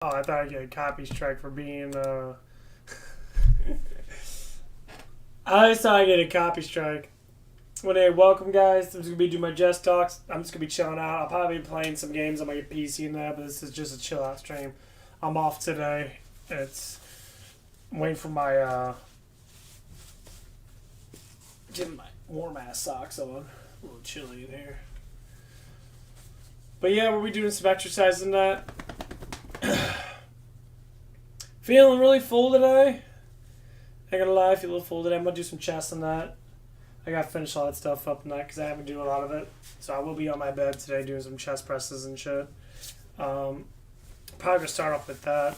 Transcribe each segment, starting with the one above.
Oh, I thought I'd get a copy strike for being. I just thought I'd get a copy strike. Well, hey, welcome guys. I'm just gonna be doing my Just Talks. I'm just gonna be chilling out. I'll probably be playing some games on my PC and that, but this is just a chill out stream. I'm off today. I'm waiting for my getting my warm ass socks on. A little chilly in here. But yeah, we'll be doing some exercise and that. Feeling really full today. I gotta lie, I feel a little full today. I'm gonna do some chest and that. I gotta finish all that stuff up and that because I haven't been doing a lot of it. So I will be on my bed today doing some chest presses and shit. Probably gonna start off with that.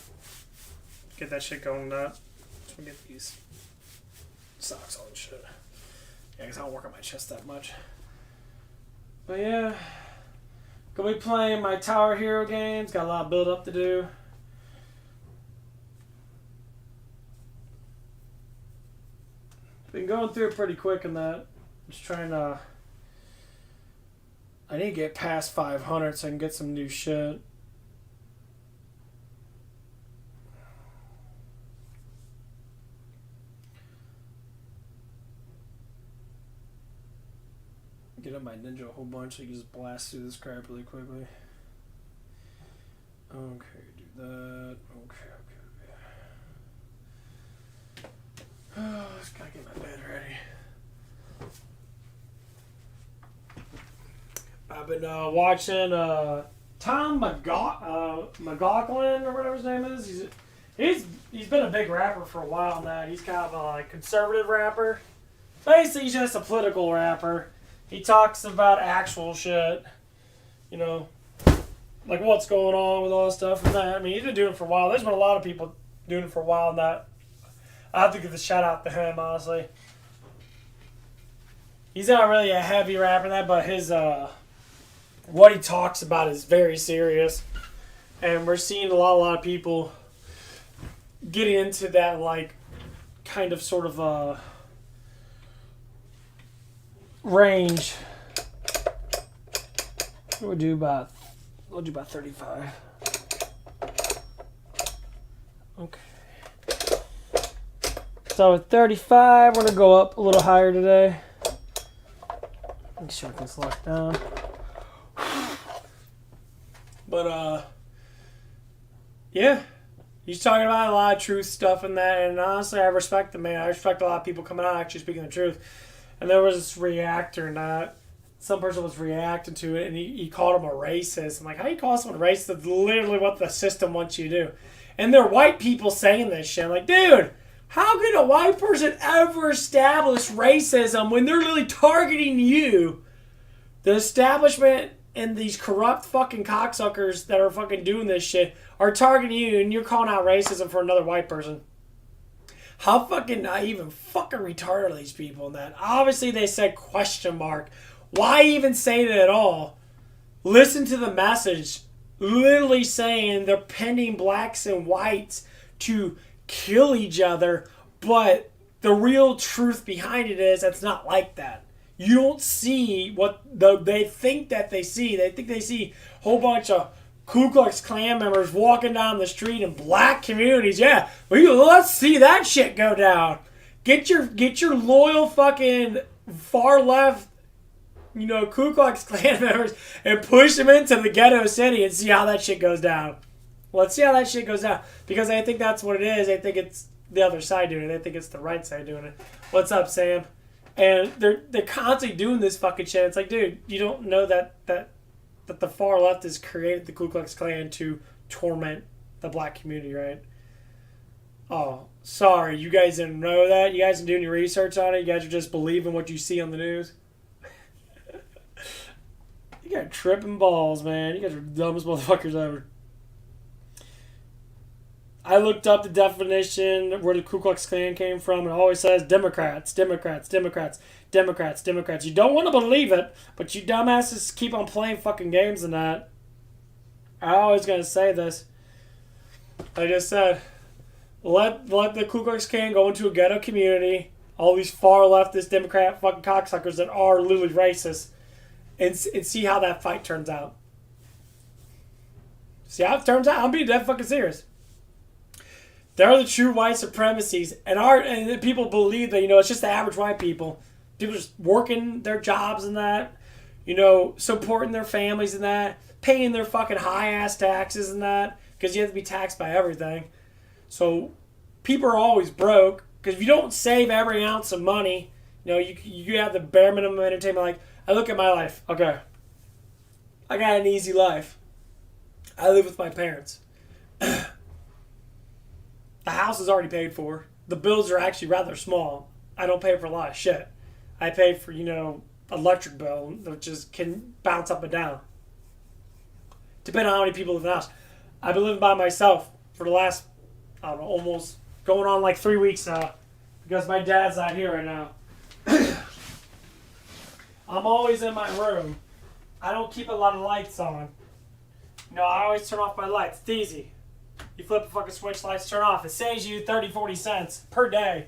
Get that shit going and that. Just gonna get these socks on and shit. Yeah, because I don't work on my chest that much. But yeah. Gonna be playing my Tower Hero games. Got a lot of build up to do. Been going through it pretty quick in that. Just trying to. I need to get past 500 so I can get some new shit. Get up my ninja a whole bunch so you can just blast through this crap really quickly. Okay, do that. Okay. Just gotta get my bed ready. I've been watching Tom McLaughlin or whatever his name is. He's been a big rapper for a while now. He's kind of a conservative rapper. Basically, he's just a political rapper. He talks about actual shit, like what's going on with all this stuff and that. I mean, he's been doing it for a while. There's been a lot of people doing it for a while and that. I have to give the shout out to him, honestly. He's not really a heavy rapper in that, but his what he talks about is very serious. And we're seeing a lot of people getting into that kind of sort of range. We'll do about 35. Okay. So with 35, we're gonna go up a little higher today. Make sure this locked down. But yeah, he's talking about a lot of truth stuff and that, and honestly, I respect the man. I respect a lot of people coming out actually speaking the truth. And there was this reactor and that. Some person was reacting to it, and he called him a racist. I'm like, how do you call someone racist? That's literally what the system wants you to do. And they're white people saying this shit. I'm like, dude, how could a white person ever establish racism when they're literally targeting you? The establishment and these corrupt fucking cocksuckers that are fucking doing this shit are targeting you, and you're calling out racism for another white person. How fucking naive and fucking retarded are these people in that? Obviously, they said question mark. Why even say that at all? Listen to the message. Literally saying they're pending blacks and whites to kill each other, but the real truth behind it is it's not like that. You don't see what they think that they see. They think they see a whole bunch of Ku Klux Klan members walking down the street in black communities. Yeah, let's see that shit go down. Get your loyal fucking far left, Ku Klux Klan members and push them into the ghetto city and see how that shit goes down. Let's see how that shit goes down. Because I think that's what it is. I think it's the other side doing it. I think it's the right side doing it. What's up, Sam? And they're constantly doing this fucking shit. It's like, dude, you don't know that the far left has created the Ku Klux Klan to torment the black community, right? Oh, sorry. You guys didn't know that? You guys didn't do any research on it? You guys are just believing what you see on the news? You got tripping balls, man. You guys are the dumbest motherfuckers ever. I looked up the definition where the Ku Klux Klan came from, and it always says Democrats, Democrats, Democrats, Democrats, Democrats. You don't want to believe it, but you dumbasses keep on playing fucking games and that. I'm always going to say this. I just said, let the Ku Klux Klan go into a ghetto community, all these far leftist Democrat fucking cocksuckers that are literally racist, and see how that fight turns out. See how it turns out? I'm being dead fucking serious. They're the true white supremacies, and people believe that it's just the average white people. People just working their jobs and that, supporting their families and that, paying their fucking high ass taxes and that, because you have to be taxed by everything. So people are always broke because if you don't save every ounce of money, you have the bare minimum entertainment. Like I look at my life, okay, I got an easy life. I live with my parents. The house is already paid for. The bills are actually rather small. I don't pay for a lot of shit. I pay for, electric bill, which can bounce up and down. Depending on how many people live in the house. I've been living by myself for the last, I don't know, almost going on like 3 weeks now. Because my dad's not here right now. I'm always in my room. I don't keep a lot of lights on. I always turn off my lights. It's easy. You flip a fucking switch, lights turn off. It saves you 30-40 cents per day.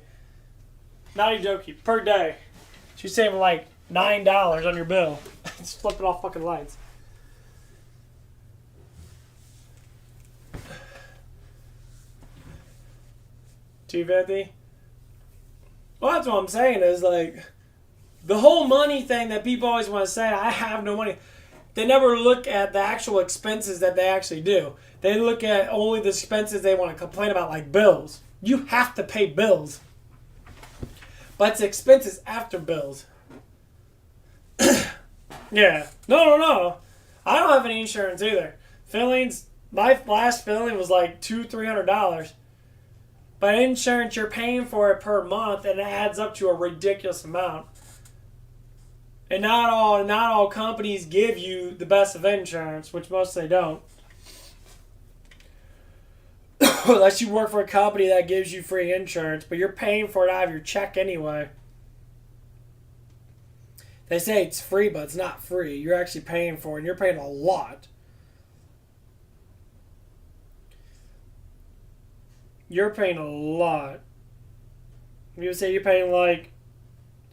Not even joking. Per day. You're saving like $9 on your bill. Just flipping off fucking lights. $2.50? Well, that's what I'm saying is like the whole money thing that people always want to say, I have no money. They never look at the actual expenses that they actually do. They look at only the expenses they want to complain about, like bills. You have to pay bills. But it's expenses after bills. Yeah. No. I don't have any insurance either. My last filling was like $200-$300. But insurance, you're paying for it per month, and it adds up to a ridiculous amount. And not all companies give you the best of insurance, which most they don't. Unless you work for a company that gives you free insurance, but you're paying for it out of your check anyway. They say it's free, but it's not free. You're actually paying for it, and you're paying a lot. You're paying a lot. You say you pay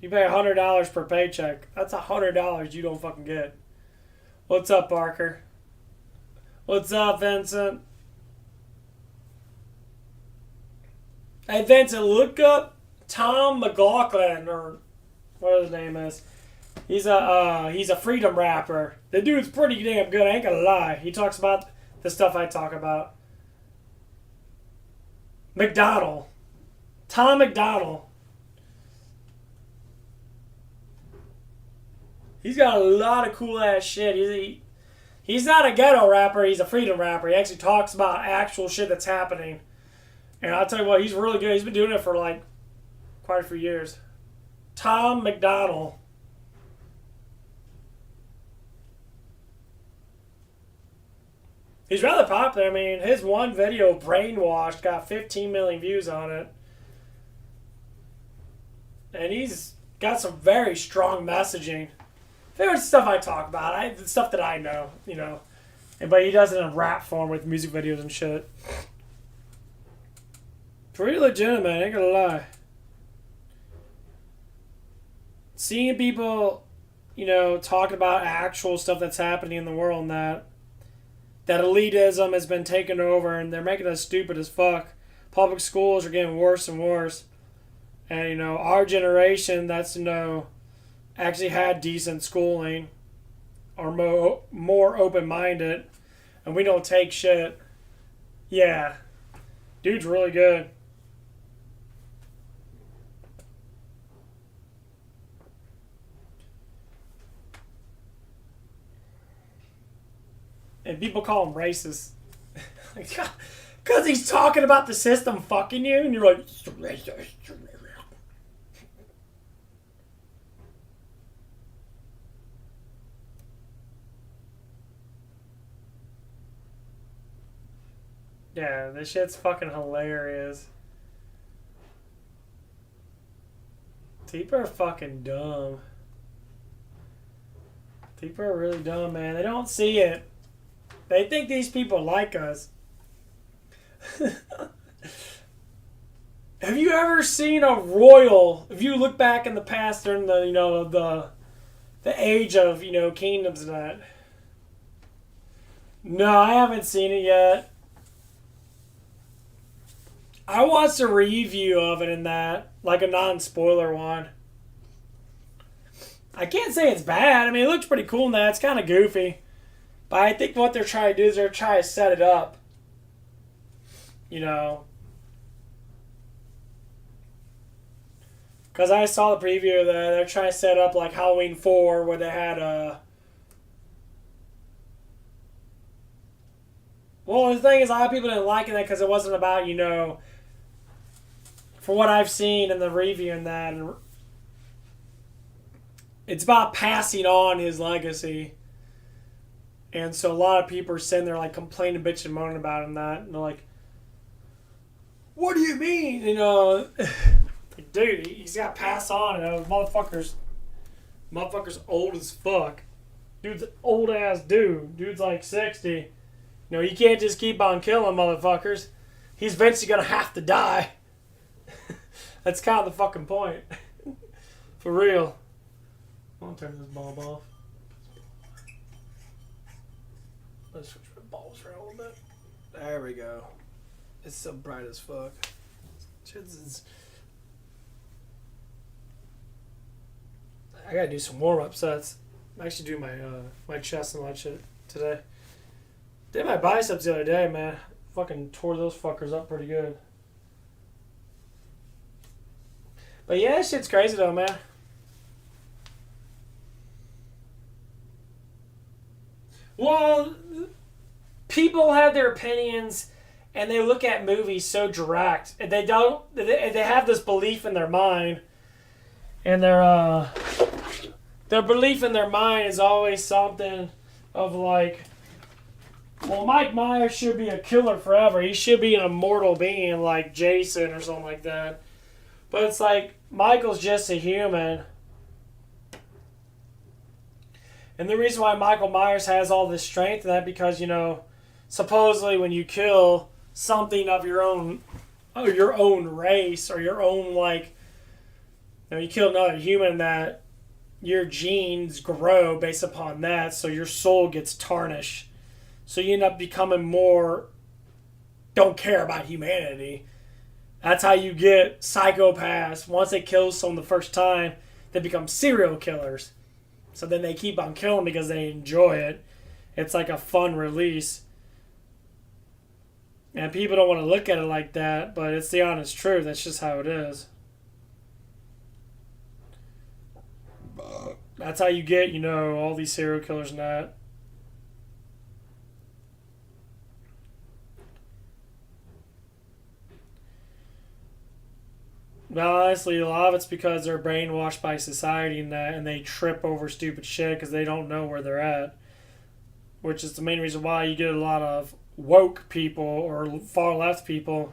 $100 per paycheck. That's $100 you don't fucking get. What's up, Parker? What's up, Vincent? Hey, Vincent, look up Tom McLaughlin, or what his name is. He's a freedom rapper. The dude's pretty damn good, I ain't gonna lie. He talks about the stuff I talk about. McDonald. Tom McDonald. He's got a lot of cool ass shit. He's not a ghetto rapper, he's a freedom rapper. He actually talks about actual shit that's happening. And I'll tell you what, he's really good. He's been doing it for like quite a few years. Tom McDonald. He's rather popular. I mean, his one video, Brainwashed, got 15 million views on it. And he's got some very strong messaging. Favorite stuff I talk about, the stuff that I know, But he does it in rap form with music videos and shit. Pretty legitimate, I ain't gonna lie. Seeing people, talking about actual stuff that's happening in the world and that elitism has been taken over and they're making us stupid as fuck. Public schools are getting worse and worse. And, our generation that's, actually had decent schooling or more open-minded and we don't take shit. Yeah. Dude's really good. And people call him racist. Because he's talking about the system fucking you, and you're like, yeah, this shit's fucking hilarious. People are fucking dumb. People are really dumb, man. They don't see it. They think these people like us. Have you ever seen a royal? If you look back in the past during the age of kingdoms and that, No, I haven't seen it yet. I watched a review of it in that, like a non-spoiler one. I can't say it's bad. I mean, it looks pretty cool in that. It's kind of goofy. But I think what they're trying to do is they're trying to set it up. You know. Because I saw the preview that they're trying to set up like Halloween 4 where they had a... Well, the thing is, a lot of people didn't like it because it wasn't about, you know... For what I've seen in the review and that... It's about passing on his legacy. And so a lot of people are sitting there like complaining, bitching, and moaning about him that. And they're like, what do you mean? You know, like, dude, he's got to pass on. You know, motherfucker's old as fuck. Dude's an old ass dude. Dude's like 60. You know, you can't just keep on killing motherfuckers. He's eventually going to have to die. That's kind of the fucking point. For real. I'll turn this bulb off. Let's switch my bulbs for a little bit. There we go. It's so bright as fuck. I gotta do some warm-up sets. I'm actually doing my chest and all that shit today. Did my biceps the other day, man. Fucking tore those fuckers up pretty good. But yeah, that shit's crazy though, man. Well, people have their opinions, and they look at movies so direct, and they don't. They have this belief in their mind, and their belief in their mind is always something of like, well, Mike Myers should be a killer forever. He should be an immortal being like Jason or something like that. But it's like Michael's just a human. And the reason why Michael Myers has all this strength and that because, you know, supposedly when you kill something of your own race or your own, like, you know, you kill another human, that your genes grow based upon that, so your soul gets tarnished. So you end up becoming more don't care about humanity. That's how you get psychopaths. Once they kill someone the first time, they become serial killers. So then they keep on killing because they enjoy it. It's like a fun release. And people don't want to look at it like that, but it's the honest truth. That's just how it is. That's how you get, you know, all these serial killers and that. But honestly, a lot of it's because they're brainwashed by society and that, and they trip over stupid shit because they don't know where they're at. Which is the main reason why you get a lot of woke people or far left people.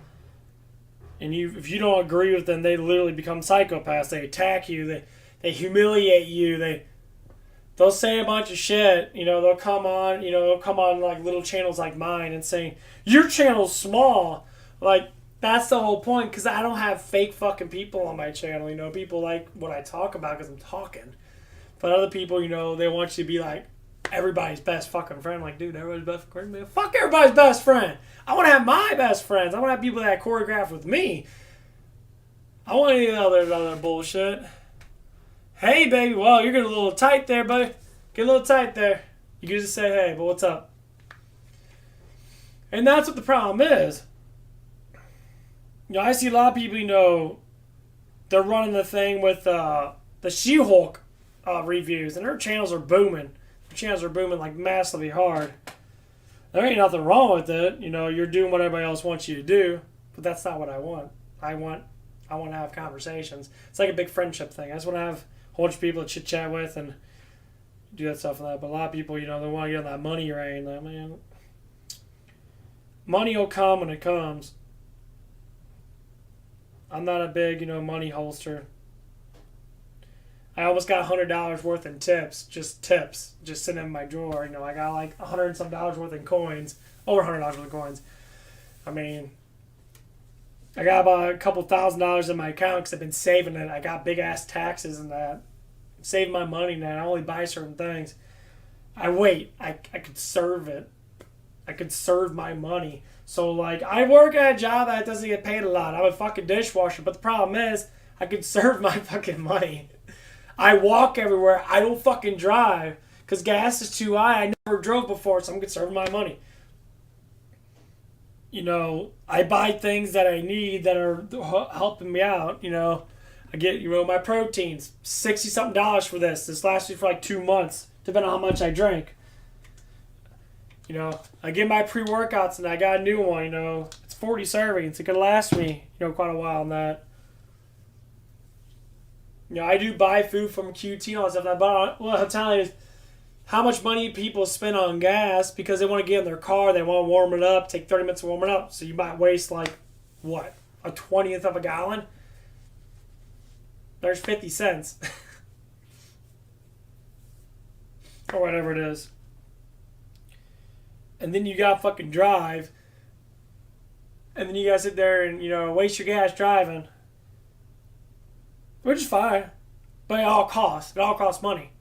And if you don't agree with them, they literally become psychopaths. They attack you. They humiliate you. They'll say a bunch of shit. You know, they'll come on like little channels like mine and saying, your channel's small. Like, that's the whole point, because I don't have fake fucking people on my channel. You know, people like what I talk about because I'm talking. But other people, you know, they want you to be like everybody's best fucking friend. Like, dude, everybody's best friend, man. Fuck everybody's best friend. I want to have my best friends. I want to have people that choreograph with me. I want any other bullshit. Hey, baby. Well, you're getting a little tight there, buddy. Get a little tight there. You can just say, hey, but what's up? And that's what the problem is. You know, I see a lot of people, you know, they're running the thing with the She-Hulk reviews, and their channels are booming. Their channels are booming like massively hard. There ain't nothing wrong with it. You know, you're doing what everybody else wants you to do, but that's not what I want. I want to have conversations. It's like a big friendship thing. I just want to have a whole bunch of people to chit chat with and do that stuff and that. But a lot of people, you know, they want to get on that money train. Like, man, money will come when it comes. I'm not a big, you know, money holster. I almost got $100 worth in tips, just sitting in my drawer. You know, I got like $100 and some worth in coins, over $100 worth of coins. I mean, I got about a couple $1,000s in my account because I've been saving it. I got big ass taxes and that. I'm saving my money now. I only buy certain things. I wait. I conserve it. I conserve my money. So, like, I work at a job that doesn't get paid a lot. I'm a fucking dishwasher. But the problem is, I conserve my fucking money. I walk everywhere. I don't fucking drive. Because gas is too high. I never drove before, so I'm conserving my money. You know, I buy things that I need that are helping me out. You know, I get, my proteins. $60-something for this. This lasts me for like 2 months, depending on how much I drink. You know, I get my pre-workouts and I got a new one, It's 40 servings. It could last me, quite a while on that. I do buy food from QT and all that stuff. But what I'm telling you is how much money people spend on gas because they want to get in their car, they want to warm it up, take 30 minutes to warm it up. So you might waste like, what, a 20th of a gallon? There's 50 cents. Or whatever it is. And then you gotta fucking drive. And then you gotta sit there and, waste your gas driving. Which is fine. But it all costs. It all costs money.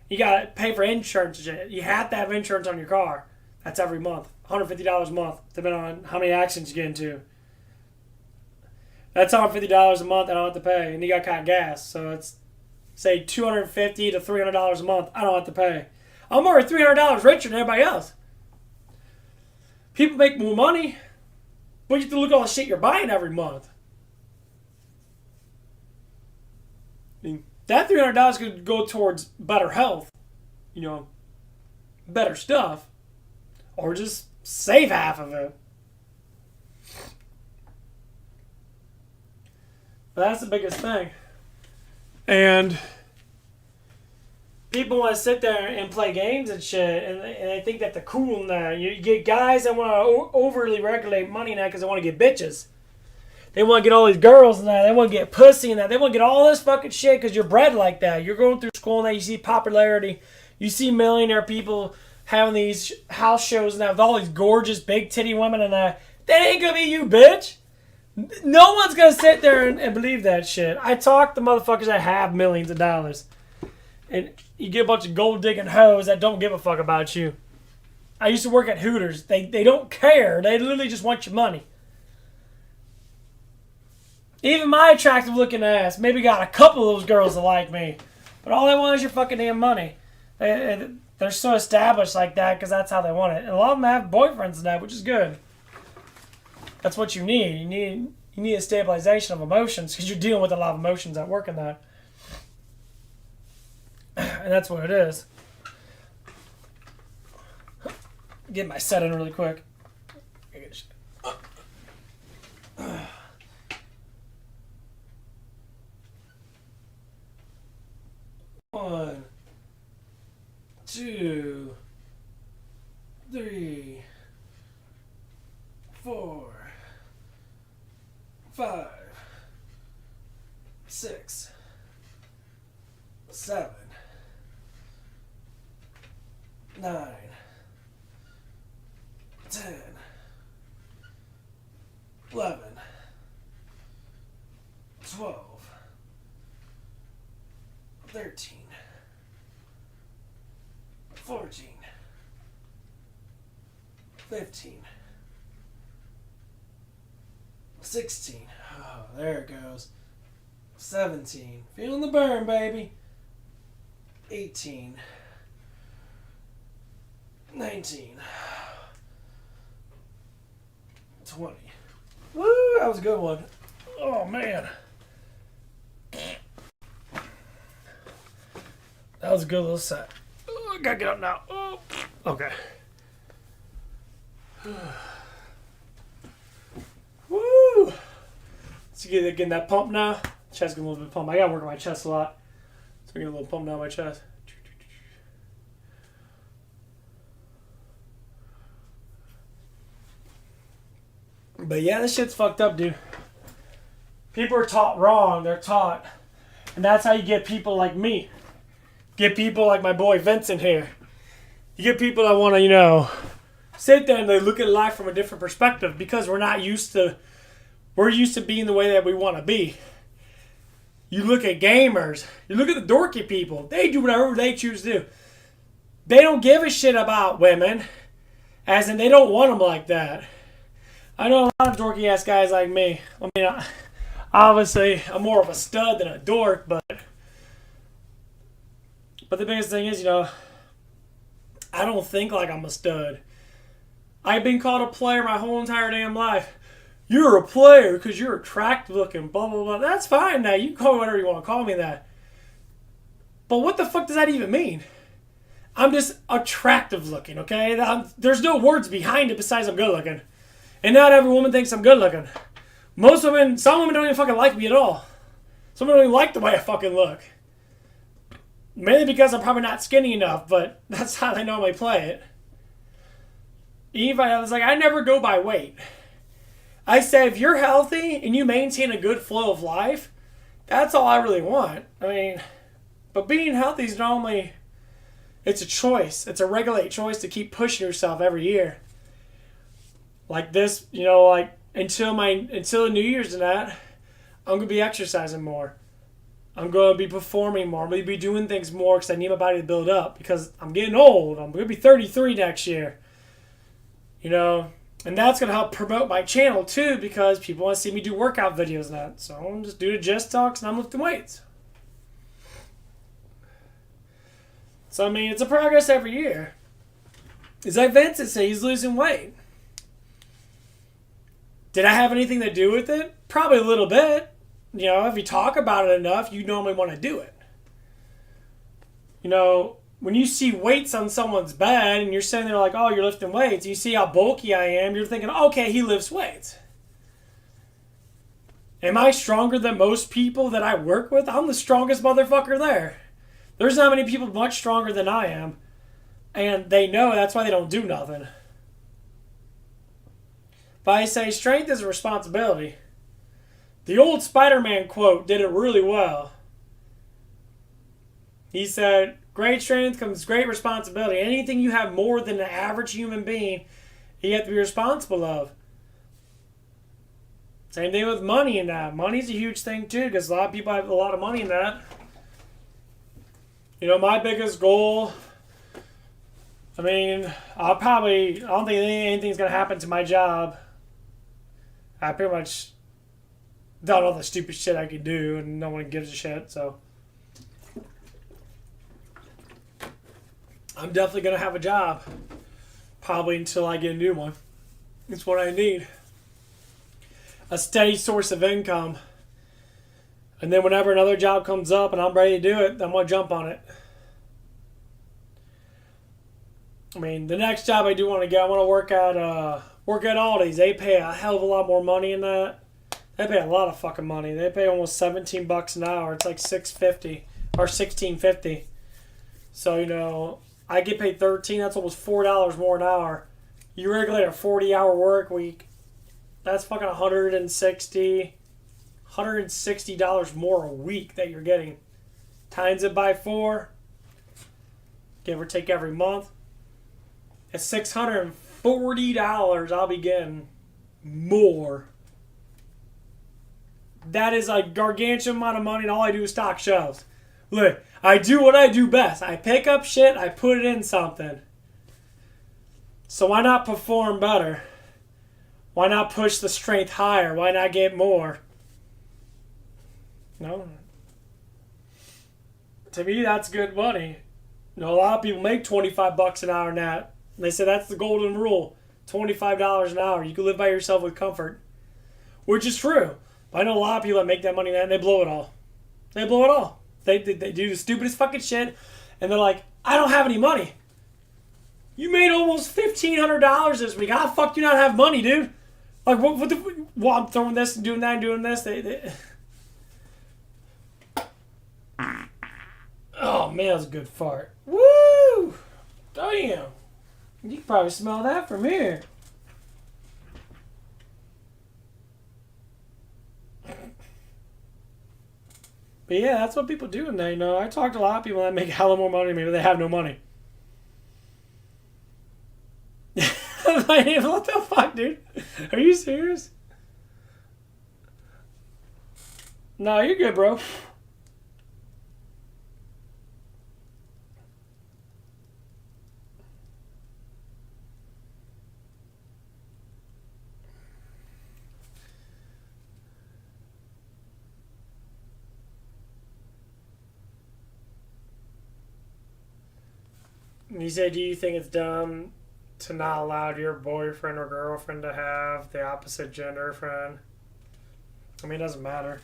You gotta pay for insurance. You have to have insurance on your car. That's every month. $150 a month, depending on how many accidents you get into. That's $150 a month I don't have to pay. And you gotta cut gas. So it's, say, $250 to $300 a month I don't have to pay. I'm over $300 richer than everybody else. People make more money, but you have to look at all the shit you're buying every month. I mean, that $300 could go towards better health, better stuff, or just save half of it. But that's the biggest thing. And people want to sit there and play games and shit, and they think that they're cool now. You get guys that want to overly regulate money now because they want to get bitches. They want to get all these girls and that. They want to get pussy and that. They want to get all this fucking shit because you're bred like that. You're going through school and that. You see popularity. You see millionaire people having these house shows and that with all these gorgeous big titty women and that. That ain't going to be you, bitch. No one's going to sit there and believe that shit. I talk to motherfuckers that have millions of dollars. And you get a bunch of gold digging hoes that don't give a fuck about you. I used to work at Hooters. They don't care. They literally just want your money. Even my attractive looking ass maybe got a couple of those girls that like me. But all they want is your fucking damn money. They're so established like that because that's how they want it. And a lot of them have boyfriends and that, which is good. That's what you need. You need a stabilization of emotions because you're dealing with a lot of emotions at work in that. And that's what it is. Get my set in really quick. One, 2, 3, 4, 5, 6, 7, 9, 10, 11, 12, 13, 14, 15, 16. Oh, there it goes. 17. Feeling the burn, baby. 18. 19. 20. Woo, that was a good one. Oh, man. That was a good little set. Oh, I gotta get up now. Oh, okay. Woo! Let's get getting that pump now. Chest getting a little bit pump. I gotta work on my chest a lot. So I get a little pump down my chest. But yeah, this shit's fucked up, dude. People are taught wrong. They're taught. And that's how you get people like me. Get people like my boy Vincent here. You get people that want to, sit there and they look at life from a different perspective because we're used to being the way that we want to be. You look at gamers. You look at the dorky people. They do whatever they choose to do. They don't give a shit about women, as in they don't want them like that. I know a lot of dorky ass guys like me. I mean, obviously, I'm more of a stud than a dork, but the biggest thing is, I don't think like I'm a stud. I've been called a player my whole entire damn life. You're a player because you're attractive looking, blah, blah, blah. That's fine now. You can call me whatever you want to call me that. But what the fuck does that even mean? I'm just attractive looking, okay? There's no words behind it besides I'm good looking. And not every woman thinks I'm good looking. Some women don't even fucking like me at all. Some women don't even like the way I fucking look. Mainly because I'm probably not skinny enough, but that's how they normally play it. Even I was like, I never go by weight. I say if you're healthy and you maintain a good flow of life, that's all I really want. I mean, but being healthy is normally, it's a choice. It's a regulated choice to keep pushing yourself every year. Like this, like until New Year's and that, I'm gonna be exercising more. I'm gonna be performing more. I'm gonna be doing things more because I need my body to build up because I'm getting old. I'm gonna be 33 next year. And that's going to help promote my channel too because people want to see me do workout videos and that. So I'm just doing Just Talks and I'm lifting weights. So, I mean, it's a progress every year. It's like Vincent said, he's losing weight. Did I have anything to do with it? Probably a little bit. If you talk about it enough, you normally want to do it. When you see weights on someone's bed and you're sitting there like, oh, you're lifting weights, you see how bulky I am, you're thinking, okay, he lifts weights. Am I stronger than most people that I work with? I'm the strongest motherfucker there. There's not many people much stronger than I am. And they know that's why they don't do nothing. But I say strength is a responsibility. The old Spider-Man quote did it really well. He said, great strength comes great responsibility. Anything you have more than an average human being, you have to be responsible of. Same thing with money and that. Money's a huge thing too, because a lot of people have a lot of money in that. My biggest goal, I don't think anything's going to happen to my job. I pretty much done all the stupid shit I could do, and no one gives a shit, so. I'm definitely going to have a job. Probably until I get a new one. It's what I need. A steady source of income. And then whenever another job comes up and I'm ready to do it, I'm going to jump on it. The next job I do want to get, I want to work at Aldi's. They pay a hell of a lot more money in that. They pay a lot of fucking money. They pay almost $17 an hour. It's like $6.50 or $16.50. So, I get paid $13. That's almost $4 more an hour. You regulate a 40-hour work week. That's fucking $160 more a week that you're getting. Times it by 4, give or take every month. It's $640 I'll be getting more. That is a gargantuan amount of money, and all I do is stock shelves. Look, I do what I do best. I pick up shit, I put it in something. So why not perform better? Why not push the strength higher? Why not get more? No. To me, that's good money. A lot of people make $25 an hour in that. They say that's the golden rule. $25 an hour. You can live by yourself with comfort. Which is true. But I know a lot of people that make that money and they blow it all. They blow it all. They do the stupidest fucking shit. And they're like, I don't have any money. You made almost $1,500 this week. How the fuck do you not have money, dude? Like, I'm throwing this and doing that and doing this. Oh, man, that was a good fart. Woo! Damn. You can probably smell that from here. But yeah, that's what people do now. I talk to a lot of people that make hella more money. Maybe they have no money. Like, what the fuck, dude? Are you serious? No, you're good, bro. He said, do you think it's dumb to not allow your boyfriend or girlfriend to have the opposite gender friend? I mean, it doesn't matter.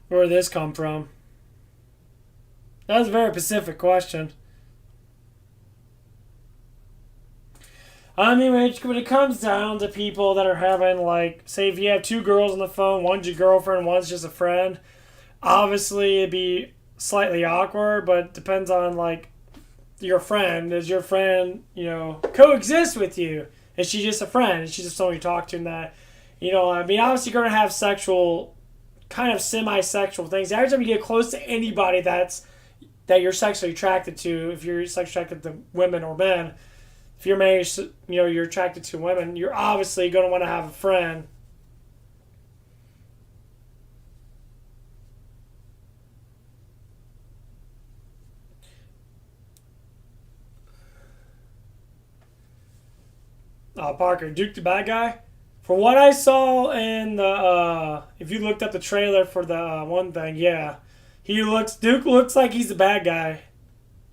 Where did this come from? That was a very specific question. I mean, when it comes down to people that are having, like, say if you have two girls on the phone, one's your girlfriend, one's just a friend, obviously it'd be slightly awkward, but it depends on, like, your friend. Does your friend, coexist with you? Is she just a friend? Is she just someone you talk to and that, I mean, obviously you're going to have kind of semi-sexual things. Every time you get close to anybody that you're sexually attracted to, if you're sexually attracted to women or men, if you're married, you're attracted to women, you're obviously going to want to have a friend. Parker, Duke the bad guy? For what I saw in the, if you looked up the trailer for the one thing, yeah. Duke looks like he's the bad guy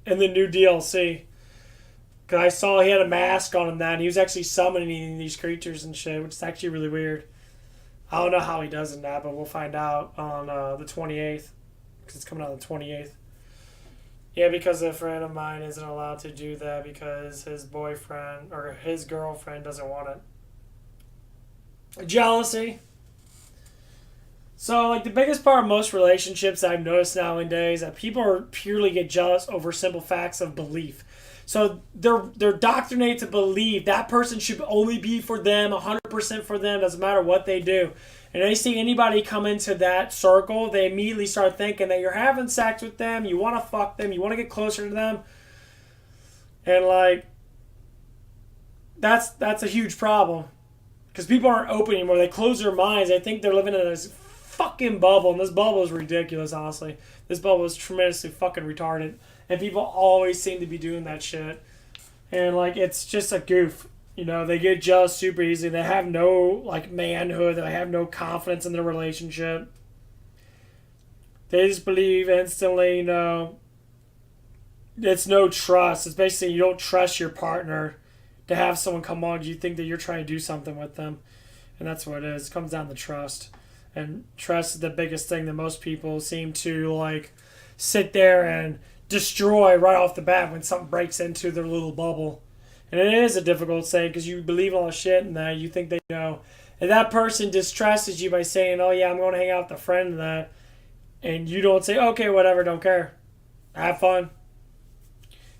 in the new DLC. Because I saw he had a mask on him and he was actually summoning these creatures and shit, which is actually really weird. I don't know how he does in that, but we'll find out on the 28th. Because it's coming out on the 28th. Yeah, because a friend of mine isn't allowed to do that because his boyfriend or his girlfriend doesn't want it. Jealousy. So, like, the biggest part of most relationships I've noticed nowadays that people are purely get jealous over simple facts of belief. So they're doctrinated to believe that person should only be for them, 100% for them, doesn't matter what they do. And they see anybody come into that circle, they immediately start thinking that you're having sex with them, you want to fuck them, you want to get closer to them. And, like, that's a huge problem. Because people aren't open anymore. They close their minds. They think they're living in this fucking bubble. And this bubble is ridiculous, honestly. This bubble is tremendously fucking retarded. And people always seem to be doing that shit. And, like, it's just a goof. They get jealous super easily. They have no, like, manhood. They have no confidence in their relationship. They just believe instantly, it's no trust. It's basically you don't trust your partner to have someone come on. You think that you're trying to do something with them. And that's what it is. It comes down to trust. And trust is the biggest thing that most people seem to, like, sit there and destroy right off the bat when something breaks into their little bubble. And it is a difficult thing because you believe all the shit and that you think they know. And that person distrusts you by saying, oh yeah, I'm going to hang out with a friend and that. And you don't say, okay, whatever, don't care. Have fun.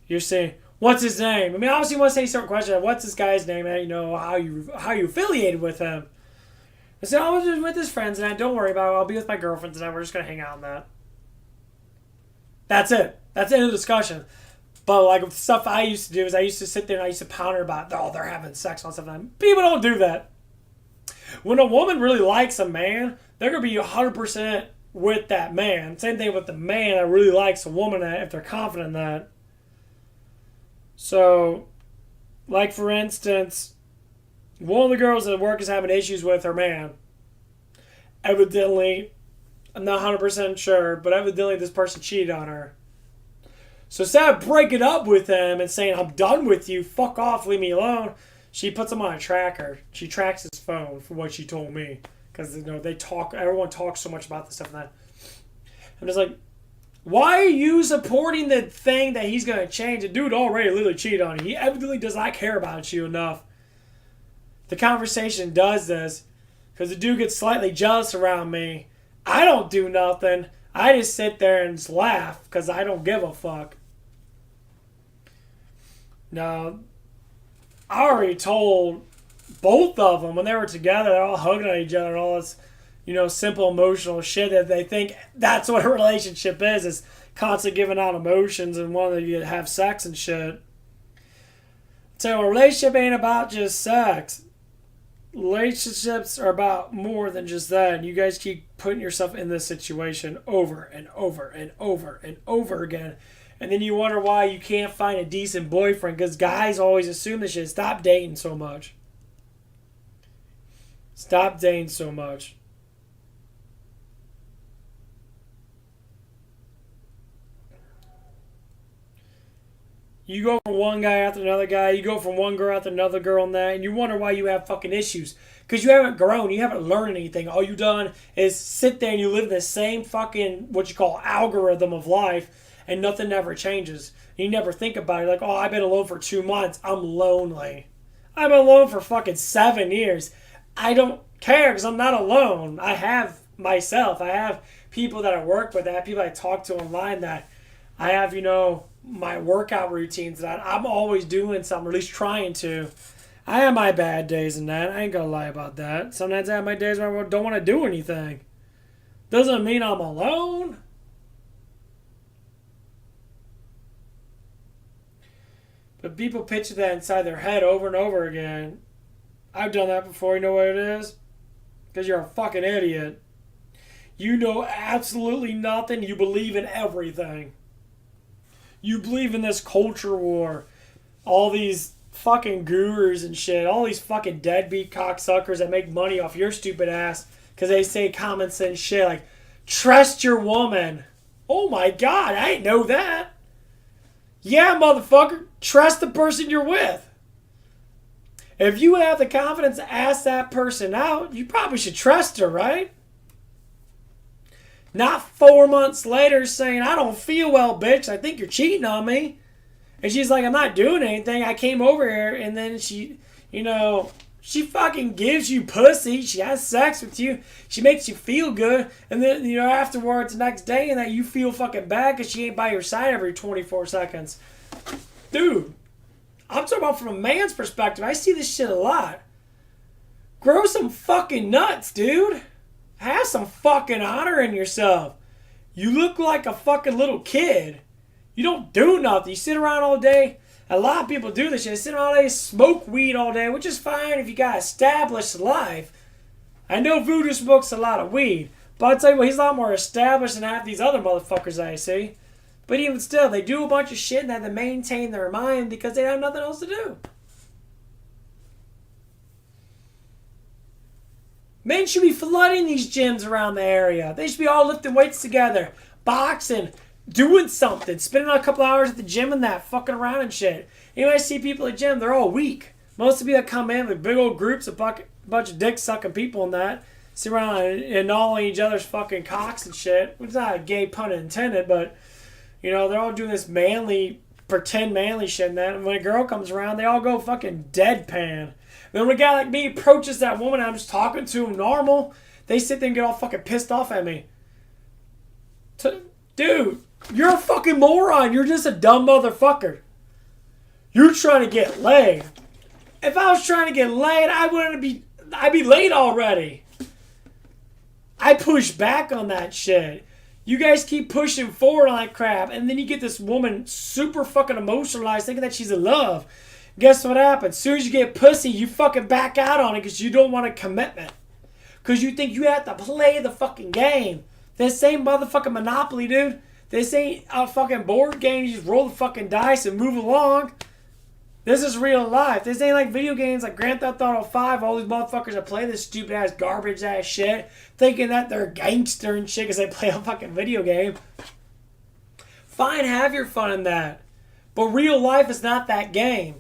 You're saying, what's his name? I mean, obviously you want to say certain questions. What's this guy's name? And how you affiliated with him. I said, I was just with his friends and that. Don't worry about it. I'll be with my girlfriend tonight. We're just going to hang out and that. That's it. That's the end of the discussion. But, like, the stuff I used to do is I used to sit there and I used to ponder about, oh, they're having sex and stuff like that. People don't do that. When a woman really likes a man, they're going to be 100% with that man. Same thing with the man that really likes a woman if they're confident in that. So, like, for instance, one of the girls at work is having issues with her man. Evidently, I'm not 100% sure, but evidently this person cheated on her. So instead of breaking up with him and saying, I'm done with you, fuck off, leave me alone, she puts him on a tracker. She tracks his phone, from what she told me. Because, everyone talks so much about this stuff and that. I'm just like, why are you supporting the thing that he's going to change? The dude already literally cheated on you. He evidently does not care about you enough. The conversation does this because the dude gets slightly jealous around me. I don't do nothing. I just sit there and just laugh because I don't give a fuck. Now, I already told both of them when they were together, they're all hugging at each other and all this, simple emotional shit that they think that's what a relationship is constantly giving out emotions and wanting to have sex and shit. So a relationship ain't about just sex. Relationships are about more than just that. And you guys keep putting yourself in this situation over and over and over and over again. And then you wonder why you can't find a decent boyfriend because guys always assume this shit. Stop dating so much. Stop dating so much. You go from one guy after another guy. You go from one girl after another girl on that. And you wonder why you have fucking issues. Because you haven't grown. You haven't learned anything. All you've done is sit there and you live in the same fucking, what you call, algorithm of life. And nothing ever changes. You never think about it. Like, oh, I've been alone for 2 months. I'm lonely. I've been alone for fucking 7 years. I don't care because I'm not alone. I have myself. I have people that I work with. I have people I talk to online that I have, my workout routines that I'm always doing something, or at least trying to. I have my bad days and that. I ain't gonna lie about that. Sometimes I have my days where I don't want to do anything. Doesn't mean I'm alone. But people picture that inside their head over and over again. I've done that before. You know what it is? Because you're a fucking idiot. You know absolutely nothing. You believe in everything. You believe in this culture war. All these fucking gurus and shit. All these fucking deadbeat cocksuckers that make money off your stupid ass because they say common sense shit like, trust your woman. Oh my God, I didn't know that. Yeah, motherfucker. Trust the person you're with. If you have the confidence to ask that person out, you probably should trust her, right? Not 4 months later saying, I don't feel well, bitch. I think you're cheating on me. And she's like, I'm not doing anything. I came over here. And then she fucking gives you pussy. She has sex with you. She makes you feel good. And then, afterwards, the next day, and that you feel fucking bad because she ain't by your side every 24 seconds. Dude, I'm talking about from a man's perspective. I see this shit a lot. Grow some fucking nuts, dude. Have some fucking honor in yourself. You look like a fucking little kid. You don't do nothing. You sit around all day. A lot of people do this shit. They sit around all day, smoke weed all day, which is fine if you got established life. I know Voodoo smokes a lot of weed, but I'll tell you what, he's a lot more established than half these other motherfuckers I see. But even still, they do a bunch of shit and they have to maintain their mind because they have nothing else to do. Men should be flooding these gyms around the area. They should be all lifting weights together, boxing, doing something, spending a couple hours at the gym and that, fucking around and shit. I see people at the gym, they're all weak. Most of the people that come in with big old groups of bunch of dick-sucking people and that, sit around and gnawing each other's fucking cocks and shit. It's not a gay pun intended, but, they're all doing this pretend manly shit and that. And when a girl comes around, they all go fucking deadpan. Then when a guy like me approaches that woman, I'm just talking to him normal, they sit there and get all fucking pissed off at me. Dude, you're a fucking moron. You're just a dumb motherfucker. You're trying to get laid. If I was trying to get laid, I'd be laid already. I push back on that shit. You guys keep pushing forward on that crap, and then you get this woman super fucking emotionalized thinking that she's in love. Guess what happens? As soon as you get pussy, you fucking back out on it because you don't want a commitment. Because you think you have to play the fucking game. This same motherfucking Monopoly, dude. This ain't a fucking board game. You just roll the fucking dice and move along. This is real life. This ain't like video games like Grand Theft Auto 5. All these motherfuckers that play this stupid ass garbage ass shit thinking that they're gangster and shit because they play a fucking video game. Fine, have your fun in that. But real life is not that game.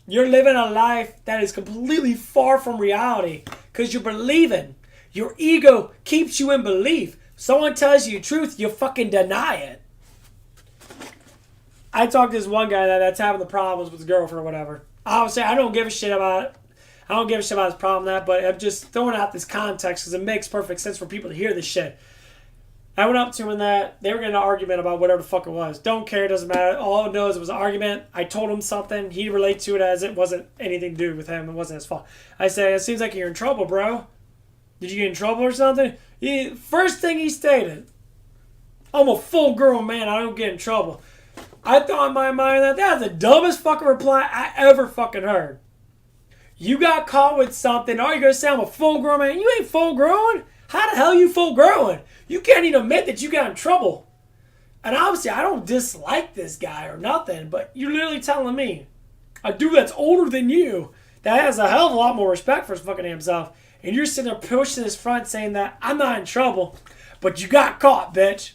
You're living a life that is completely far from reality because you're believing. Your ego keeps you in belief. Someone tells you the truth, you fucking deny it. I talked to this one guy that's having the problems with his girlfriend or whatever. Obviously, I don't give a shit about it. I don't give a shit about his problem that, but I'm just throwing out this context because it makes perfect sense for people to hear this shit. I went up to him and that they were getting an argument about whatever the fuck it was. Don't care, doesn't matter. All I know is it was an argument. I told him something. He related to it as it wasn't anything to do with him. It wasn't his fault. I say, it seems like you're in trouble, bro. Did you get in trouble or something? First thing he stated, I'm a full grown man. I don't get in trouble. I thought in my mind that was the dumbest fucking reply I ever fucking heard. You got caught with something. All you're going to say, I'm a full grown man. You ain't full grown. How the hell are you full grown? You can't even admit that you got in trouble. And obviously, I don't dislike this guy or nothing, but you're literally telling me, a dude that's older than you, that has a hell of a lot more respect for his fucking himself, and you're sitting there pushing his front saying that I'm not in trouble, but you got caught, bitch.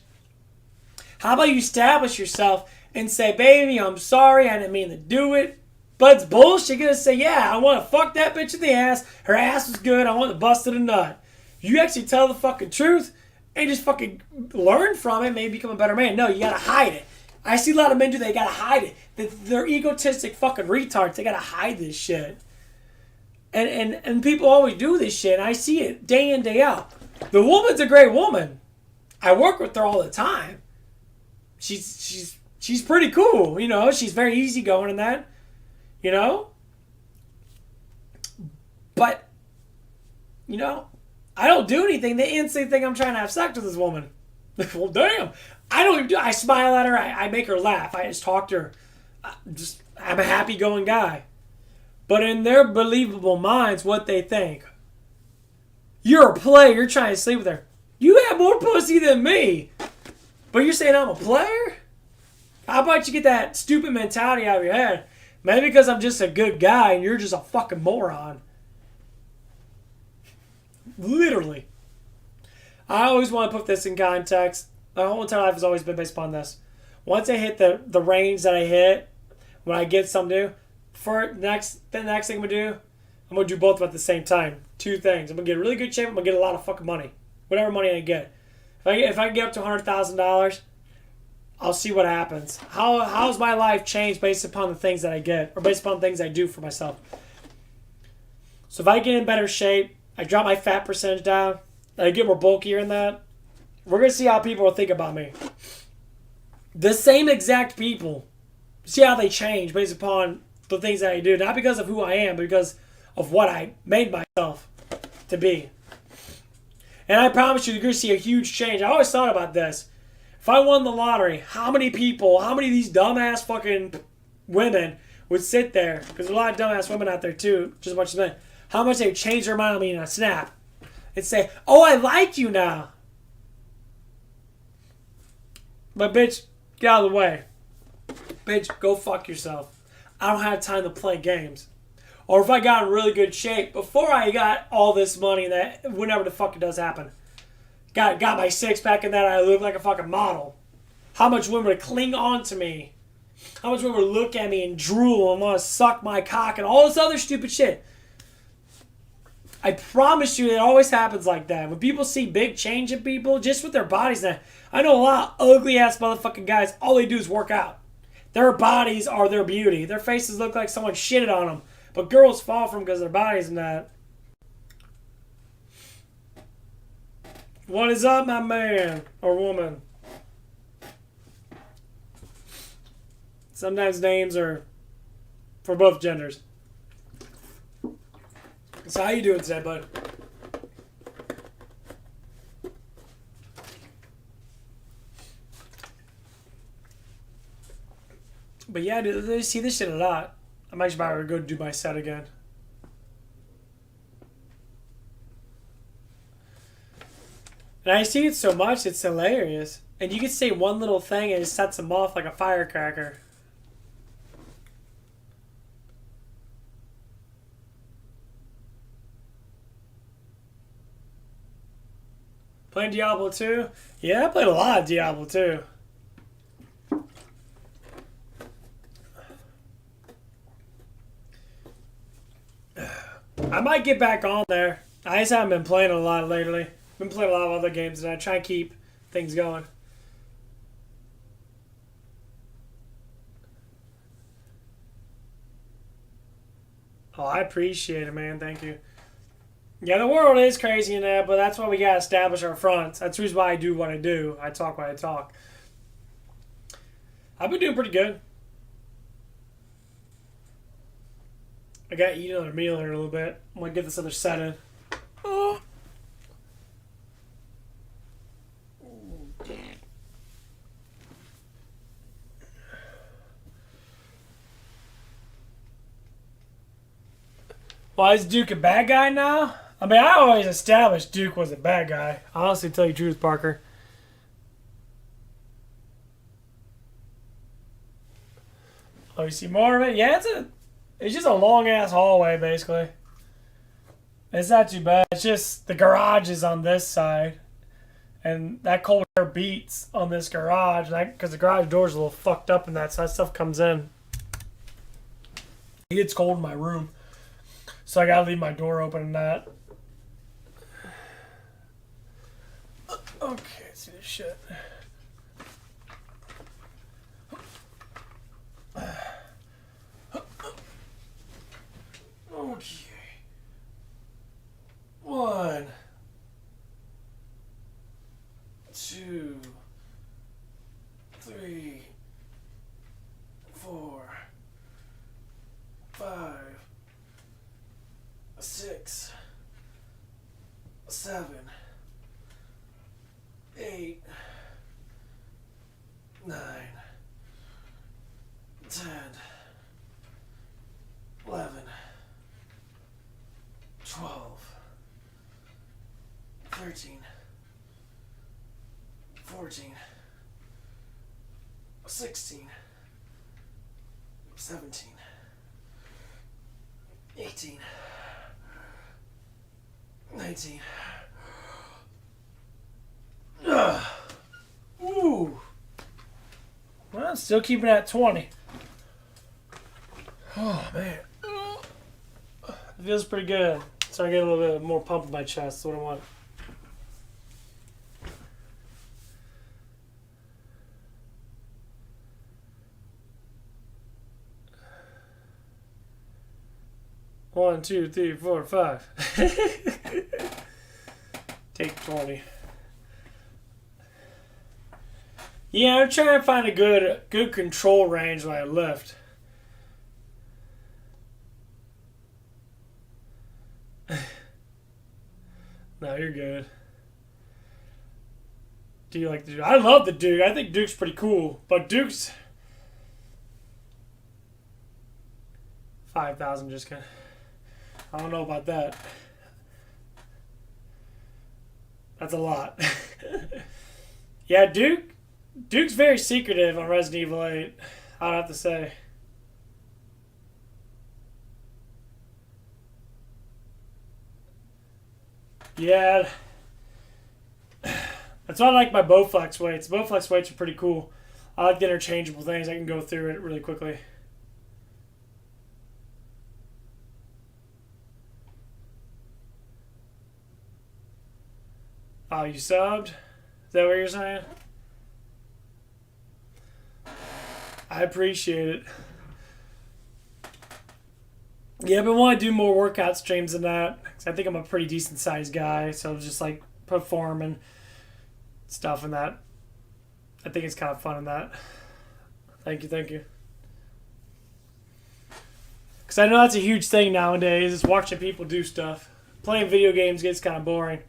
How about you establish yourself and say, baby, I'm sorry, I didn't mean to do it. But it's bullshit. You're gonna say, yeah, I want to fuck that bitch in the ass. Her ass was good. I want to bust it a nut. You actually tell the fucking truth and just fucking learn from it, maybe become a better man. No, you gotta hide it. I see a lot of men do that. They gotta hide it. They're egotistic fucking retards. They gotta hide this shit. And people always do this shit. And I see it day in, day out. The woman's a great woman. I work with her all the time. She's pretty cool, you know. She's very easygoing in that, you know. But, you know, I don't do anything. They instantly think I'm trying to have sex with this woman. Well, damn. I don't even do. I smile at her. I make her laugh. I just talk to her. I'm a happy-going guy. But in their believable minds, what they think. You're a player. You're trying to sleep with her. You have more pussy than me. But you're saying I'm a player? How about you get that stupid mentality out of your head? Maybe because I'm just a good guy and you're just a fucking moron. Literally. I always want to put this in context. My whole entire life has always been based upon this. Once I hit the range that I hit, when I get something new, the next thing I'm going to do, I'm going to do both of them at the same time. Two things. I'm going to get in really good shape. I'm going to get a lot of fucking money. Whatever money I get. If I can get up to $100,000, I'll see what happens. How's my life changed based upon the things that I get, or based upon things I do for myself? So if I get in better shape, I drop my fat percentage down, I get more bulkier in that, we're going to see how people will think about me. The same exact people, see how they change based upon the things that I do. Not because of who I am, but because of what I made myself to be. And I promise you, you're going to see a huge change. I always thought about this. If I won the lottery, how many of these dumbass fucking women would sit there, because there's a lot of dumbass women out there too, just as much as men, how much they would change their mind on me in a snap and say, oh, I like you now. But bitch, get out of the way. Bitch, go fuck yourself. I don't have time to play games. Or if I got in really good shape before I got all this money, that whenever the fuck it does happen, got my six pack and that I look like a fucking model. How much women would cling on to me? How much women would look at me and drool and want to suck my cock and all this other stupid shit? I promise you, it always happens like that. When people see big change in people, just with their bodies, now I know a lot of ugly ass motherfucking guys. All they do is work out. Their bodies are their beauty. Their faces look like someone shitted on them. But girls fall from because their bodies and that. What is up, my man or woman? Sometimes names are for both genders. So how you doing today, bud? But yeah, dude, I see this shit a lot. I'm actually about to go do my set again. And I see it so much, it's hilarious. And you can say one little thing and it sets them off like a firecracker. Playing Diablo 2? Yeah, I played a lot of Diablo 2. I might get back on there. I just haven't been playing a lot lately. Been playing a lot of other games and I try and keep things going. Oh, I appreciate it, man. Thank you. Yeah, the world is crazy in that, but that's why we gotta establish our fronts. That's the reason why I do what I do. I talk what I talk. I've been doing pretty good. I gotta eat another meal here in a little bit. I'm gonna get this other set in. Oh. Why is Duke a bad guy now? I mean, I always established Duke was a bad guy. Honestly, tell you the truth, Parker. Oh, you see more of it? Yeah, it's just a long ass hallway, basically. It's not too bad. It's just the garage is on this side, and that cold air beats on this garage, because the garage door's a little fucked up and so that stuff comes in. It gets cold in my room, so I gotta leave my door open and that. Okay, let's see this shit. Okay. 1, 2, 3, 4, 5, 6, 7, 8, 9, 10, 11, 12, 13, 14, 16, 17, 18, 19. Ooh. Well, still keeping at 20. Oh, man. It feels pretty good. So I get a little bit more pump in my chest. That's what I want. One, two, three, four, 5. Take 20. Yeah, I'm trying to find a good control range when I lift. No, you're good. Do you like the Duke? I love the Duke. I think Duke's pretty cool. But Duke's 5,000 just kind of... I don't know about that. That's a lot. Yeah, Duke's very secretive on Resident Evil 8, I'd have to say. Yeah. That's why I like my Bowflex weights. Bowflex weights are pretty cool. I like the interchangeable things. I can go through it really quickly. Oh, you subbed? Is that what you're saying? I appreciate it. Yeah, but I want to do more workout streams than that. 'Cause I think I'm a pretty decent sized guy. So just like performing stuff and that. I think it's kind of fun in that. Thank you, thank you. Because I know that's a huge thing nowadays, is watching people do stuff. Playing video games gets kind of boring.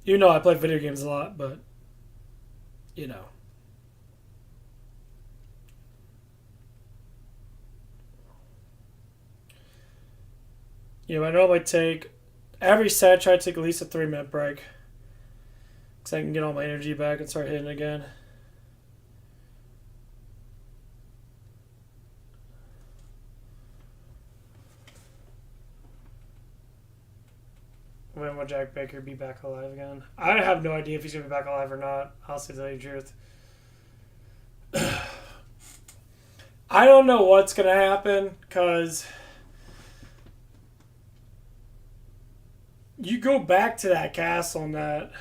You know I play video games a lot, but, you know. Yeah, I normally take, every set I try to take at least a 3-minute break. Because I can get all my energy back and start hitting again. When will Jack Baker be back alive again? I have no idea if he's going to be back alive or not. I'll say the truth. I don't know what's going to happen, because you go back to that castle and that...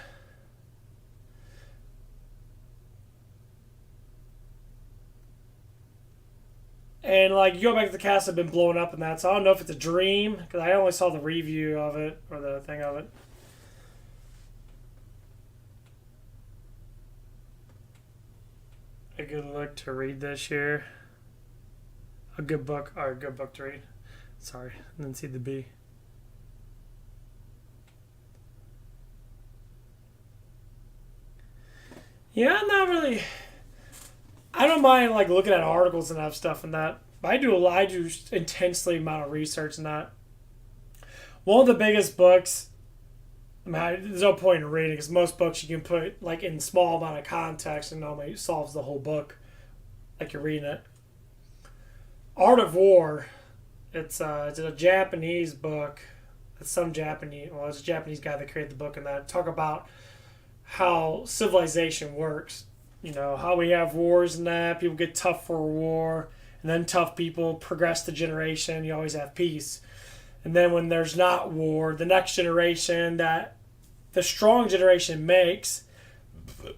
And, like, you go back to the castle, it's been blowing up and that, so I don't know if it's a dream, because I only saw the review of it, or the thing of it. A good look to read this year. A good book, or a good book to read. Sorry, I didn't see the B. Yeah, I'm not really... I don't mind like looking at articles and that stuff and that. But I do intensely amount of research in that. One of the biggest books, I mean, there's no point in reading because most books you can put like in small amount of context and normally solves the whole book, like you're reading it. Art of War, it's a Japanese book. It's some Japanese, well, it's a Japanese guy that created the book and that talk about how civilization works. You know, how we have wars and that. People get tough for a war. And then tough people progress the generation. You always have peace. And then when there's not war, the next generation that the strong generation makes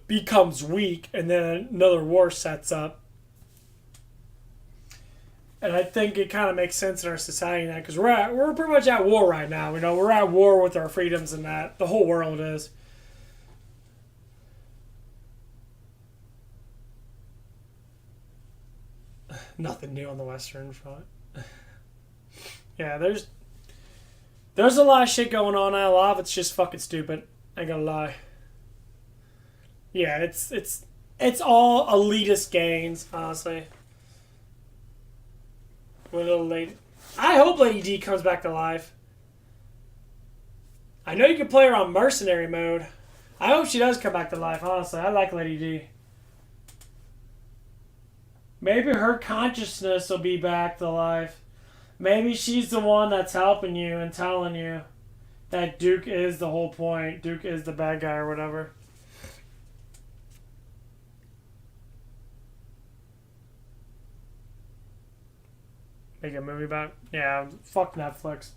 becomes weak. And then another war sets up. And I think it kind of makes sense in our society now. Because we're pretty much at war right now. You know, we're at war with our freedoms and that. The whole world is. Nothing new on the Western Front. Yeah, there's a lot of shit going on now. A lot of it's just fucking stupid. I ain't gonna lie. Yeah, it's all elitist gains, honestly. With little lady, I hope Lady D comes back to life. I know you can play her on mercenary mode. I hope she does come back to life. Honestly, I like Lady D. Maybe her consciousness will be back to life. Maybe she's the one that's helping you and telling you that Duke is the whole point. Duke is the bad guy or whatever. Make a movie about it? Yeah, fuck Netflix.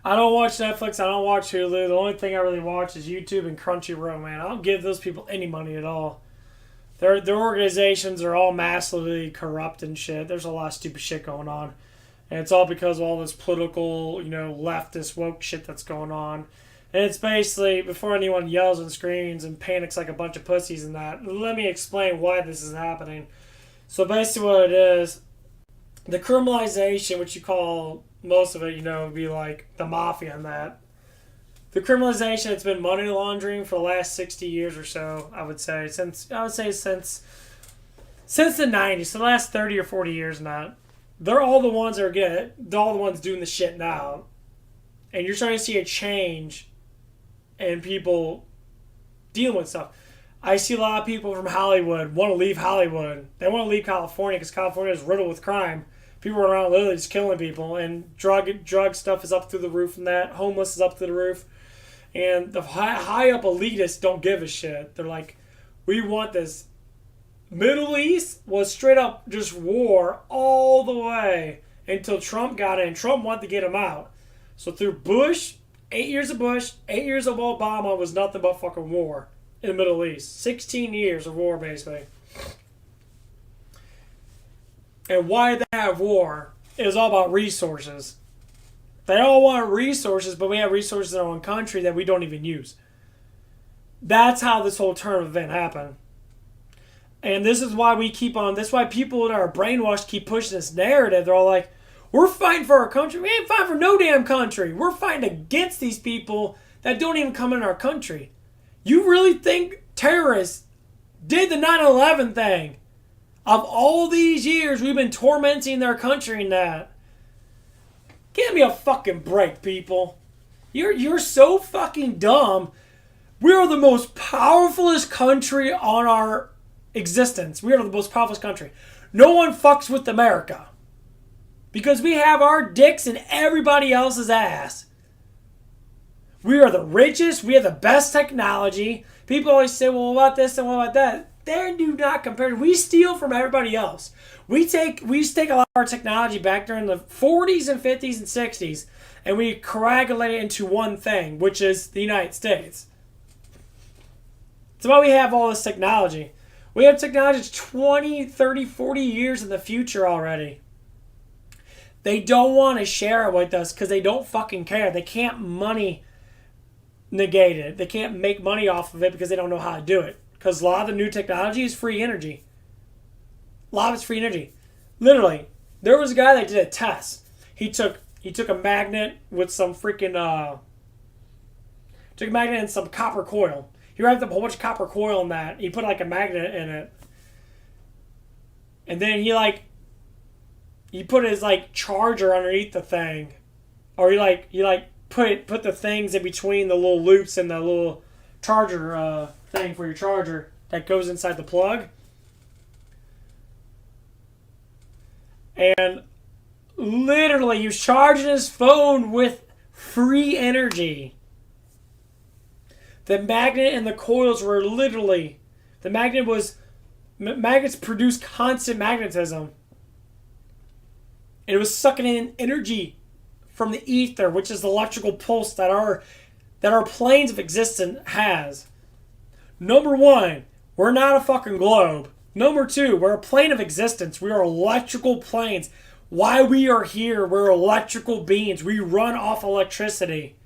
I don't watch Netflix. I don't watch Hulu. The only thing I really watch is YouTube and Crunchyroll, man. I don't give those people any money at all. Their organizations are all massively corrupt and shit. There's a lot of stupid shit going on. And it's all because of all this political, you know, leftist woke shit that's going on. And it's basically, before anyone yells and screams and panics like a bunch of pussies and that, let me explain why this is happening. So basically what it is, the criminalization, which you call most of it, you know, would be like the mafia and that. The criminalization, it's been money laundering for the last 60 years or so, I would say. Since the 90s, so the last 30 or 40 years now. They're all the ones that are good. They're all the ones doing the shit now. And you're starting to see a change in people dealing with stuff. I see a lot of people from Hollywood want to leave Hollywood. They want to leave California because California is riddled with crime. People are around literally just killing people. And drug stuff is up through the roof and that. Homeless is up through the roof. And the high up elitists don't give a shit. They're like, we want this. Middle East was straight up just war all the way until Trump got in. Trump wanted to get him out. So through Bush, 8 years of Bush, 8 years of Obama was nothing but fucking war in the Middle East. 16 years of war, basically. And why they have war is all about resources. They all want resources, but we have resources in our own country that we don't even use. That's how this whole term event happened. And this is why we keep on, that's why people that are brainwashed keep pushing this narrative. They're all like, we're fighting for our country. We ain't fighting for no damn country. We're fighting against these people that don't even come in our country. You really think terrorists did the 9/11 thing? Of all these years we've been tormenting their country and that. Give me a fucking break, people. You're so fucking dumb. We are the most powerfulest country on our existence. We are the most powerful country. No one fucks with America. Because we have our dicks in everybody else's ass. We are the richest. We have the best technology. People always say, well, what about this and what about that? They do not compare. We steal from everybody else. We take a lot of our technology back during the 40s and 50s and 60s, and we coagulate it into one thing, which is the United States. That's why we have all this technology. We have technology that's 20, 30, 40 years in the future already. They don't want to share it with us because they don't fucking care. They can't money negate it. They can't make money off of it because they don't know how to do it. Because a lot of the new technology is free energy. A lot of it's free energy. Literally, there was a guy that did a test. He took a magnet with some freaking took a magnet and some copper coil. He wrapped up a whole bunch of copper coil in that. He put like a magnet in it, and then he put his like charger underneath the thing, or he put the things in between the little loops and the little charger thing for your charger that goes inside the plug. And literally, he was charging his phone with free energy. The magnet and the coils were literally, magnets produce constant magnetism. And it was sucking in energy from the ether, which is the electrical pulse that our planes of existence has. Number one, we're not a fucking globe. Number two, we're a plane of existence. We are electrical planes. Why we are here, we're electrical beings. We run off electricity.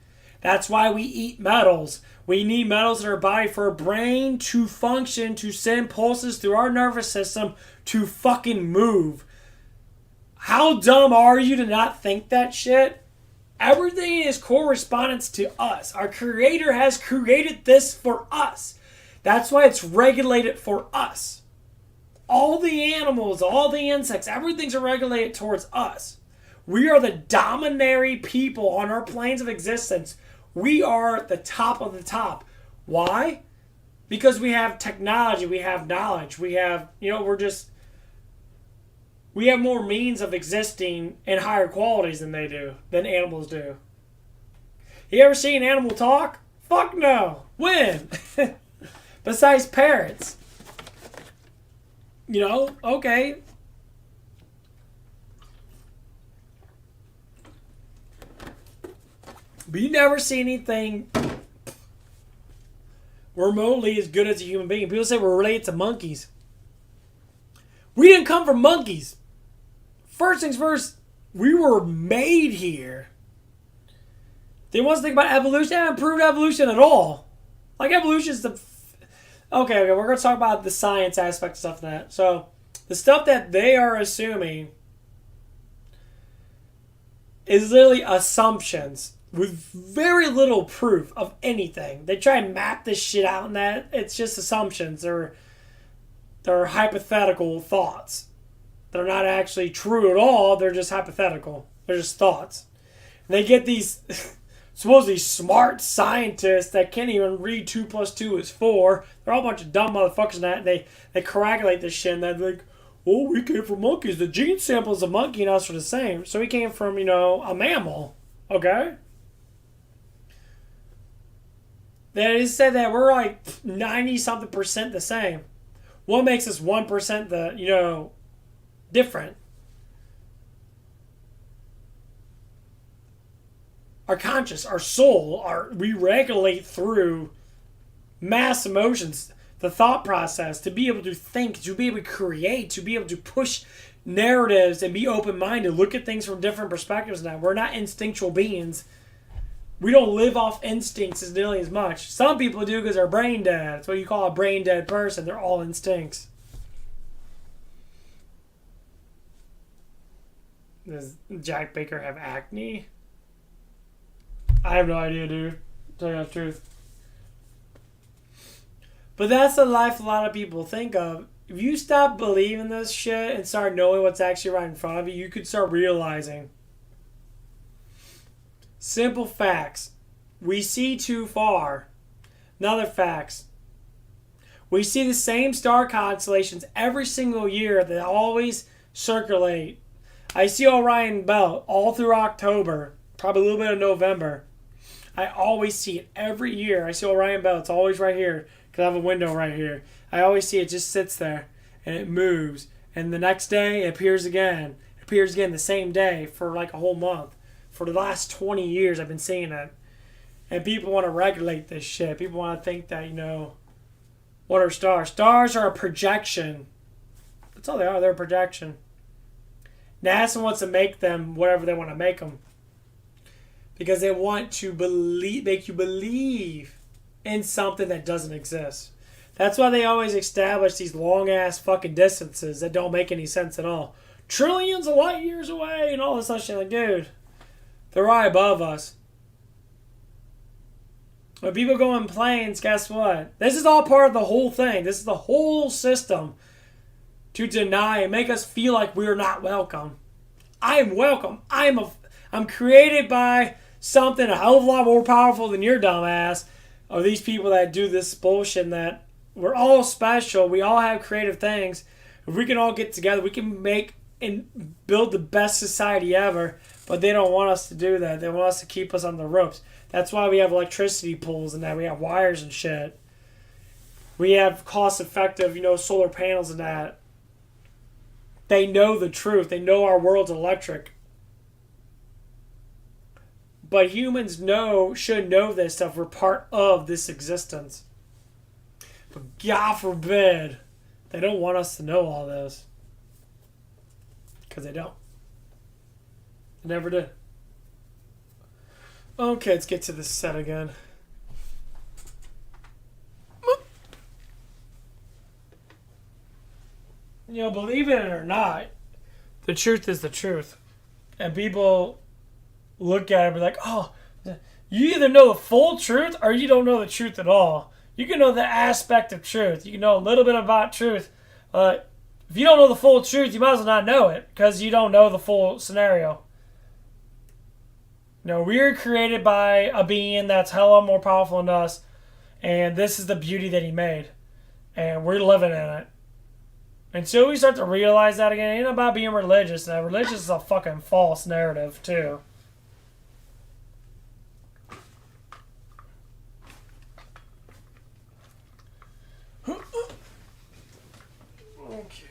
That's why we eat metals. We need metals in our body for our brain to function, to send pulses through our nervous system to fucking move. How dumb are you to not think that shit? Everything is correspondence to us. Our Creator has created this for us. That's why it's regulated for us. All the animals, all the insects, everything's regulated towards us. We are the dominatory people on our planes of existence. We are the top of the top. Why? Because we have technology, we have knowledge, we have, we have more means of existing in higher qualities than animals do. You ever seen an animal talk? Fuck no. When? Besides parrots. Okay. But you never see anything remotely as good as a human being. People say we're related to monkeys. We didn't come from monkeys. First things first, we were made here. They want to think about evolution. They haven't proved evolution at all. Like, evolution is the... Okay, we're going to talk about the science aspect of stuff of that. So, the stuff that they are assuming is literally assumptions with very little proof of anything. They try and map this shit out, and that it's just assumptions. They're hypothetical thoughts. They're not actually true at all. They're just hypothetical. They're just thoughts. And they get these supposedly smart scientists that can't even read 2 + 2 is 4. They're all a bunch of dumb motherfuckers and that. They correlate this shit and they're like, oh, we came from monkeys. The gene samples of monkey and us are the same. So we came from, a mammal. Okay? They said that we're like 90-something% the same. What makes us 1% different? Our conscious, our soul, we regulate through mass emotions, the thought process, to be able to think, to be able to create, to be able to push narratives and be open-minded, look at things from different perspectives now. We're not instinctual beings. We don't live off instincts as nearly as much. Some people do because they're brain dead. That's what you call a brain dead person. They're all instincts. Does Jack Baker have acne? I have no idea, dude. Tell you the truth. But that's the life a lot of people think of. If you stop believing this shit and start knowing what's actually right in front of you, you could start realizing. Simple facts. We see too far. Another facts. We see the same star constellations every single year that always circulate. I see Orion Belt all through October, probably a little bit of November. I always see it every year. I see Orion Belt. It's always right here because I have a window right here. I always see it just sits there and it moves. And the next day it appears again. It appears again the same day for like a whole month. For the last 20 years I've been seeing it. And people want to regulate this shit. People want to think that, what are stars? Stars are a projection. That's all they are. They're a projection. NASA wants to make them whatever they want to make them. Because they want to make you believe in something that doesn't exist. That's why they always establish these long-ass fucking distances that don't make any sense at all. Trillions of light years away and all this other shit. Like, dude, they're right above us. When people go in planes, guess what? This is all part of the whole thing. This is the whole system to deny and make us feel like we're not welcome. I am welcome. I'm created by something a hell of a lot more powerful than your dumb ass, or these people that do this bullshit, and that we're all special. We all have creative things. If we can all get together, we can make and build the best society ever. But they don't want us to do that. They want us to keep us on the ropes. That's why we have electricity poles and that. We have wires and shit. We have cost-effective, solar panels and that. They know the truth. They know our world's electric. But humans should know this stuff. We're part of this existence. But God forbid, they don't want us to know all this. Because they don't. They never did. Okay, let's get to this set again. Believe it or not, the truth is the truth. And people look at it and be like, oh, you either know the full truth or you don't know the truth at all. You can know the aspect of truth. You can know a little bit about truth. If you don't know the full truth, you might as well not know it because you don't know the full scenario. We were created by a being that's hella more powerful than us, and this is the beauty that he made, and we're living in it. Until we start to realize that again, it ain't about being religious. Now, religious is a fucking false narrative, too. Okay.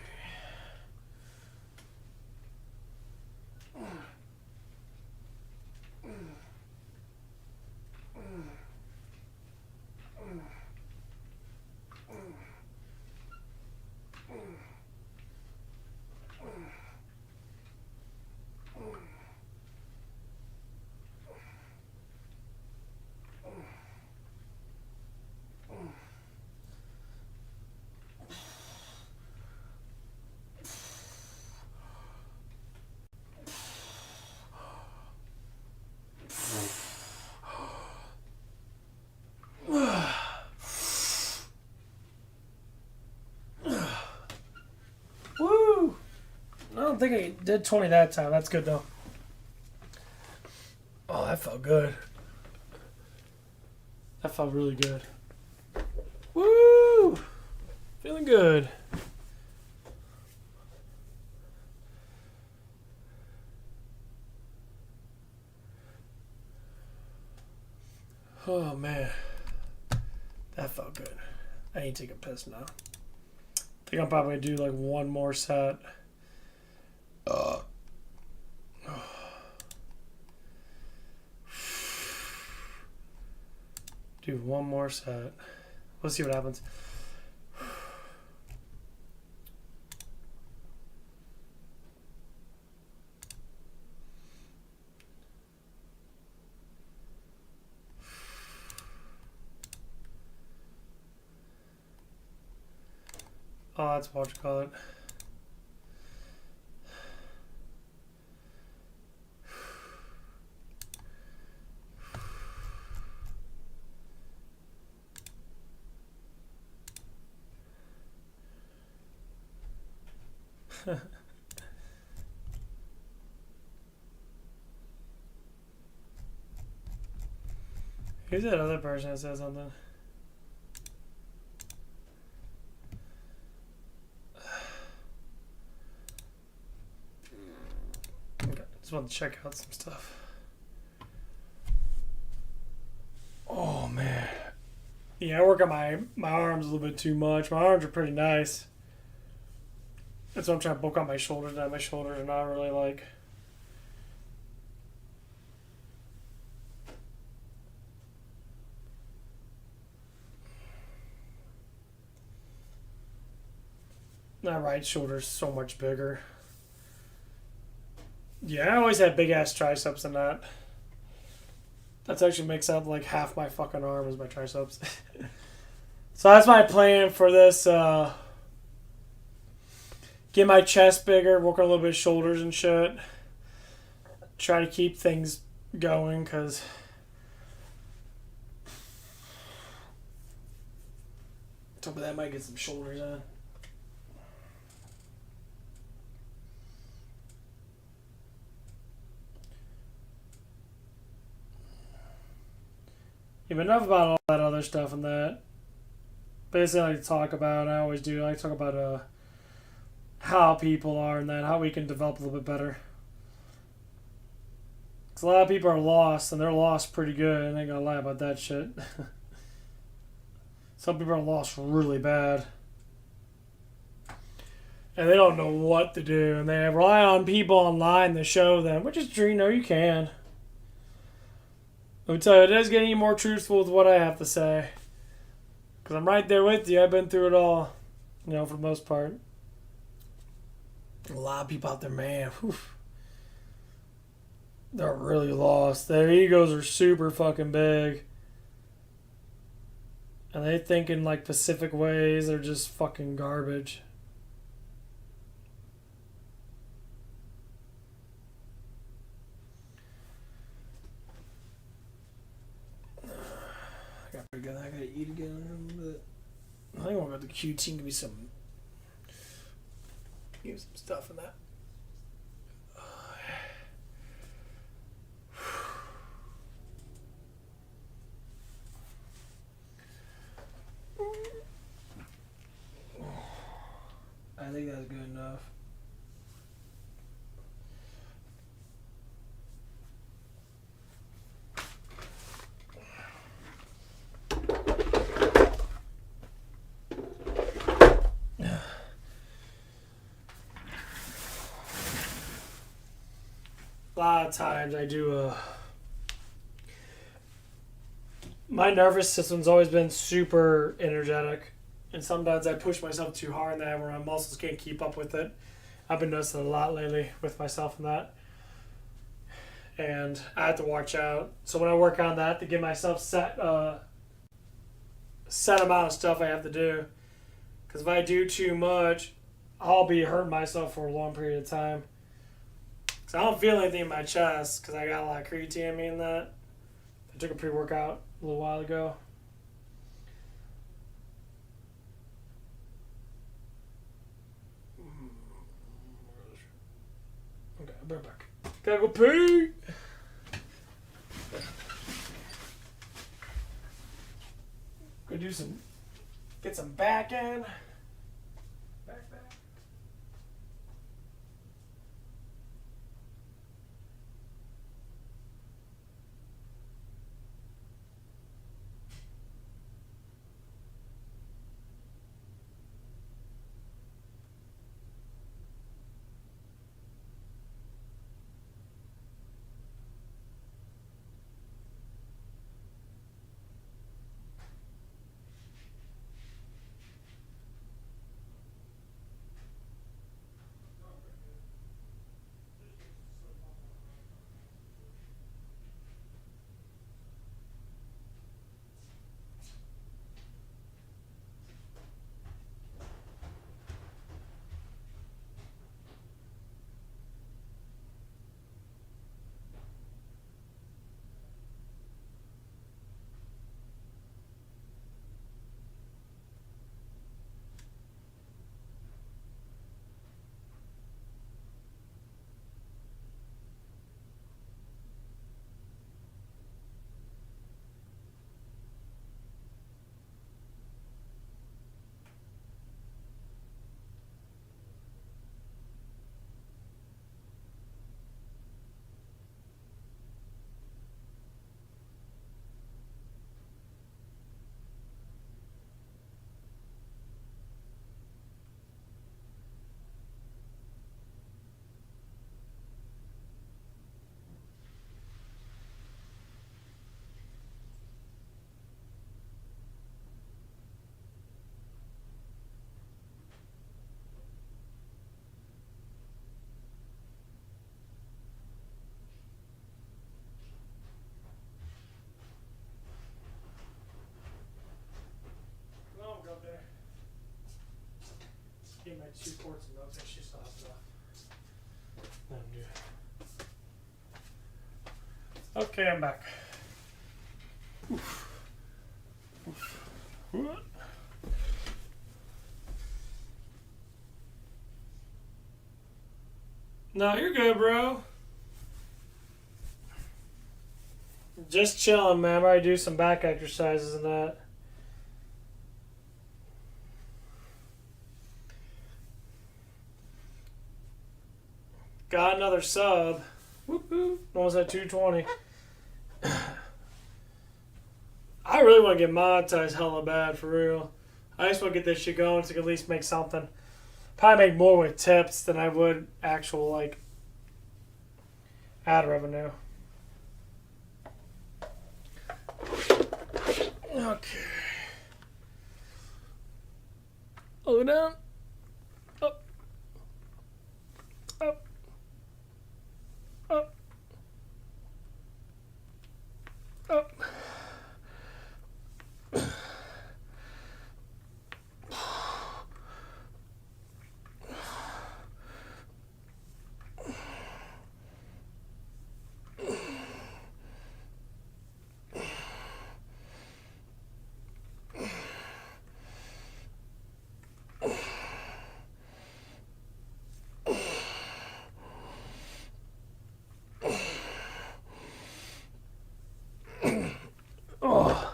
Woo! I don't think I did 20 that time. That's good, though. Oh, that felt good. That felt really good. Woo! Feeling good. Oh, man. That felt good. I need to take a piss now. I think I'll probably do like one more set. Do one more set. Let's see what happens. Oh, that's what you call it. Who's that other person that says something? Okay, just want to check out some stuff. Oh man. Yeah, I work on my arms a little bit too much. My arms are pretty nice. That's why I'm trying to bulk out my shoulders now. My shoulders are not really like... My right shoulder's so much bigger. Yeah, I always had big ass triceps and that. That actually makes up like half my fucking arm is my triceps. So that's my plan for this. Get my chest bigger, work on a little bit of shoulders and shit. Try to keep things going because top of that might get some shoulders on. Yeah, but enough about all that other stuff and that. Basically, I like to talk about, I always do, I like to talk about how people are and that, how we can develop a little bit better. 'Cause a lot of people are lost, and they're lost pretty good. And I ain't gonna lie about that shit. Some people are lost really bad. And they don't know what to do. And they rely on people online to show them, which is true. You know, you can. Let me tell you, it does get any more truthful with what I have to say. Because I'm right there with you. I've been through it all. You know, for the most part. A lot of people out there, man. Whew, they're really lost. Their egos are super fucking big. And they think in like Pacific ways. They're just fucking garbage. I got pretty good. I gotta eat again in a little bit. I think I'll go to the QT and give me some stuff in that. I think that's good enough. A lot of times I do my nervous system's always been super energetic, and sometimes I push myself too hard in that where my muscles can't keep up with it. I've been noticing a lot lately with myself in that, and I have to watch out. So when I work on that to give myself set amount of stuff I have to do, because if I do too much, I'll be hurting myself for a long period of time. So I don't feel anything in my chest because I got a lot of creatine in me in that. I took a pre-workout a little while ago. Okay, I'll be right back. Gotta go pee! Go get some back in. Back. Get my 2 quarts of milk. That shit's still has enough. Okay, I'm back. What? No, you're good, bro. Just chilling, man. I do some back exercises and that. Got another sub. Whoop, whoop. Almost at 220. I really want to get monetized hella bad, for real. I just want to get this shit going so I can at least make something. Probably make more with tips than I would actual, like, ad revenue. Okay. Look down. Up. Up. Up. Up. Oh.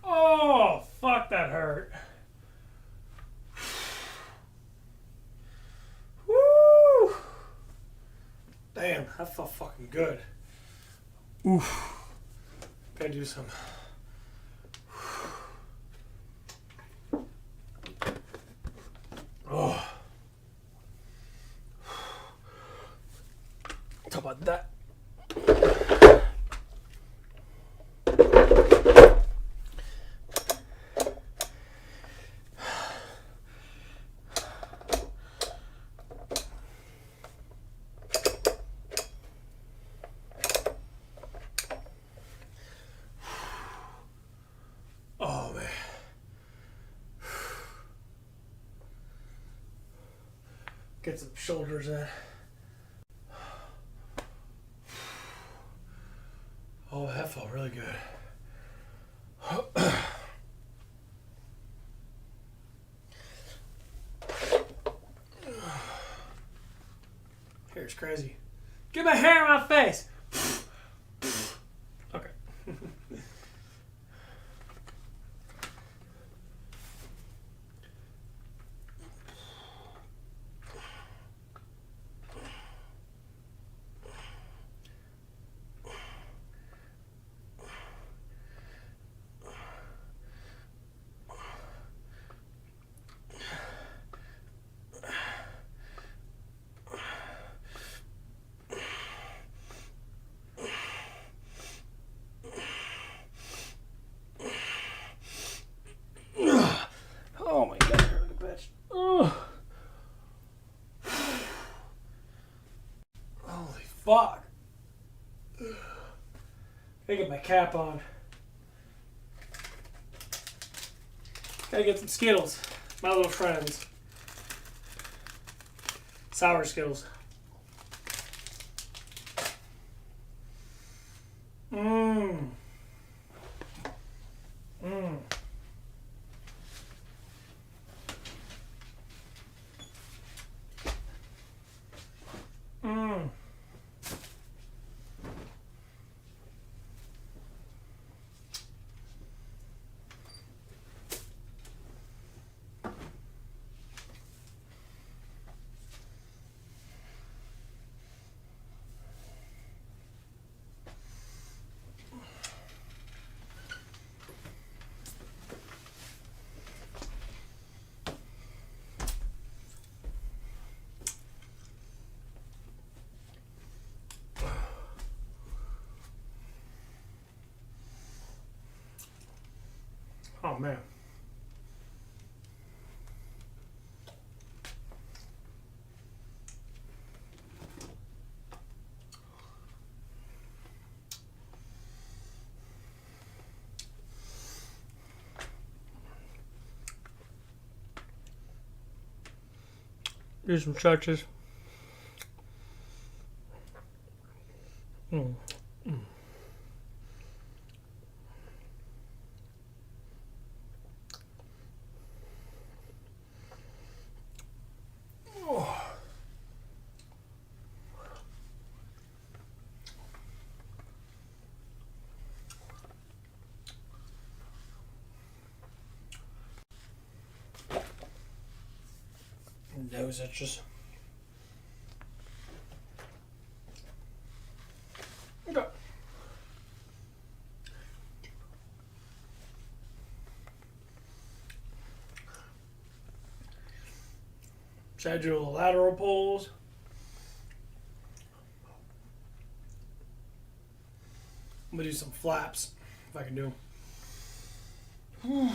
Oh, fuck, that hurt. Woo! Damn, that felt fucking good. Oof. Gotta do some. Oh. Talk about that. Oh, man. Get some shoulders in. Oh, that felt really good. Hair's crazy. Get my hair in my face. Okay. Oh my god, hurt the bitch. Oh. Holy fuck. Gotta get my cap on. Gotta get some Skittles. My little friends. Sour Skittles. Mmm. Mmm. Mmm. Oh man. Do some stretches. Mm. Mm. Oh. Nose itches. Should I do the lateral pulls? I'm gonna do some flaps if I can do them.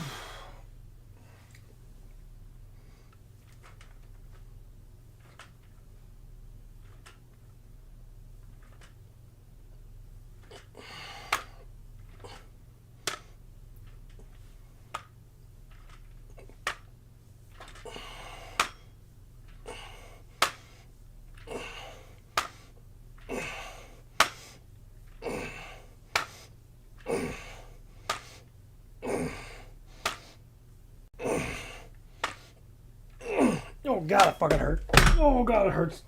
Oh god, it fucking hurt. Oh god, it hurts.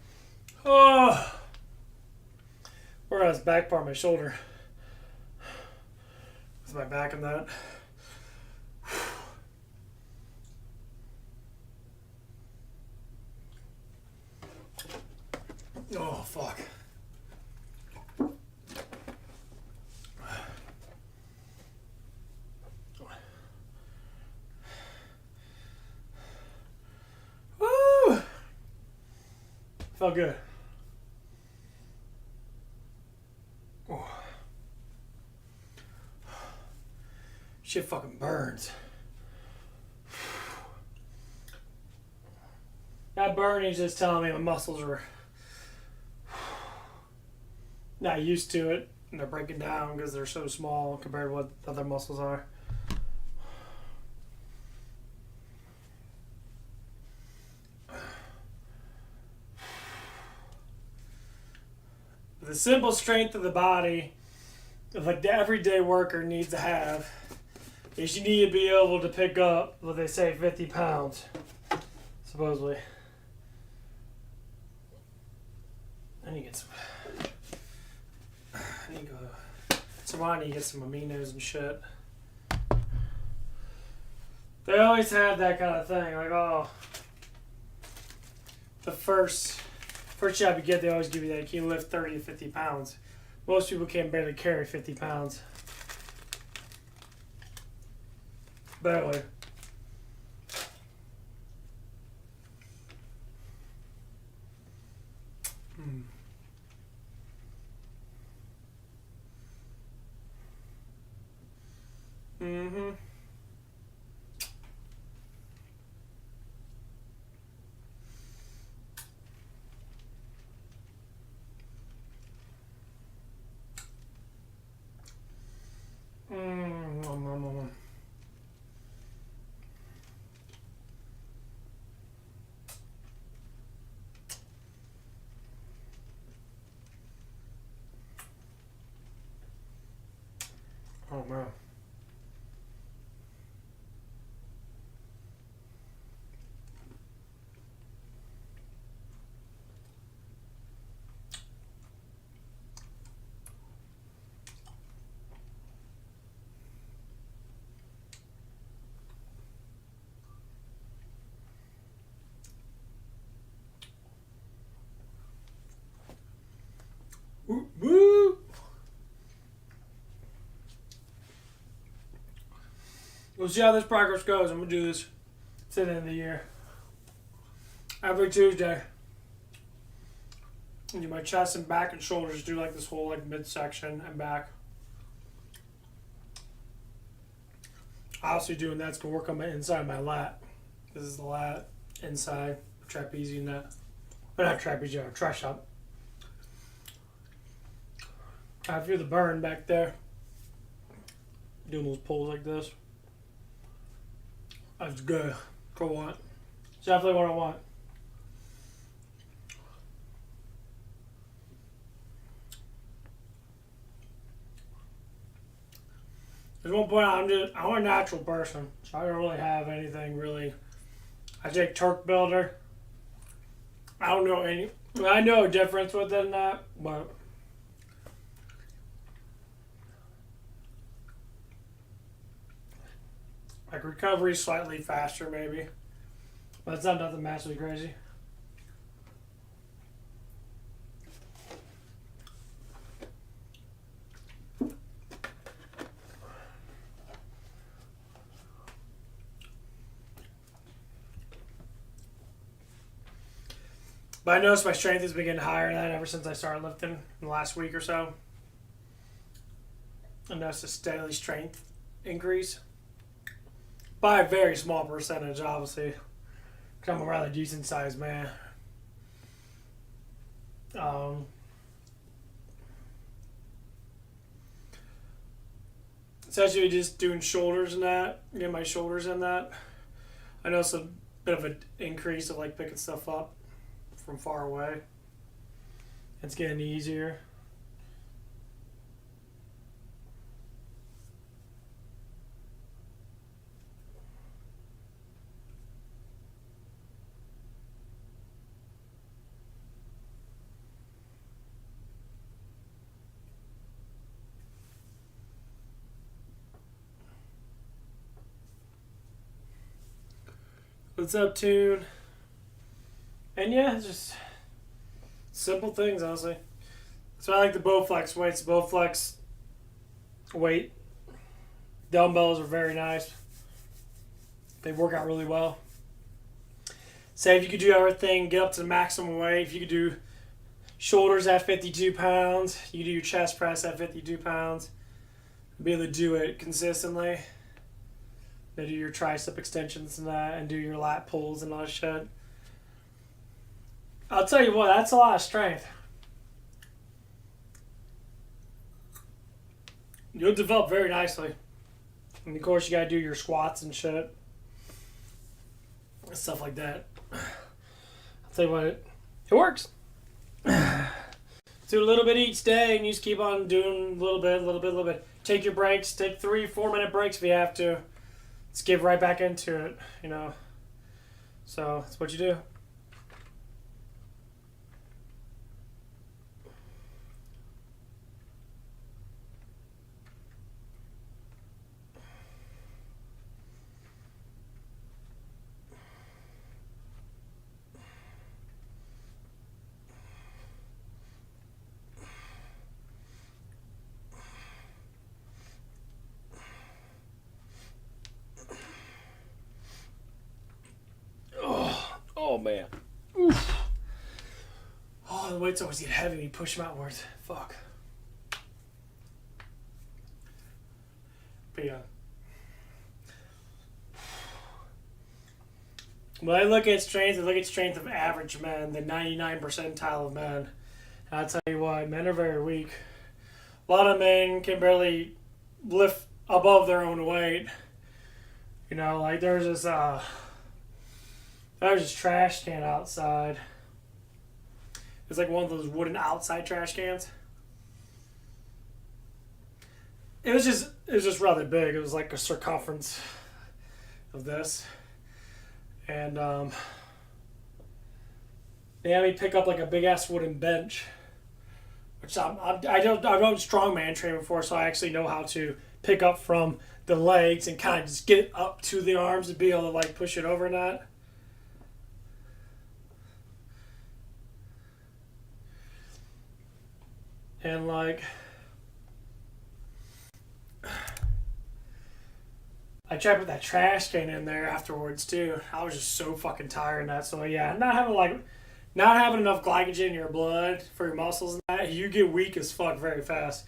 Oh, where was back part of my shoulder? With my back in that. Oh fuck. Woo! Felt good. Oh. Shit fucking burns. That burn is just telling me my muscles are not used to it and they're breaking down because they're so small compared to what other muscles are. The simple strength of the body of like the everyday worker needs to have is you need to be able to pick up what they say 50 pounds supposedly. I need to get some. I need to go. So I need to get some aminos and shit. They always have that kind of thing, like, oh, the first job you get, they always give you that. Can you lift 30 to 50 pounds? Most people can barely carry 50 pounds. Barely. Mm-hmm. Oh man. Woo, woo. We'll see how this progress goes. I'm gonna do this to the end of the year. Every Tuesday. Do my chest and back and shoulders. Do like this whole like midsection and back. Obviously doing that's gonna work on my inside of my lat. This is the lat inside trapezius and that. But not trapezius, tricep. I feel the burn back there. Doing those pulls like this. That's good for what? It's definitely what I want. There's one point I'm a natural person, so I don't really have anything really. I take Turk Builder. I don't know any. I know a difference within that, but like recovery slightly faster maybe, but it's not nothing massively crazy. But I noticed my strength has been getting higher than that ever since I started lifting in the last week or so. I noticed a steadily strength increase. By a very small percentage, obviously. Because I'm a rather decent sized man. Essentially just doing shoulders and that, getting my shoulders in that. I noticed a bit of an increase of like picking stuff up from far away. It's getting easier. What's up, Tune? And yeah, it's just simple things, honestly. So I like the Bowflex weights. The Bowflex weight dumbbells are very nice. They work out really well. Say if you could do everything, get up to the maximum weight. If you could do shoulders at 52 pounds, you could do your chest press at 52 pounds. Be able to do it consistently. They do your tricep extensions and that, and do your lat pulls and all that shit. I'll tell you what, that's a lot of strength. You'll develop very nicely. And of course, you gotta do your squats and shit. Stuff like that. I'll tell you what, it works. Do a little bit each day, and you just keep on doing a little bit. Take your breaks. Take 3-4 minute breaks if you have to. Just get right back into it, you know. So that's what you do. Oh man. Oof. Oh, the weights always get heavy when you push them outwards. Fuck. But yeah. When I look at strength of average men, the 99 percentile of men. And I'll tell you what, men are very weak. A lot of men can barely lift above their own weight. You know, like there's this trash can outside. It's like one of those wooden outside trash cans. It was just rather big. It was like a circumference of this. And they had me pick up like a big ass wooden bench. Which I've done strongman training before, so I actually know how to pick up from the legs and kind of just get it up to the arms and be able to like push it over and that. And like, I tried to put that trash can in there afterwards too. I was just so fucking tired and that. So yeah, not having enough glycogen in your blood for your muscles and that, you get weak as fuck very fast.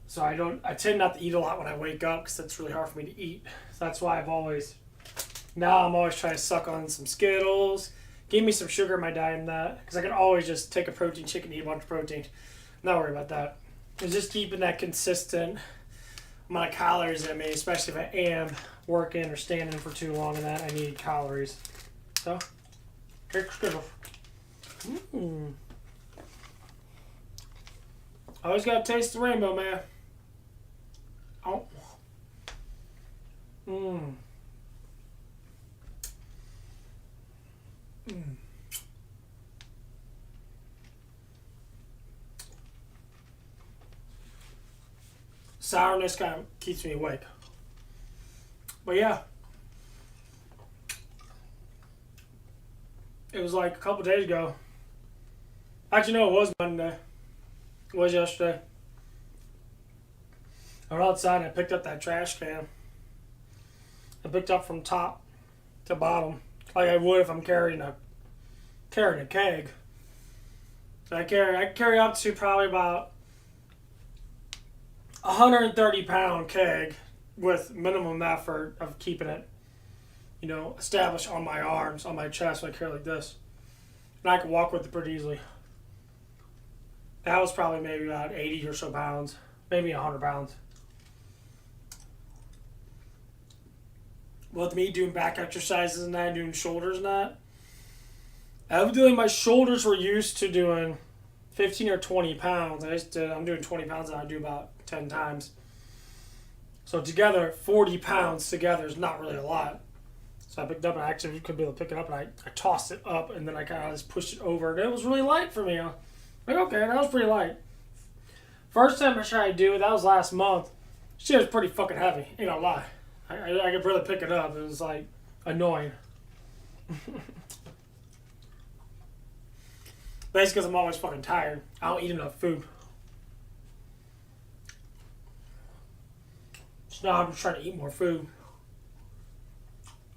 So I tend not to eat a lot when I wake up because it's really hard for me to eat. So that's why I'm always trying to suck on some Skittles. Give me some sugar in my diet and that, because I can always just take a protein shake and eat a bunch of protein. Not worry about that. It's just keeping that consistent amount of calories in me, especially if I am working or standing for too long and that, I need calories. So, take Skittles. Always gotta taste the rainbow, man. Oh. Sourness kind of keeps me awake. But yeah. It was like a couple days ago. Actually, no, it was Monday. It was yesterday. I went outside and I picked up that trash can. I picked up from top to bottom, like I would if I'm carrying a carrying a keg. So I carry up to probably about 130-pound keg with minimum effort of keeping it, established on my arms, on my chest. So I carry like this, and I can walk with it pretty easily. That was probably maybe about 80 or so pounds, maybe 100 pounds. With me doing back exercises and that, doing shoulders and that, evidently my shoulders were used to doing 15 or 20 pounds. I'm doing 20 pounds and I do about 10 times. So together, 40 pounds together is not really a lot. So I picked up, and I actually could be able to pick it up, and I tossed it up, and then I kind of just pushed it over, and it was really light for me. I'm like, okay, that was pretty light. First time I tried to do it, that was last month. Shit was pretty fucking heavy, ain't gonna lie. I could barely pick it up. It was like annoying. Basically, because I'm always fucking tired. I don't eat enough food. So now I'm just trying to eat more food.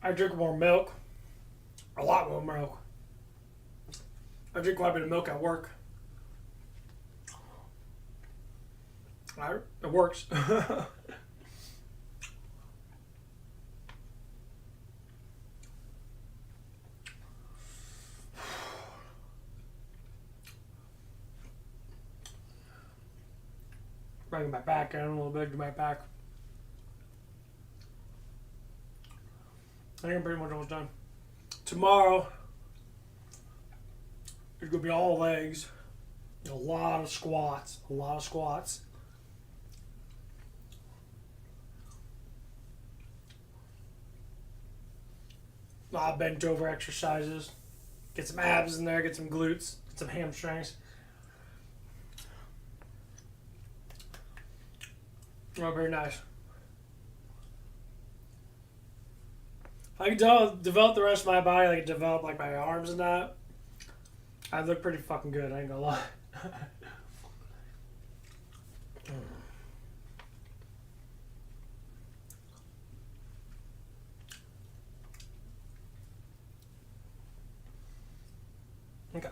I drink more milk. A lot more milk. I drink quite a bit of milk at work. It works. Bringing my back in a little bit to my back. I think I'm pretty much almost done. Tomorrow, it's going to be all legs. A lot of squats. A lot of squats. A lot of bent over exercises. Get some abs in there, get some glutes, get some hamstrings. Oh, very nice. If I could develop the rest of my body, like develop like my arms and that, I'd look pretty fucking good, I ain't gonna lie. Okay.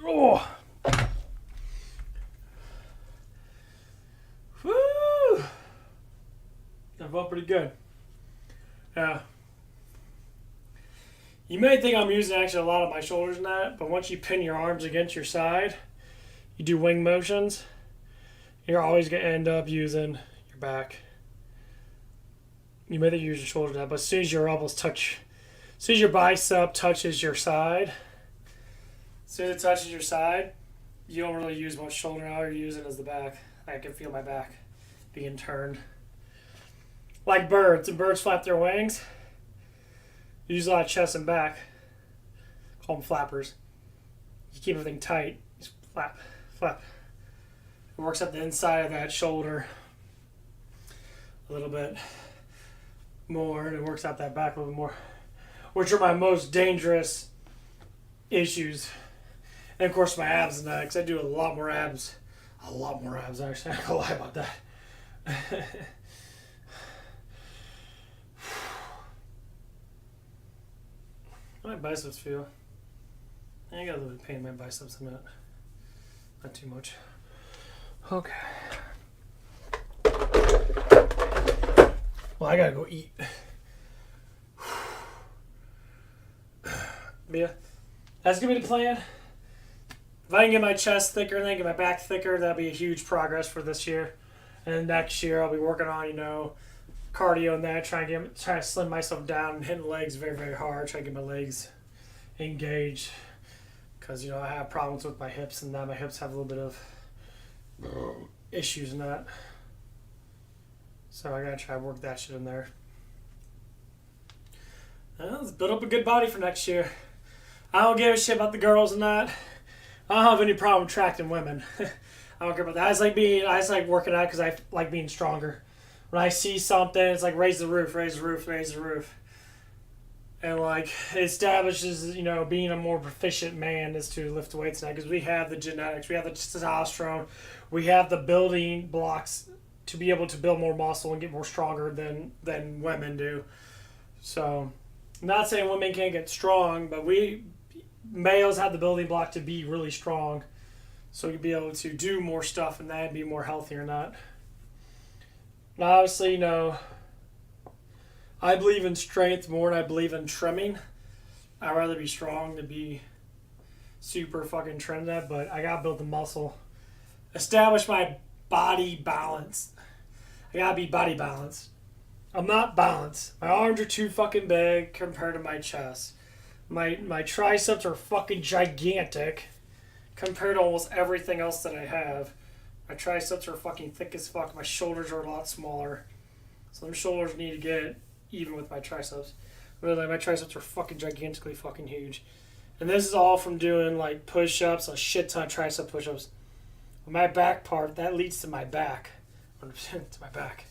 Oh. Woo! That felt pretty good. Yeah. You may think I'm using actually a lot of my shoulders in that, but once you pin your arms against your side, you do wing motions, you're always going to end up using your back. You may think you use your shoulders now, but as soon as your elbows touch, as soon as your bicep touches your side, as soon as it touches your side, you don't really use much shoulder. All you're using is the back. I can feel my back being turned. Like birds. When birds flap their wings, you use a lot of chest and back. Call them flappers. You keep everything tight. Just flap, flap. It works up the inside of that shoulder a little bit more, and it works out that back a little more, which are my most dangerous issues. And of course my abs and that, because I do a lot more abs actually. I can't lie about that. How my biceps feel? I got a little bit of pain in my biceps in a minute. Not too much. Okay. Well, I gotta go eat. But yeah, that's gonna be the plan. If I can get my chest thicker and then get my back thicker, that'll be a huge progress for this year. And next year, I'll be working on, cardio and that, trying to slim myself down and hitting legs very, very hard, trying to get my legs engaged. Because, I have problems with my hips and that. My hips have a little bit of issues in that. So I gotta try to work that shit in there. Well, let's build up a good body for next year. I don't give a shit about the girls and that. I don't have any problem attracting women. I don't care about that. I just like working out because I like being stronger. When I see something, it's like raise the roof, raise the roof, raise the roof. And like it establishes, being a more proficient man is to lift weights now because we have the genetics, we have the testosterone, we have the building blocks to be able to build more muscle and get more stronger than women do. So, I'm not saying women can't get strong, but males have the building block to be really strong. So you'd be able to do more stuff and that and be more healthy or not. And obviously, I believe in strength more than I believe in trimming. I'd rather be strong than be super fucking trimmed that, but I gotta build the muscle. Establish my body balance. I gotta be body balanced. I'm not balanced. My arms are too fucking big compared to my chest. My triceps are fucking gigantic compared to almost everything else that I have. My triceps are fucking thick as fuck. My shoulders are a lot smaller. So them shoulders need to get even with my triceps. Really, my triceps are fucking gigantically fucking huge. And this is all from doing like push-ups, a shit ton of tricep push-ups. My back part, that leads to my back. to my back.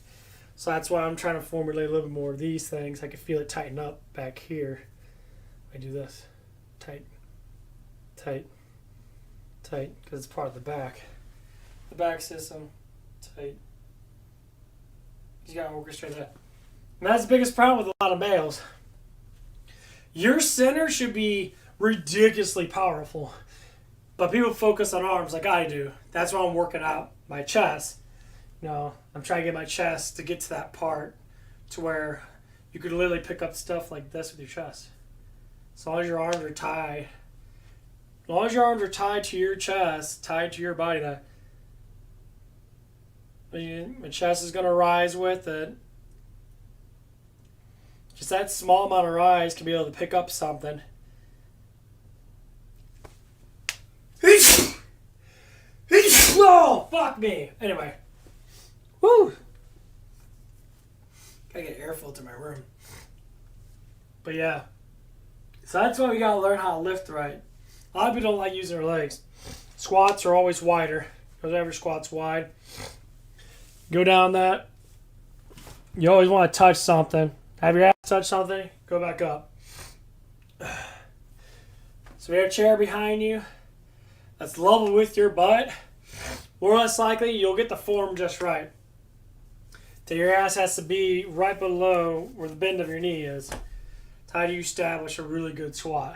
So that's why I'm trying to formulate a little bit more of these things. I can feel it tighten up back here. I do this. Tight. Tight. Tight. Because it's part of the back. The back system. Tight. You gotta orchestrate that. And that's the biggest problem with a lot of males. Your center should be ridiculously powerful. But people focus on arms like I do. That's why I'm working out my chest. I'm trying to get my chest to get to that part to where you could literally pick up stuff like this with your chest. As long as your arms are tied. As long as your arms are tied to your chest, tied to your body, my chest is going to rise with it. Just that small amount of rise can be able to pick up something. Oh, fuck me. Anyway. Woo! Gotta get air filter in my room. But yeah. So that's why we gotta learn how to lift right. A lot of people don't like using their legs. Squats are always wider. Because every squat's wide. Go down that. You always want to touch something. Have your ass touch something. Go back up. So we have a chair behind you. That's level with your butt. More less likely, you'll get the form just right. So your ass has to be right below where the bend of your knee is. That's how do you establish a really good squat.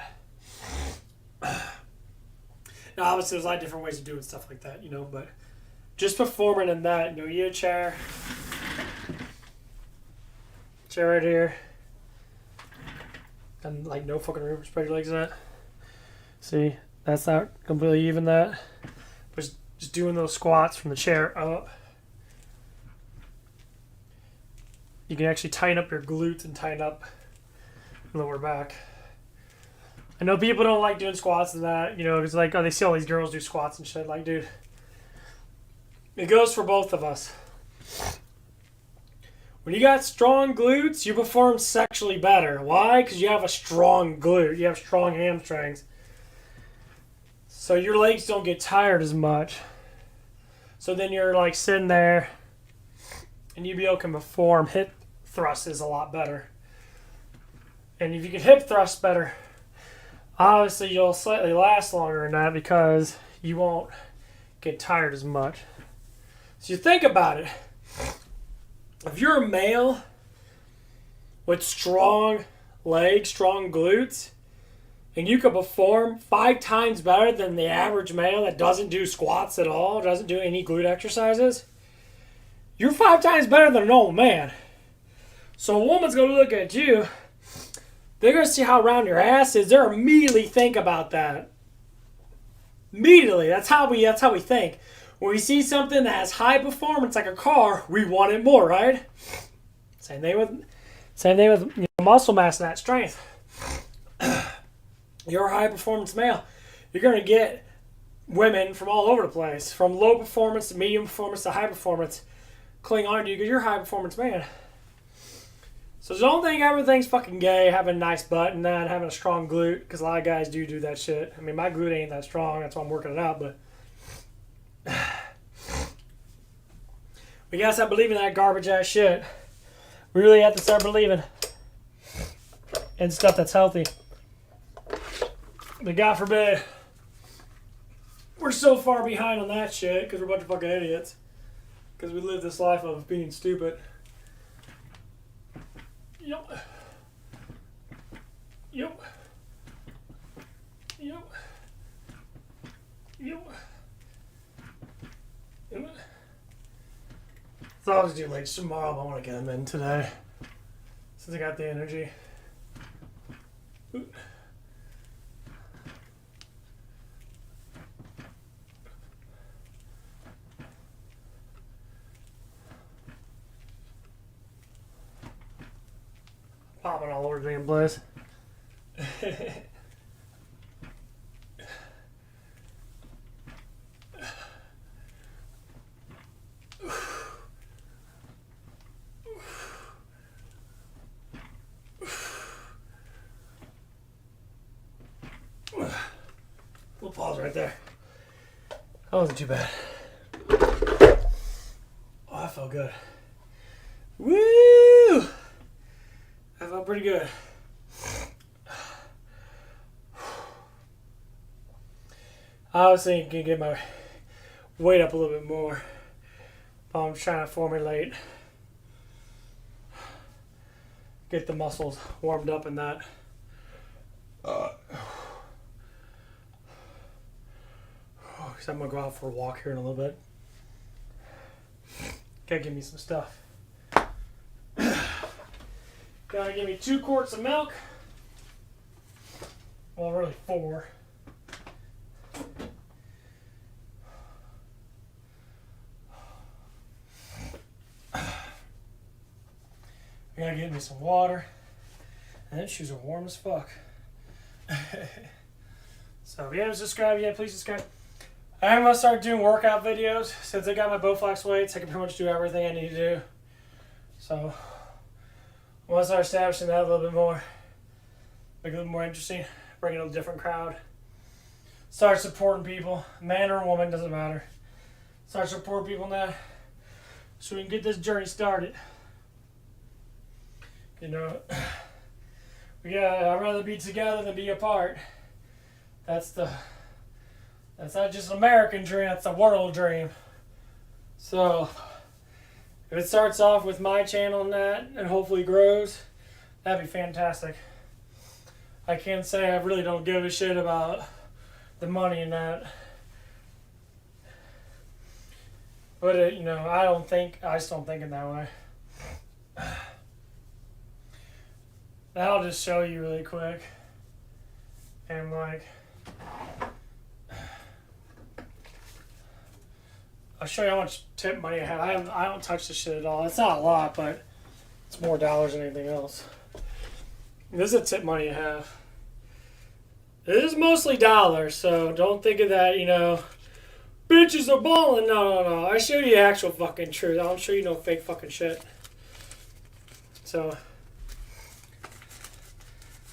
Now, obviously, there's a lot of different ways of doing stuff like that, but just performing in that, you get a chair right here, and like no fucking room, spread your legs in it. See, that's not completely even that. But just doing those squats from the chair up. You can actually tighten up your glutes and tighten up lower back. I know people don't like doing squats and that, because they see all these girls do squats and shit. Like, dude, it goes for both of us. When you got strong glutes, you perform sexually better. Why? Because you have a strong glute. You have strong hamstrings. So your legs don't get tired as much. So then you're like sitting there and you can perform hip thrusts a lot better. And if you can hip thrust better, obviously you'll slightly last longer than that because you won't get tired as much. So you think about it. If you're a male with strong legs, strong glutes, and you can perform 5 times better than the average male that doesn't do squats at all, doesn't do any glute exercises, you're 5 times better than a normal man. So a woman's going to look at you, they're going to see how round your ass is, they're immediately think about that. Immediately. That's how we think. When we see something that has high performance like a car, we want it more, right? Same thing with muscle mass and that strength. You're a high performance male. You're going to get women from all over the place, from low performance to medium performance to high performance. cling on to you because you're a high performance man. So don't think everything's fucking gay, having a nice butt and that, having a strong glute, because a lot of guys do that shit. I mean, my glute ain't that strong, that's why I'm working it out, but we gotta stop believing that garbage ass shit. We really have to start believing in stuff that's healthy. But God forbid, we're so far behind on that shit because we're a bunch of fucking idiots. Because we live this life of being stupid. Yep. Yep. Yep. Yep. Yep. Thought I was doing late tomorrow, but I want to get them in today. Since I got the energy. Ooh. Popping all over the damn place. We'll pause right there. That wasn't too bad. Oh, that felt good. Woo! That felt pretty good. I was thinking I could get my weight up a little bit more, but I'm trying to formulate, get the muscles warmed up in that. I'm gonna go out for a walk here in a little bit. Gotta give me some stuff. Gotta give me 2 quarts of milk. Well, really 4. Gotta get me some water. And those shoes are warm as fuck. So if you haven't subscribed yet, please subscribe. I'm gonna start doing workout videos. Since I got my Bowflex weights, I can pretty much do everything I need to do. So I want to start establishing that a little bit more. Make it a little more interesting. Bring in a different crowd. Start supporting people. Man or woman, doesn't matter. Start supporting people in that. So we can get this journey started. You know, I'd rather be together than be apart. That's not just an American dream, that's a world dream. So, if it starts off with my channel and that, and hopefully grows, that'd be fantastic. I can't say I really don't give a shit about the money and that. But, I just don't think in that way. I'll just show you really quick. And I'll show you how much tip money I have. I don't touch this shit at all. It's not a lot, but it's more dollars than anything else. This is the tip money I have. It is mostly dollars, so don't think of that, bitches are balling. No. I show you the actual fucking truth. I don't show you no fake fucking shit. So,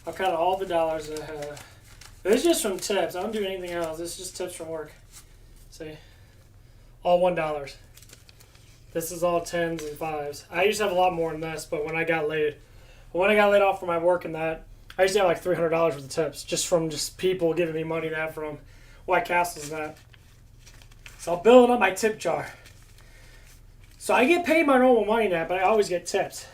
I'll cut all the dollars that I have. This is just from tips. I don't do anything else. This is just tips from work. See? All $1. This is all 10s and 5s. I used to have a lot more than this, but when I got laid off from my work and that, I used to have like $300 worth of tips just from people giving me money that from White Castles and that. So I'll build up my tip jar. So I get paid my normal money now, but I always get tips.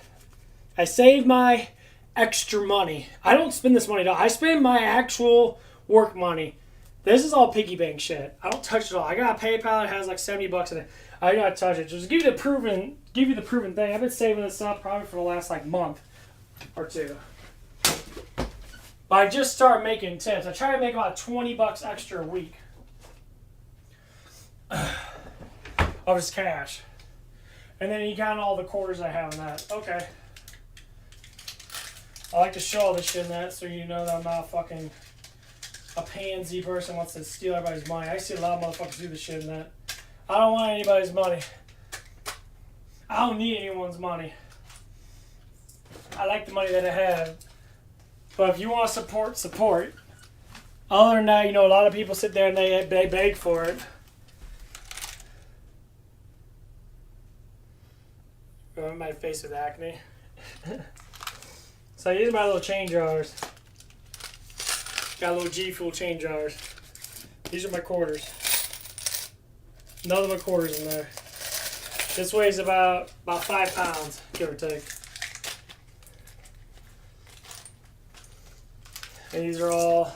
I save my extra money. I don't spend this money at all. I spend my actual work money. This is all piggy bank shit. I don't touch it all. I got a PayPal that has like $70 in it. I gotta touch it. Just give you the proven thing. I've been saving this up probably for the last month or 2. But I just started making tips. I try to make about $20 extra a week. Of just cash. And then you count all the quarters I have in that. Okay. I like to show all this shit in that so you know that I'm not fucking a pansy person who wants to steal everybody's money. I see a lot of motherfuckers do this shit in that. I don't want anybody's money. I don't need anyone's money. I like the money that I have. But if you want to support. Other than that, you know, a lot of people sit there and they beg for it. Ruin my face with acne. So these are my little chain jars. Got little G Fuel chain jars. These are my quarters. None of my quarters in there. This weighs about 5 pounds, give or take. And these are all,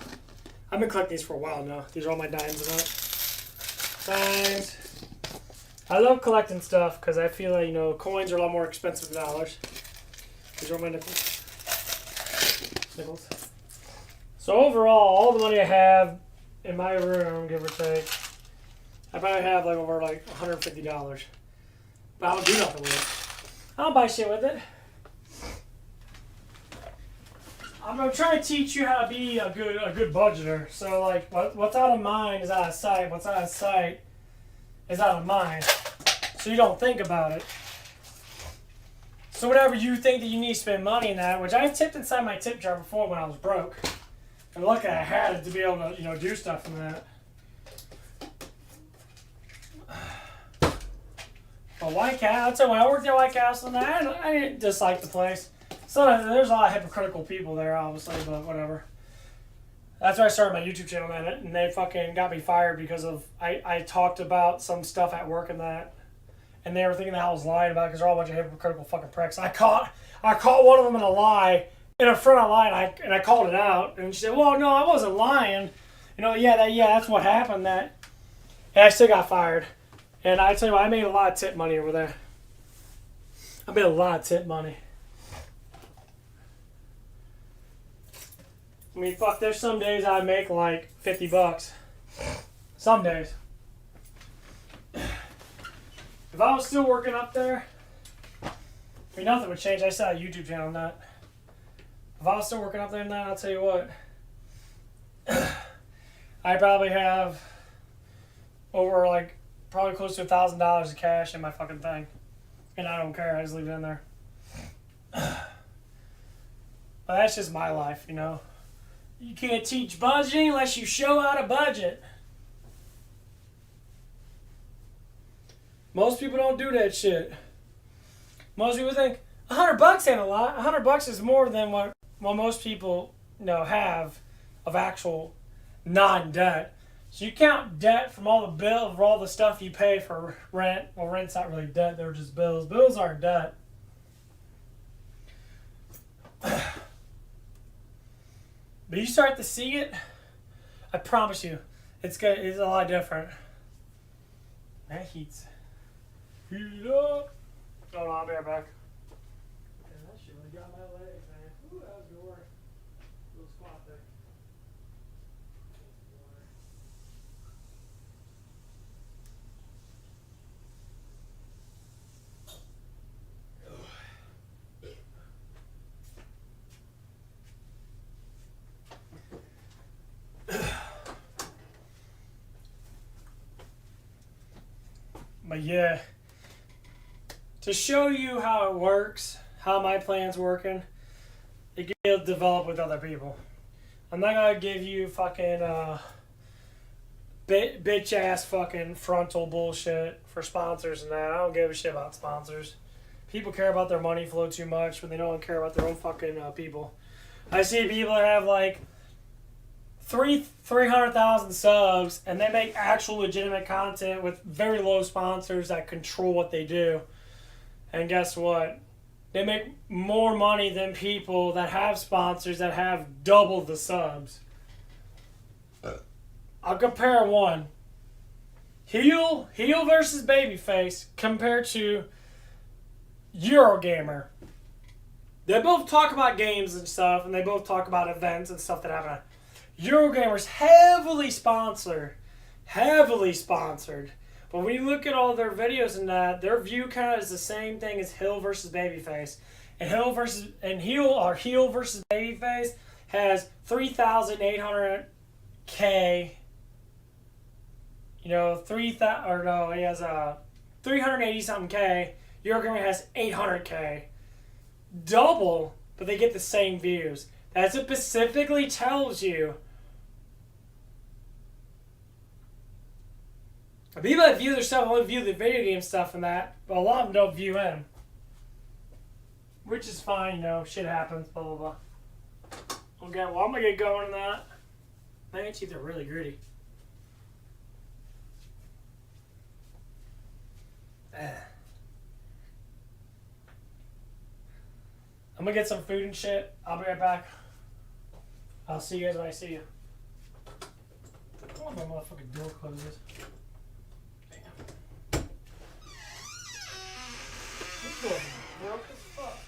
I've been collecting these for a while now. These are all my dimes and that. Dimes. I love collecting stuff because I feel like, you know, coins are a lot more expensive than dollars. These are my nickels. So overall, all the money I have in my room, give or take, I probably have like over like $150. But I don't do nothing with it. I don't buy shit with it. I'm trying to teach you how to be a good budgeter. So like, what's out of mind is out of sight. What's out of sight is out of mind. So you don't think about it. So whatever you think that you need to spend money in that, which I tipped inside my tip jar before when I was broke. And luckily I had it to be able to, you know, do stuff in that. But White Castle, I'll tell you, when I worked at White Castle, I didn't dislike the place. So there's a lot of hypocritical people there, obviously, but whatever. That's why I started my YouTube channel, man, and they fucking got me fired because of I talked about some stuff at work and that, and they were thinking that I was lying about it because they're all a bunch of hypocritical fucking pricks. I caught one of them in a lie, in a front of lie, and I called it out, and she said, "Well, no, I wasn't lying. You know, that's what happened." And I still got fired. And I tell you what, I made a lot of tip money over there. I made a lot of tip money. I mean, fuck, there's some days I make like $50. Some days. If I was still working up there, I mean, nothing would change. I still had a YouTube channel on that. If I was still working up there and that, I'll tell you what. I probably have over like, probably close to $1,000 of cash in my fucking thing. And I don't care, I just leave it in there. But that's just my life, you know. You can't teach budgeting unless you show how to budget. Most people don't do that shit. Most people think $100 ain't a lot. $100 is more than what most people, you know, have of actual non-debt. So you count debt from all the bills, for all the stuff you pay for rent. Well, rent's not really debt; they're just bills. Bills aren't debt. But you start to see it, I promise you, it's a lot different. That heat up. Oh no, I'll be right back. Man, that shit really got my legs, man. Ooh, that was good work. Little squat there. But yeah, to show you how it works, how my plan's working, it can develop with other people. I'm not gonna give you fucking bitch ass fucking frontal bullshit for sponsors and that. I don't give a shit about sponsors. People care about their money flow too much, but they don't care about their own fucking people. I see people that have like 300,000 subs, and they make actual legitimate content with very low sponsors that control what they do. And guess what? They make more money than people that have sponsors that have double the subs. I'll compare one. Heel versus Babyface compared to Eurogamer. They both talk about games and stuff, and they both talk about events and stuff that happen. Eurogamer's heavily sponsored. But when you look at all their videos and that, their view count is the same thing as Heel versus Babyface. And Heel versus Babyface has 3,800K. You know, he has 380 something K. Your Green has 800K. Double, but they get the same views. That specifically tells you people that view their stuff only view the video game stuff and that, but a lot of them don't view him. Which is fine, shit happens, blah blah blah. Okay, well I'm gonna get going on that. My teeth are really gritty. I'm gonna get some food and shit. I'll be right back. I'll see you guys when I see you. I want my motherfucking door closes. Damn. This door is broke as fuck.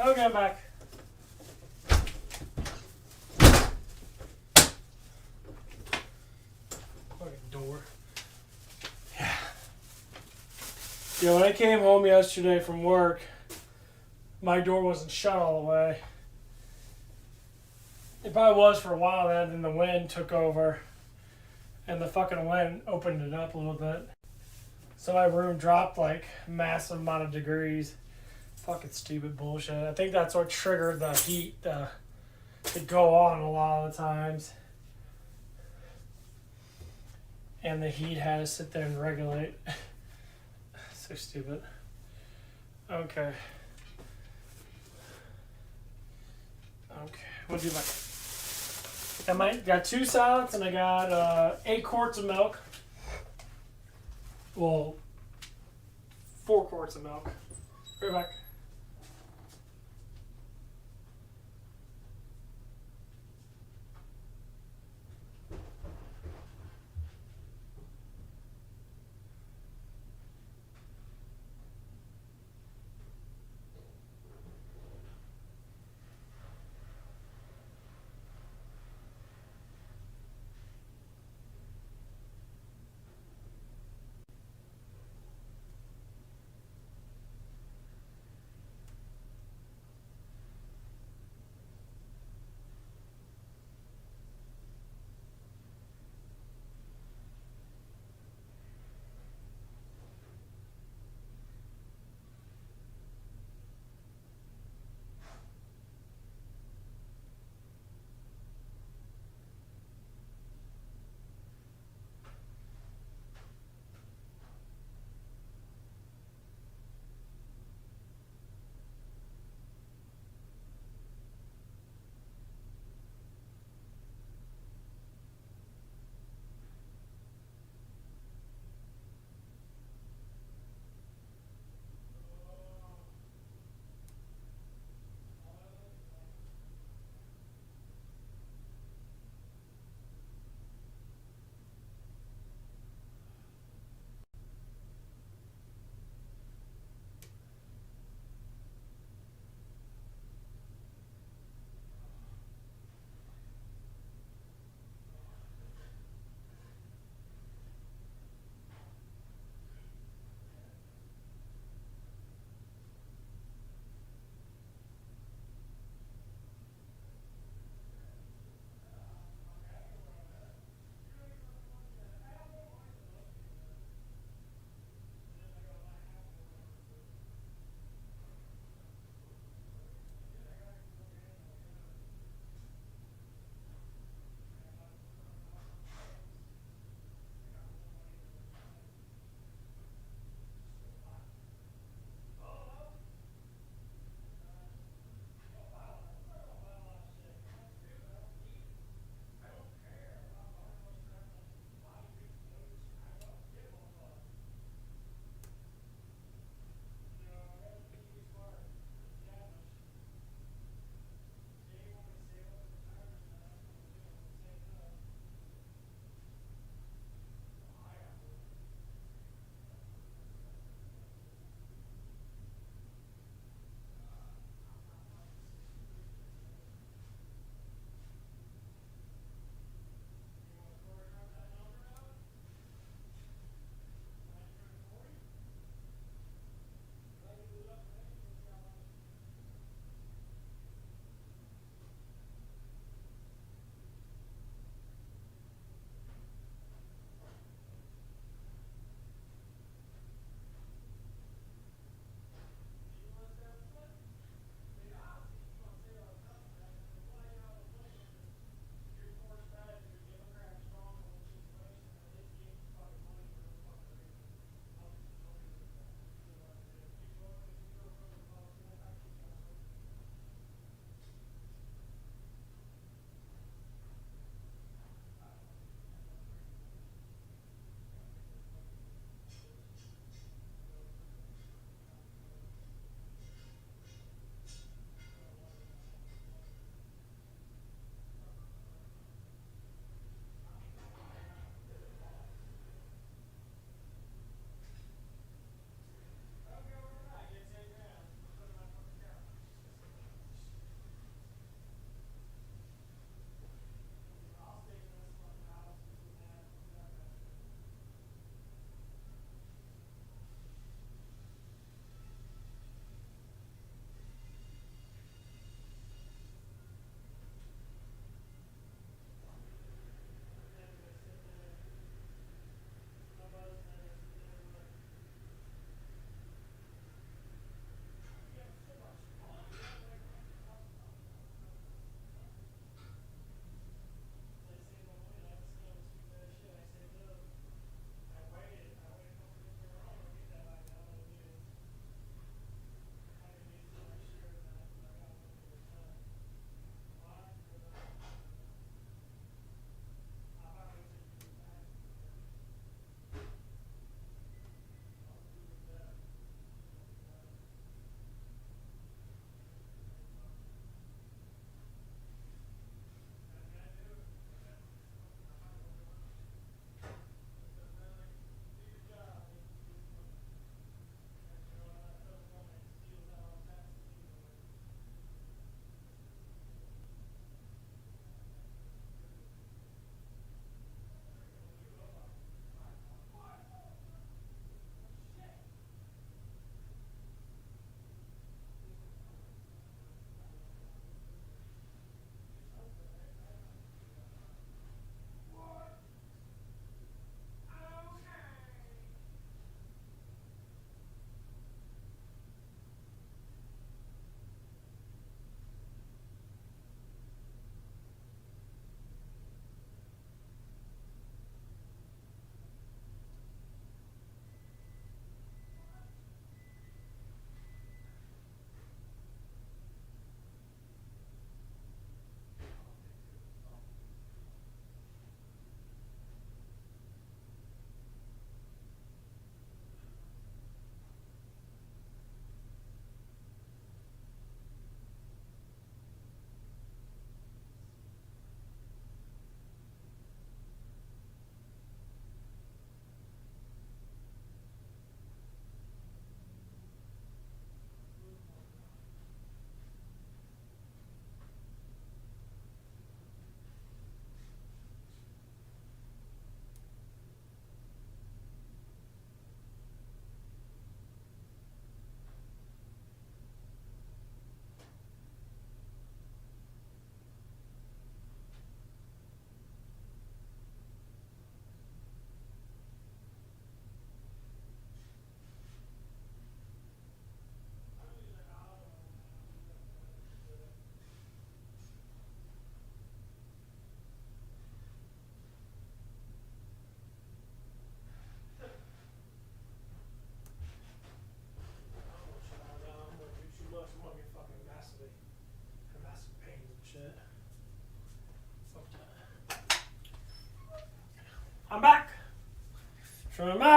Okay, I'm back. Fucking door. Yeah. Yeah, when I came home yesterday from work, my door wasn't shut all the way. It probably was for a while then the wind took over. And the fucking wind opened it up a little bit. So my room dropped like massive amount of degrees. Fucking stupid bullshit. I think that's what triggered the heat to go on a lot of the times. And the heat had to sit there and regulate. So stupid. Okay. We'll do got 2 salads and I got 8 quarts of milk. Well, 4 quarts of milk. Right back.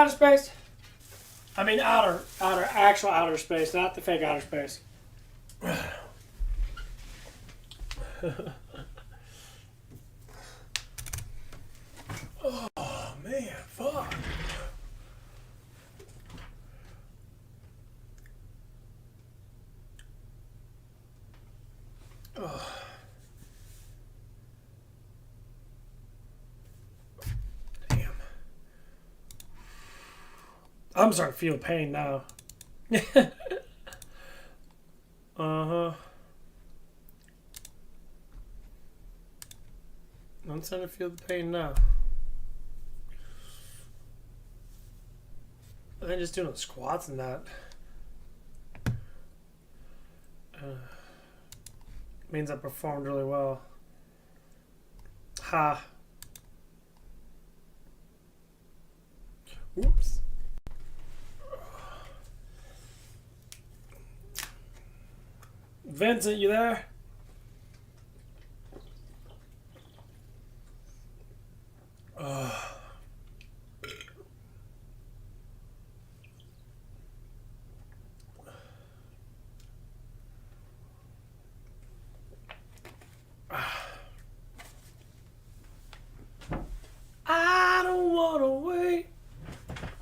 outer space. I mean actual outer space, not the fake outer space. Oh man, fuck. Oh. Damn. I'm starting to feel pain now. Uh-huh. I'm starting to feel the pain now. I'm just doing squats and that. Means I performed really well. Ha. Whoops. Vincent, you there? I don't want to wait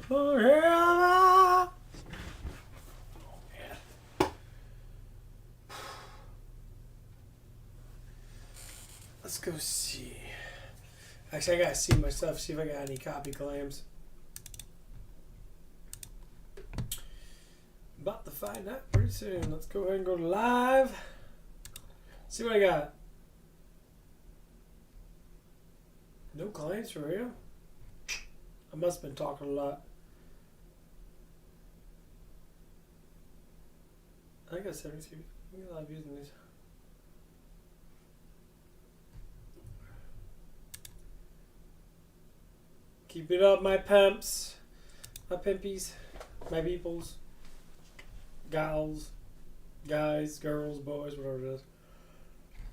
forever. Let's go see. Actually, I gotta see myself, see if I got any copy claims. About to find out pretty soon. Let's go ahead and go live. See what I got. No claims for real? I must have been talking a lot. I got 72. We got a lot of views in these. Keep it up, my pimps. My pimpies. My peoples. Gals. Guys, girls, boys, whatever it is.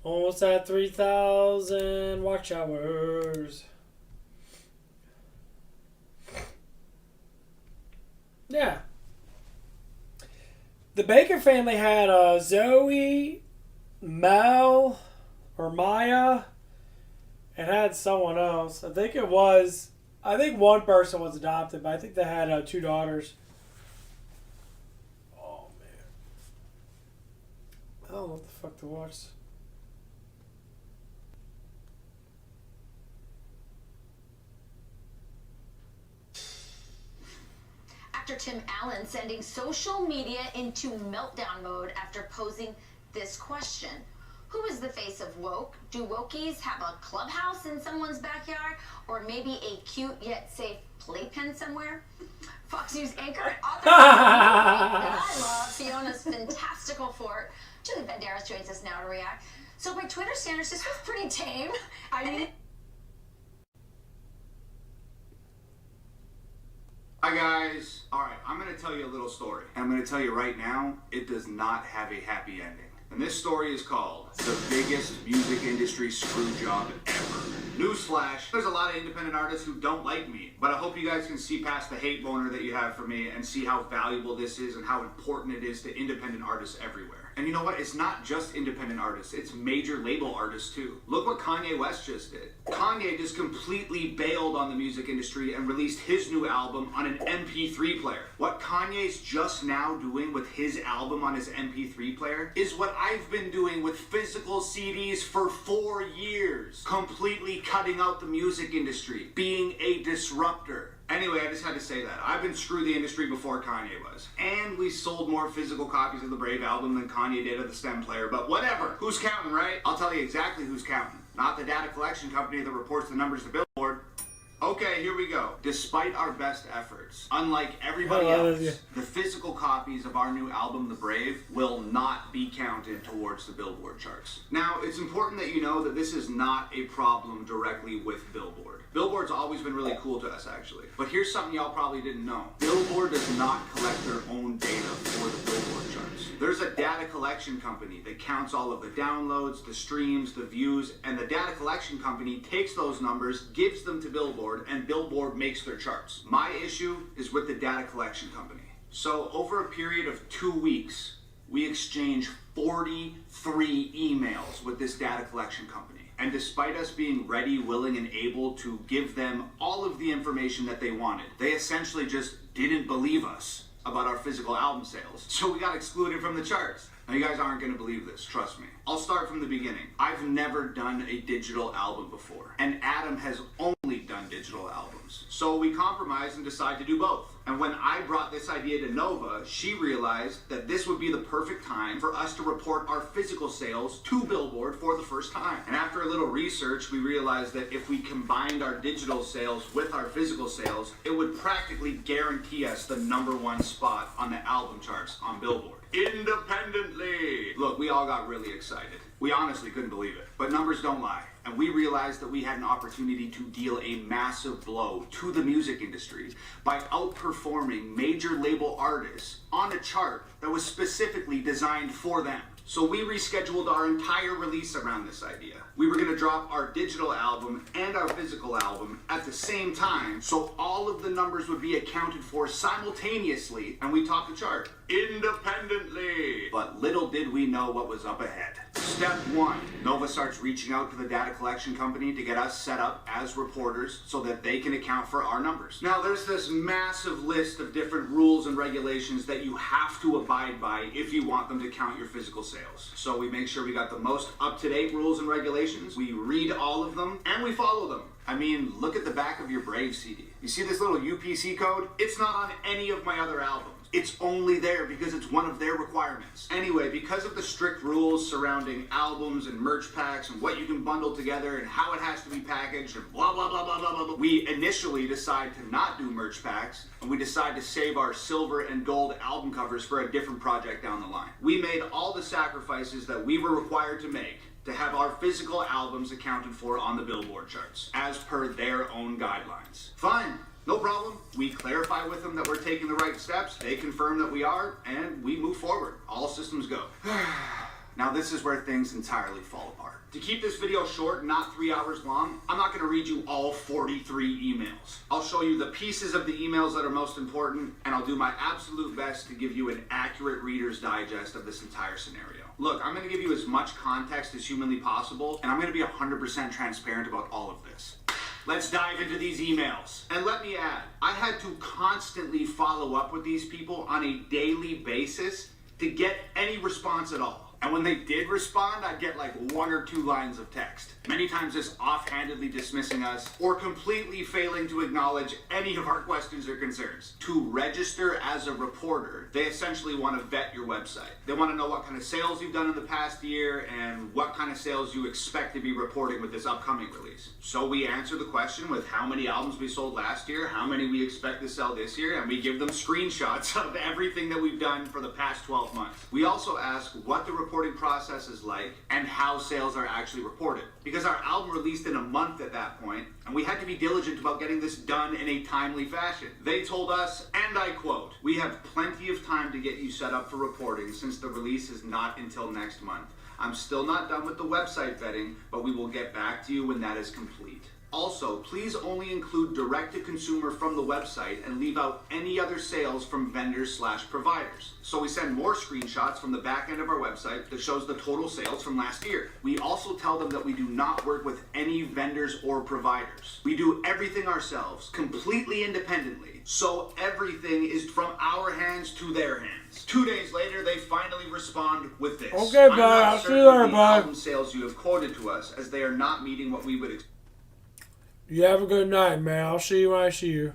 Almost at 3,000 watch hours. Yeah. The Baker family had Zoe, Mel, or Maya, and had someone else. I think one person was adopted, but I think they had 2 daughters. Oh, man. I don't know what the fuck to watch. Actor Tim Allen sending social media into meltdown mode after posing this question. Who is the face of woke? Do wokies have a clubhouse in someone's backyard? Or maybe a cute yet safe playpen somewhere? Fox News anchor and author that I love, Fiona's Fantastical Fort. Julie Banderas joins us now to react. So by Twitter standards, this was pretty tame. I mean... Hi guys. Alright, I'm going to tell you a little story. And I'm going to tell you right now, it does not have a happy ending. And this story is called The Biggest Music Industry Screwjob Ever. Newsflash, there's a lot of independent artists who don't like me, but I hope you guys can see past the hate boner that you have for me and see how valuable this is and how important it is to independent artists everywhere. And you know what? It's not just independent artists, it's major label artists too. Look what Kanye West just did. Kanye just completely bailed on the music industry and released his new album on an MP3 player. What Kanye's just now doing with his album on his MP3 player is what I've been doing with physical CDs for 4 years. Completely cutting out the music industry, being a disruptor. Anyway, I just had to say that. I've been screwed the industry before Kanye was. And we sold more physical copies of the Brave album than Kanye did of the STEM player, but whatever. Who's counting, right? I'll tell you exactly who's counting. Not the data collection company that reports the numbers to Billboard. Okay, here we go. Despite our best efforts, unlike everybody else, the physical copies of our new album, The Brave, will not be counted towards the Billboard charts. Now, it's important that you know that this is not a problem directly with Billboard. Billboard's always been really cool to us, actually. But here's something y'all probably didn't know. Billboard does not collect their own data for the Billboard charts. There's a data collection company that counts all of the downloads, the streams, the views, and the data collection company takes those numbers, gives them to Billboard, Billboard, and Billboard makes their charts. My issue is with the data collection company. So over a period of 2 weeks, we exchanged 43 emails with this data collection company. And despite us being ready, willing, and able to give them all of the information that they wanted, they essentially just didn't believe us about our physical album sales. So we got excluded from the charts. Now you guys aren't gonna believe this, trust me. I'll start from the beginning. I've never done a digital album before, and Adam has only done digital albums. So we compromised and decided to do both. And when I brought this idea to Nova, she realized that this would be the perfect time for us to report our physical sales to Billboard for the first time. And after a little research, we realized that if we combined our digital sales with our physical sales, it would practically guarantee us the #1 spot on the album charts on Billboard. Independently! Look, we all got really excited. We honestly couldn't believe it. But numbers don't lie. And we realized that we had an opportunity to deal a massive blow to the music industry by outperforming major label artists on a chart that was specifically designed for them. So we rescheduled our entire release around this idea. We were going to drop our digital album and our physical album at the same time, so all of the numbers would be accounted for simultaneously, and we topped the chart independently. But little did we know what was up ahead. Step 1, Nova starts reaching out to the data collection company to get us set up as reporters so that they can account for our numbers. Now there's this massive list of different rules and regulations that you have to abide by if you want them to count your physical sales. So we make sure we got the most up-to-date rules and regulations, we read all of them, and we follow them. I mean, look at the back of your Brave CD. You see this little UPC code? It's not on any of my other albums. It's only there because it's one of their requirements. Anyway, because of the strict rules surrounding albums and merch packs and what you can bundle together and how it has to be packaged and blah, blah, blah, blah, blah, blah, we initially decide to not do merch packs, and we decide to save our silver and gold album covers for a different project down the line. We made all the sacrifices that we were required to make to have our physical albums accounted for on the Billboard charts, as per their own guidelines. Fine. No problem. We clarify with them that we're taking the right steps, they confirm that we are, and we move forward. All systems go. Now this is where things entirely fall apart. To keep this video short, not 3 hours long, I'm not going to read you all 43 emails. I'll show you the pieces of the emails that are most important, and I'll do my absolute best to give you an accurate Reader's Digest of this entire scenario. Look, I'm going to give you as much context as humanly possible, and I'm going to be 100% transparent about all of this. Let's dive into these emails. And let me add, I had to constantly follow up with these people on a daily basis to get any response at all. And when they did respond, I'd get like 1 or 2 lines of text. Many times just offhandedly dismissing us or completely failing to acknowledge any of our questions or concerns. To register as a reporter, they essentially want to vet your website. They want to know what kind of sales you've done in the past year and what kind of sales you expect to be reporting with this upcoming release. So we answer the question with how many albums we sold last year, how many we expect to sell this year, and we give them screenshots of everything that we've done for the past 12 months. We also ask what the reporting process is like and how sales are actually reported. Because our album released in a month at that point, and we had to be diligent about getting this done in a timely fashion. They told us, and I quote, "We have plenty of time to get you set up for reporting since the release is not until next month. I'm still not done with the website vetting, but we will get back to you when that is complete. Also, please only include direct-to-consumer from the website and leave out any other sales from vendors/providers." So we send more screenshots from the back end of our website that shows the total sales from last year. We also tell them that we do not work with any vendors or providers. We do everything ourselves, completely independently. So everything is from our hands to their hands. 2 days later, they finally respond with this. Okay, bud, I'll see you later, bud. Album sales you have quoted to us, as they are not meeting what we would expect. You have a good night, man. I'll see you when I see you.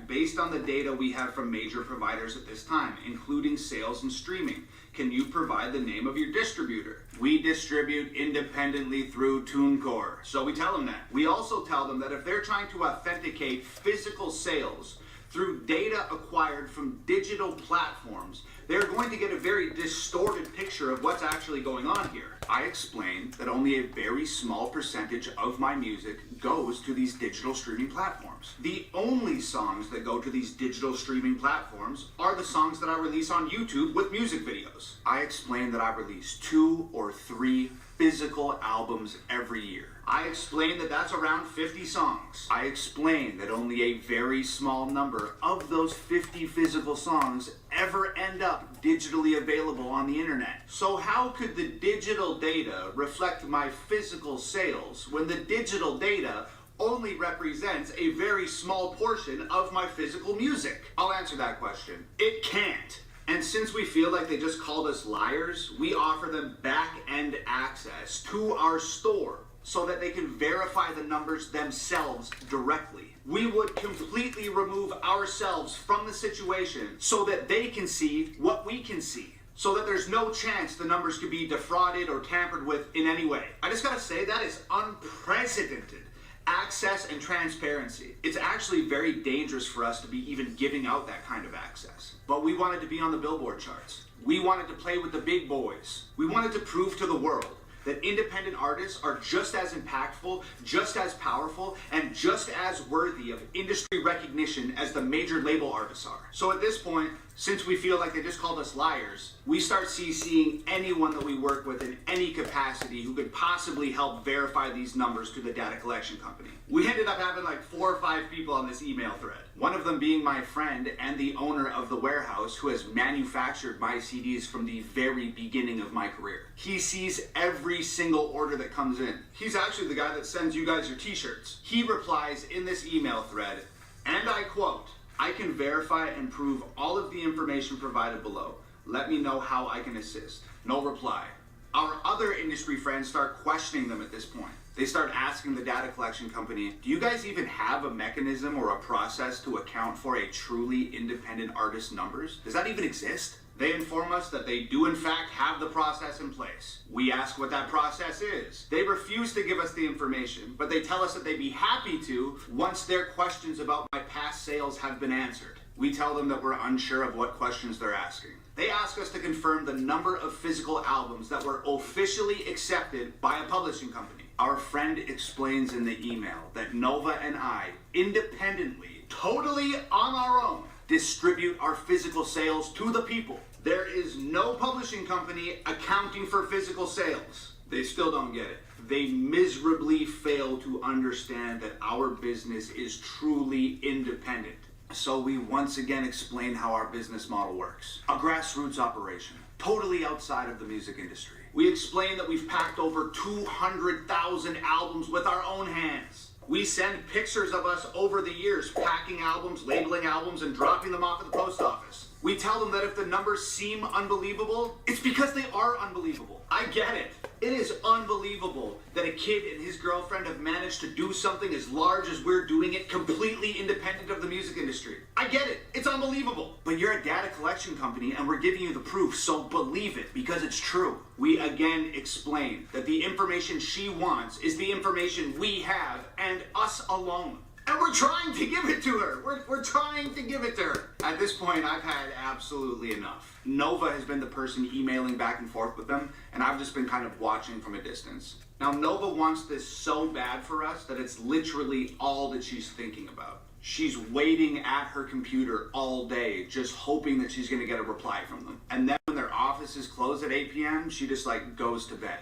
Based on the data we have from major providers at this time, including sales and streaming. Can you provide the name of your distributor? We distribute independently through TuneCore, so we tell them that. We also tell them that if they're trying to authenticate physical sales through data acquired from digital platforms, they're going to get a very distorted picture of what's actually going on here. I explained that only a very small percentage of my music goes to these digital streaming platforms. The only songs that go to these digital streaming platforms are the songs that I release on YouTube with music videos. I explained that I release 2 or 3 physical albums every year. I explained that that's around 50 songs. I explained that only a very small number of those 50 physical songs ever end up digitally available on the internet. So how could the digital data reflect my physical sales when the digital data only represents a very small portion of my physical music? I'll answer that question. It can't. And since we feel like they just called us liars, we offer them back-end access to our store so that they can verify the numbers themselves directly. We would completely remove ourselves from the situation so that they can see what we can see, so that there's no chance the numbers could be defrauded or tampered with in any way. I just gotta say, that is unprecedented access and transparency. It's actually very dangerous for us to be even giving out that kind of access. But we wanted to be on the Billboard charts. We wanted to play with the big boys. We wanted to prove to the world that independent artists are just as impactful, just as powerful, and just as worthy of industry recognition as the major label artists are. So at this point, since we feel like they just called us liars, we start CCing anyone that we work with in any capacity who could possibly help verify these numbers to the data collection company. We ended up having like 4 or 5 people on this email thread. One of them being my friend and the owner of the warehouse who has manufactured my CDs from the very beginning of my career. He sees every single order that comes in. He's actually the guy that sends you guys your t-shirts. He replies in this email thread, and I quote, "I can verify and prove all of the information provided below. Let me know how I can assist." No reply. Our other industry friends start questioning them at this point. They start asking the data collection company, do you guys even have a mechanism or a process to account for a truly independent artist's numbers? Does that even exist? They inform us that they do in fact have the process in place. We ask what that process is. They refuse to give us the information, but they tell us that they'd be happy to once their questions about my past sales have been answered. We tell them that we're unsure of what questions they're asking. They ask us to confirm the number of physical albums that were officially accepted by a publishing company. Our friend explains in the email that Nova and I, independently, totally on our own, distribute our physical sales to the people. There is no publishing company accounting for physical sales. They still don't get it. They miserably fail to understand that our business is truly independent. So we once again explain how our business model works. A grassroots operation, totally outside of the music industry. We explain that we've packed over 200,000 albums with our own hands. We send pictures of us over the years packing albums, labeling albums, and dropping them off at the post office. We tell them that if the numbers seem unbelievable, it's because they are unbelievable. I get it. It is unbelievable that a kid and his girlfriend have managed to do something as large as we're doing it completely independent of the music industry. I get it. It's unbelievable. But you're a data collection company and we're giving you the proof, so believe it because it's true. We again explain that the information she wants is the information we have and us alone. And we're trying to give it to her. We're trying to give it to her. At this point, I've had absolutely enough. Nova has been the person emailing back and forth with them, and I've just been kind of watching from a distance. Now, Nova wants this so bad for us that it's literally all that she's thinking about. She's waiting at her computer all day, just hoping that she's gonna get a reply from them. And then when their offices close at 8 p.m., she just goes to bed,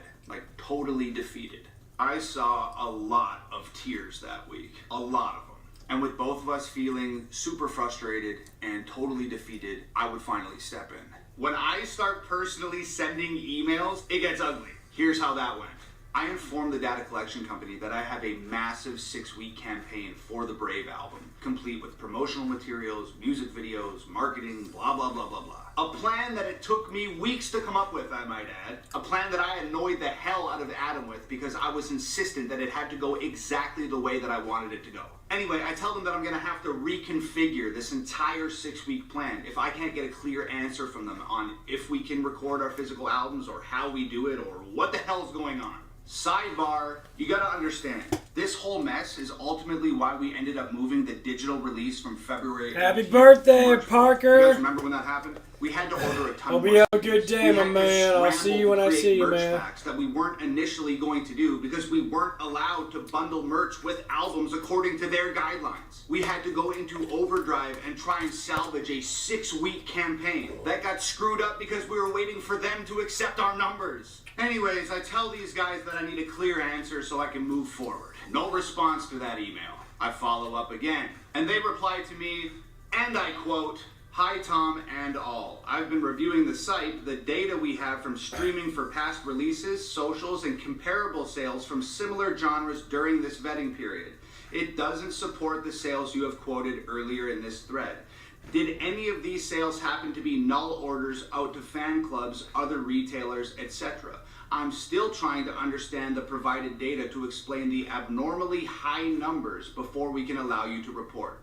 totally defeated. I saw a lot of tears that week, a lot of them. And with both of us feeling super frustrated and totally defeated, I would finally step in. When I start personally sending emails, it gets ugly. Here's how that went. I informed the data collection company that I have a massive 6-week campaign for the Brave album, complete with promotional materials, music videos, marketing, blah, blah, blah, blah, blah. A plan that it took me weeks to come up with, I might add. A plan that I annoyed the hell out of Adam with because I was insistent that it had to go exactly the way that I wanted it to go. Anyway, I tell them that I'm gonna have to reconfigure this entire 6-week plan if I can't get a clear answer from them on if we can record our physical albums or how we do it or what the hell's going on. Sidebar, you gotta understand, this whole mess is ultimately why we ended up moving the digital release from February. Happy birthday, Parker! You guys remember when that happened? We had to order a ton Hope more. you have a good day, my man. I'll see you when I see you, man. Packs that we weren't initially going to do because we weren't allowed to bundle merch with albums according to their guidelines. We had to go into overdrive and try and salvage a 6-week campaign. That got screwed up because we were waiting for them to accept our numbers. Anyways, I tell these guys that I need a clear answer so I can move forward. No response to that email. I follow up again, and they reply to me, and I quote, "Hi Tom and all. I've been reviewing the site. The data we have from streaming for past releases, socials, and comparable sales from similar genres during this vetting period. It doesn't support the sales you have quoted earlier in this thread. Did any of these sales happen to be null orders out to fan clubs, other retailers, etc.? I'm still trying to understand the provided data to explain the abnormally high numbers before we can allow you to report."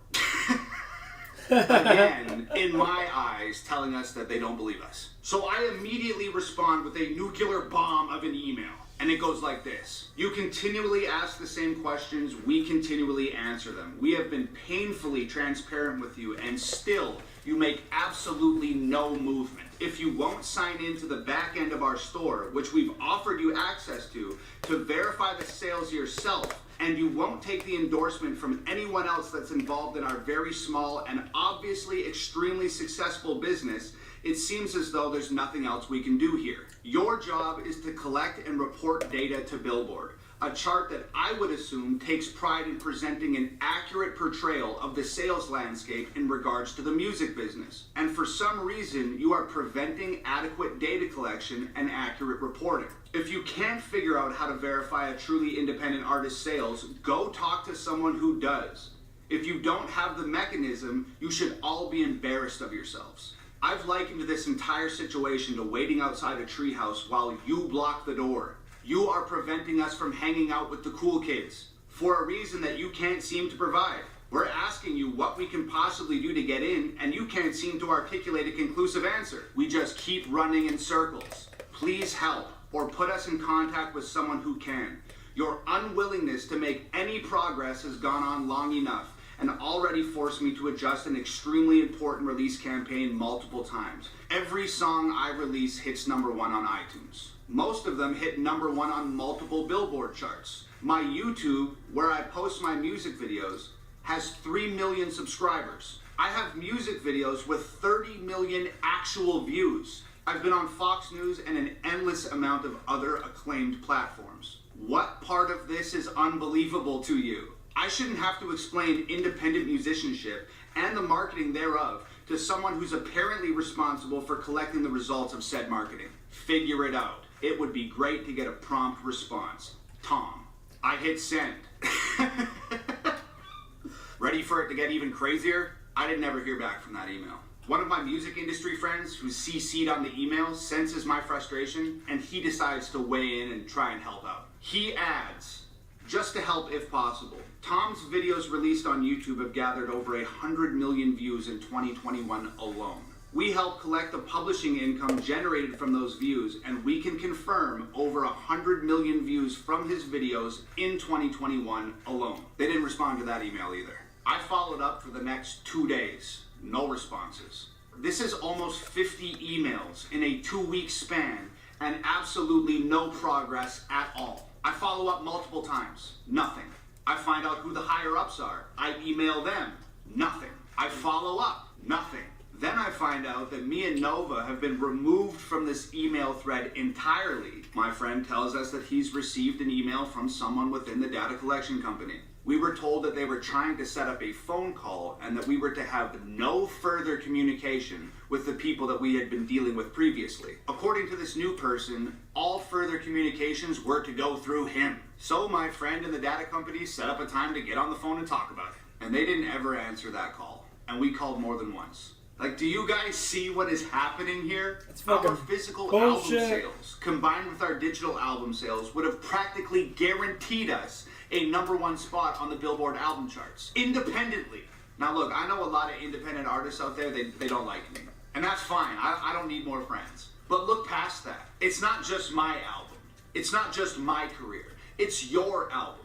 Again, in my eyes, telling us that they don't believe us. So I immediately respond with a nuclear bomb of an email. And it goes like this. "You continually ask the same questions, we continually answer them. We have been painfully transparent with you, and still you make absolutely no movement. If you won't sign into the back end of our store, which we've offered you access to verify the sales yourself, and you won't take the endorsement from anyone else that's involved in our very small and obviously extremely successful business, it seems as though there's nothing else we can do here. Your job is to collect and report data to Billboard, a chart that I would assume takes pride in presenting an accurate portrayal of the sales landscape in regards to the music business. And for some reason, you are preventing adequate data collection and accurate reporting. If you can't figure out how to verify a truly independent artist's sales, go talk to someone who does. If you don't have the mechanism, you should all be embarrassed of yourselves. I've likened this entire situation to waiting outside a treehouse while you block the door. You are preventing us from hanging out with the cool kids for a reason that you can't seem to provide. We're asking you what we can possibly do to get in, and you can't seem to articulate a conclusive answer. We just keep running in circles. Please help, or put us in contact with someone who can. Your unwillingness to make any progress has gone on long enough and already forced me to adjust an extremely important release campaign multiple times. Every song I release hits #1 on iTunes. Most of them hit #1 on multiple Billboard charts. My YouTube, where I post my music videos, has 3 million subscribers. I have music videos with 30 million actual views. I've been on Fox News and an endless amount of other acclaimed platforms. What part of this is unbelievable to you? I shouldn't have to explain independent musicianship and the marketing thereof to someone who's apparently responsible for collecting the results of said marketing. Figure it out. It would be great to get a prompt response. Tom. I hit send. Ready for it to get even crazier? I didn't ever hear back from that email. One of my music industry friends who's CC'd on the email senses my frustration, and he decides to weigh in and try and help out. He adds, just to help if possible, Tom's videos released on YouTube have gathered over 100 million views in 2021 alone. We help collect the publishing income generated from those views, and we can confirm over 100 million views from his videos in 2021 alone. They didn't respond to that email either. I followed up for the next 2 days. No responses. This is almost 50 emails in a 2-week span and absolutely no progress at all. I follow up multiple times. Nothing. I find out who the higher ups are. I email them. Nothing. I follow up. Nothing. Then I find out that me and Nova have been removed from this email thread entirely. My friend tells us that he's received an email from someone within the data collection company. We were told that they were trying to set up a phone call and that we were to have no further communication with the people that we had been dealing with previously. According to this new person, all further communications were to go through him. So my friend and the data company set up a time to get on the phone and talk about it. And they didn't ever answer that call. And we called more than once. Like, do you guys see what is happening here? Our physical bullshit. album sales, combined with our digital album sales, would have practically guaranteed us a #1 spot on the Billboard album charts, independently. Now look, I know a lot of independent artists out there, they don't like me. And that's fine, I don't need more friends. But look past that. It's not just my album. It's not just my career. It's your albums.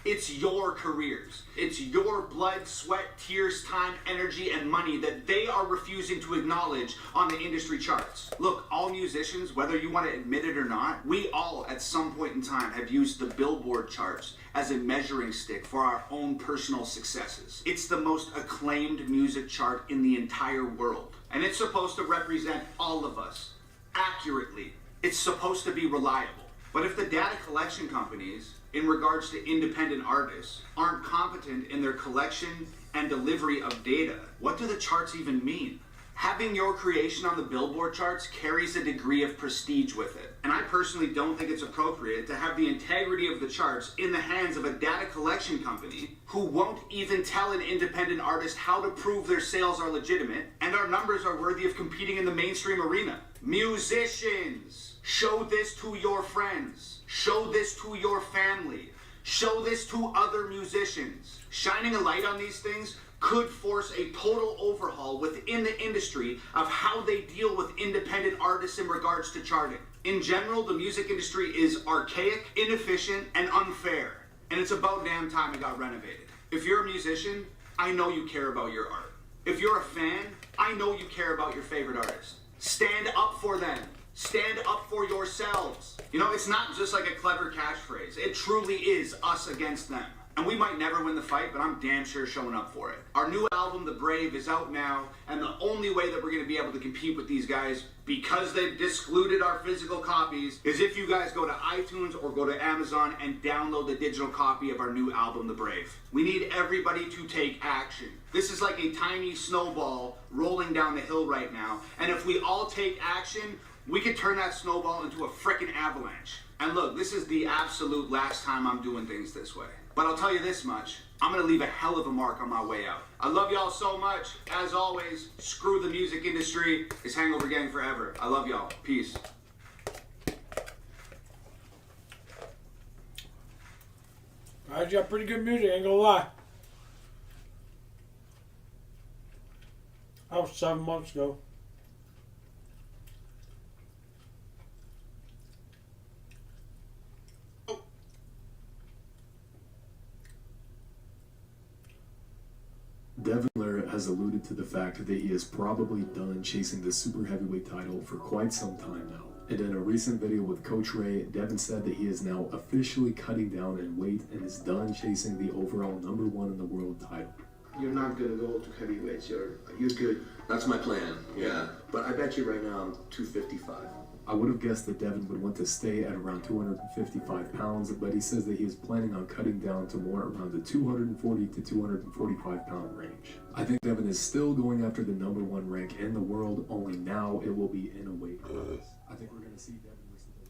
It's your careers. It's your blood, sweat, tears, time, energy, and money that they are refusing to acknowledge on the industry charts. Look, all musicians, whether you want to admit it or not, we all at some point in time have used the Billboard charts as a measuring stick for our own personal successes. It's the most acclaimed music chart in the entire world. And it's supposed to represent all of us accurately It's supposed to be reliable. But if the data collection companies, in regards to independent artists, aren't competent in their collection and delivery of data, what do the charts even mean? Having your creation on the Billboard charts carries a degree of prestige with it. And I personally don't think it's appropriate to have the integrity of the charts in the hands of a data collection company who won't even tell an independent artist how to prove their sales are legitimate and our numbers are worthy of competing in the mainstream arena. Musicians, show this to your friends. Show this to your family. Show this to other musicians. Shining a light on these things could force a total overhaul within the industry of how they deal with independent artists in regards to charting. In general, the music industry is archaic, inefficient, and unfair. And it's about damn time it got renovated. If you're a musician, I know you care about your art. If you're a fan, I know you care about your favorite artist. Stand up for them. Stand up for yourselves. You know, it's not just like a clever catchphrase. It truly is us against them. And we might never win the fight, but I'm damn sure showing up for it. Our new album, The Brave, is out now, and the only way that we're going to be able to compete with these guys, because they've discluded our physical copies, is if you guys go to iTunes or go to Amazon and download the digital copy of our new album, The Brave. We need everybody to take action. This is like a tiny snowball rolling down the hill right now, and if we all take action, we could turn that snowball into a frickin' avalanche. And look, this is the absolute last time I'm doing things this way. But I'll tell you this much, I'm gonna leave a hell of a mark on my way out. I love y'all so much. As always, screw the music industry. It's Hangover Gang forever. I love y'all. Peace. I got pretty good music, ain't gonna lie. That was 7 months ago. Devin Lara has alluded to the fact that he is probably done chasing the super heavyweight title for quite some time now. And in a recent video with Coach Ray, Devin said that he is now officially cutting down in weight and is done chasing the overall #1 in the world title. You're not gonna go to heavyweights. You're good. That's my plan, yeah. But I bet you right now I'm 255. I would have guessed that Devin would want to stay at around 255 pounds, but he says that he is planning on cutting down to more around the 240 to 245 pound range. I think Devin is still going after the #1 rank in the world, only now it will be in a weight class. I think we're going to see Devin versus the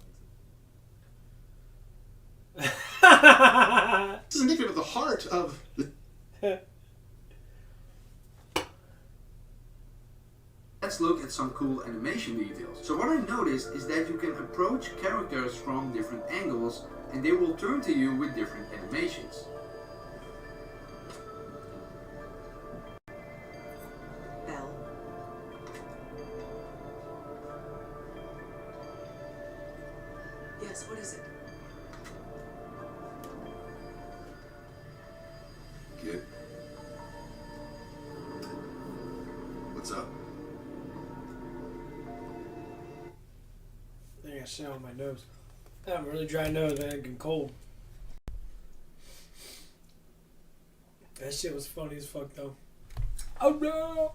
likes of... This is indicative of the heart of the... Let's look at some cool animation details. So what I noticed is that you can approach characters from different angles and they will turn to you with different animations. Belle. Yes, what is it? Kid. What's up? I think I shit on my nose. I have a really dry nose, man. Getting cold. That shit was funny as fuck, though. Oh no!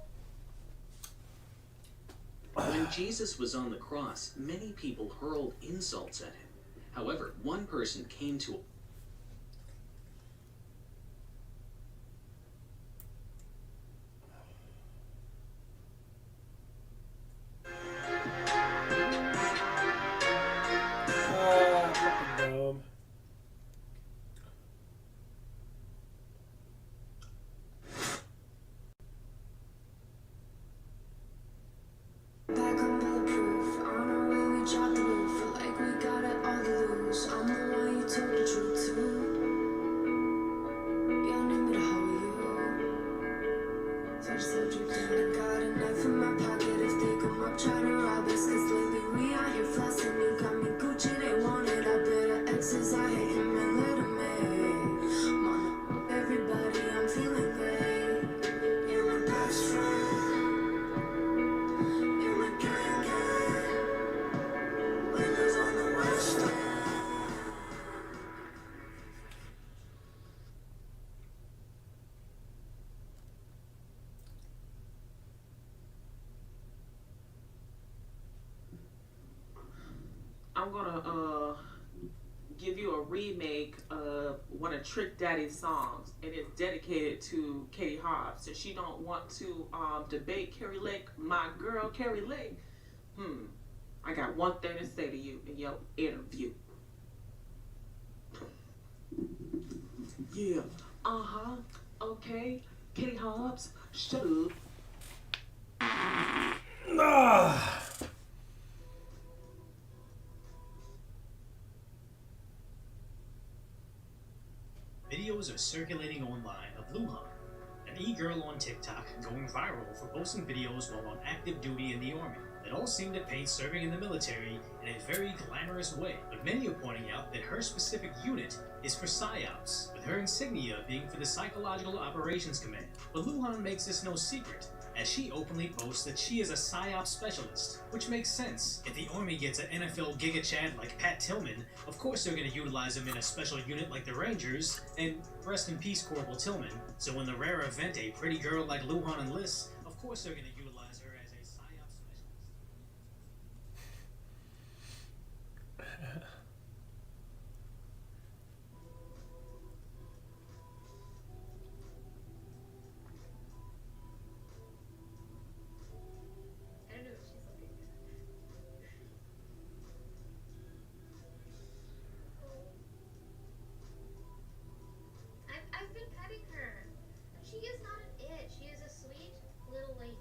When Jesus was on the cross, many people hurled insults at him. However, one person came to Fucking dumb. Back on bulletproof, on our way we dropped the roof. Feel like we got it all to lose. I'm the one you told the truth to. You need me to hold you. So I just hold you down. I got a knife in my pocket if they come up try to rob us. Cause lately we out here flossing. You got me Gucci, they want it. I bet our exes I hate him and let him in. Mama, everybody, I'm feeling great. You're my best friend. I'm gonna give you a remake of one of Trick Daddy's songs, and it's dedicated to Katie Hobbs. Since she don't want to debate Carrie Lake, my girl Carrie Lake. I got one thing to say to you in your interview. Yeah. Okay. Katie Hobbs, shut up. Videos are circulating online of Luhan, an e-girl on TikTok going viral for posting videos while on active duty in the army that all seem to paint serving in the military in a very glamorous way, but many are pointing out that her specific unit is for PSYOPs, with her insignia being for the Psychological Operations Command. But Luhan makes this no secret, as she openly boasts that she is a PSYOP specialist, which makes sense. If the Army gets an NFL Giga Chad like Pat Tillman, of course they're going to utilize him in a special unit like the Rangers, and rest in peace Corporal Tillman. So when the rare event a pretty girl like Luhan enlists, of course they're going to utilize her as a PSYOP specialist. I've been petting her. She is not an it. She is a sweet little lady.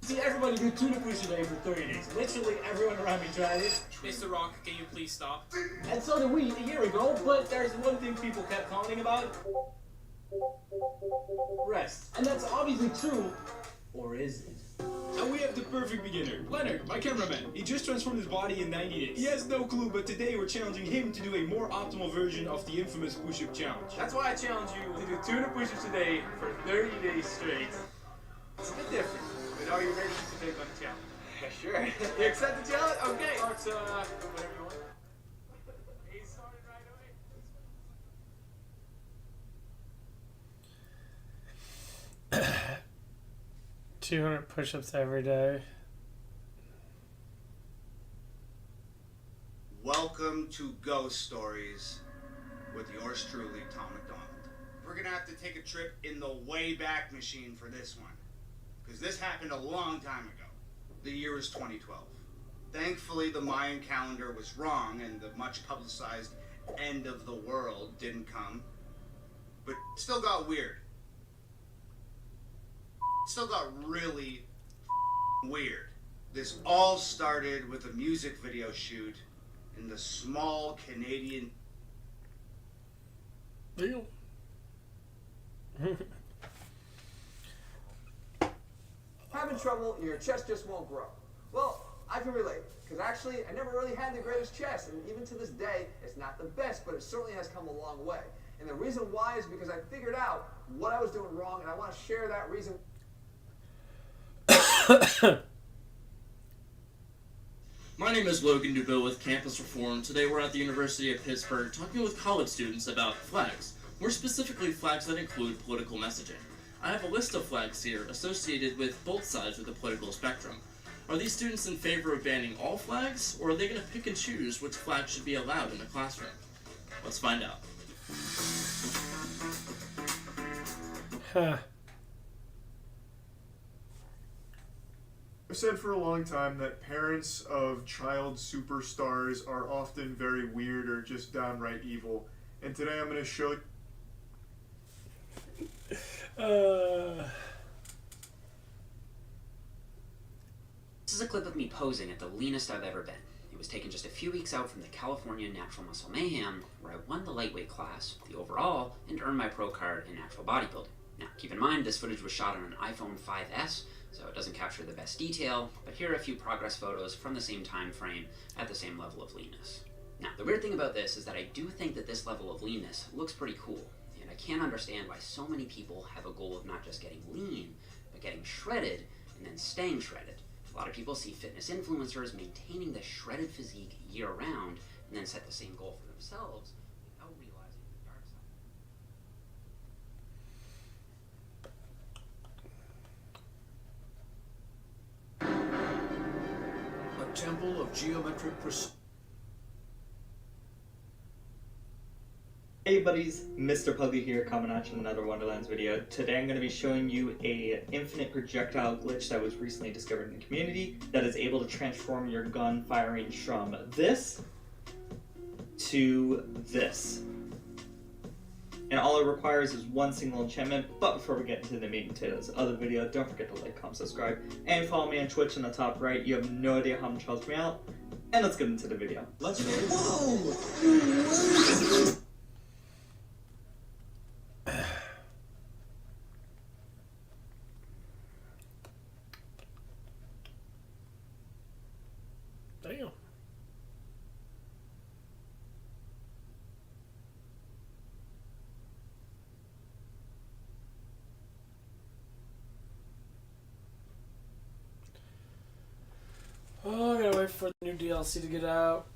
See everybody do tuna push today for 30 days. Literally everyone around me tried it. Mr. Rock, can you please stop? And so did we a year ago, but there's one thing people kept commenting about. Rest. And that's obviously true. Or is it? And we have the perfect beginner, Leonard, my cameraman. He just transformed his body in 90 days. He has no clue, but today we're challenging him to do a more optimal version of the infamous push-up challenge. That's why I challenge you to do tuna push-ups a day for 30 days straight. It's a bit different, but are you ready to take on the challenge? Sure. You accept the challenge? Okay. Start, whatever you want. He started right away. 200 push-ups every day. Welcome to Ghost Stories with yours truly, Tom McDonald. We're gonna have to take a trip in the Wayback Machine for this one, because this happened a long time ago. The year is 2012. Thankfully, the Mayan calendar was wrong and the much publicized end of the world didn't come, but it still got weird. It still got really weird. This all started with a music video shoot in the small Canadian Deal. Having trouble and your chest just won't grow. Well, I can relate, because actually I never really had the greatest chest, and even to this day, it's not the best, but it certainly has come a long way. And the reason why is because I figured out what I was doing wrong, and I want to share that reason. My name is Logan Dubille with Campus Reform. Today we're at the University of Pittsburgh talking with college students about flags, more specifically flags that include political messaging. I have a list of flags here associated with both sides of the political spectrum. Are these students in favor of banning all flags, or are they going to pick and choose which flags should be allowed in the classroom? Let's find out. Huh. I've said for a long time that parents of child superstars are often very weird or just downright evil. And today I'm going to show you. This is a clip of me posing at the leanest I've ever been. It was taken just a few weeks out from the California Natural Muscle Mayhem, where I won the lightweight class, the overall, and earned my pro card in natural bodybuilding. Now, keep in mind, this footage was shot on an iPhone 5S, so it doesn't capture the best detail, but here are a few progress photos from the same time frame at the same level of leanness. Now, the weird thing about this is that I do think that this level of leanness looks pretty cool, and I can't understand why so many people have a goal of not just getting lean, but getting shredded and then staying shredded. A lot of people see fitness influencers maintaining the shredded physique year-round and then set the same goal for themselves without realizing the dark side. temple of geometric precision. Hey buddies, Mr. Puggy here coming at you with another Wonderlands video. Today I'm going to be showing you a infinite projectile glitch that was recently discovered in the community that is able to transform your gun firing from this to this. And all it requires is one single enchantment. But before we get into the meat and potatoes of the video, don't forget to like, comment, subscribe, and follow me on Twitch in the top right. You have no idea how much helps me out. And let's get into the video. Let's go. Whoa! Damn. Oh, I gotta wait for the new DLC to get out.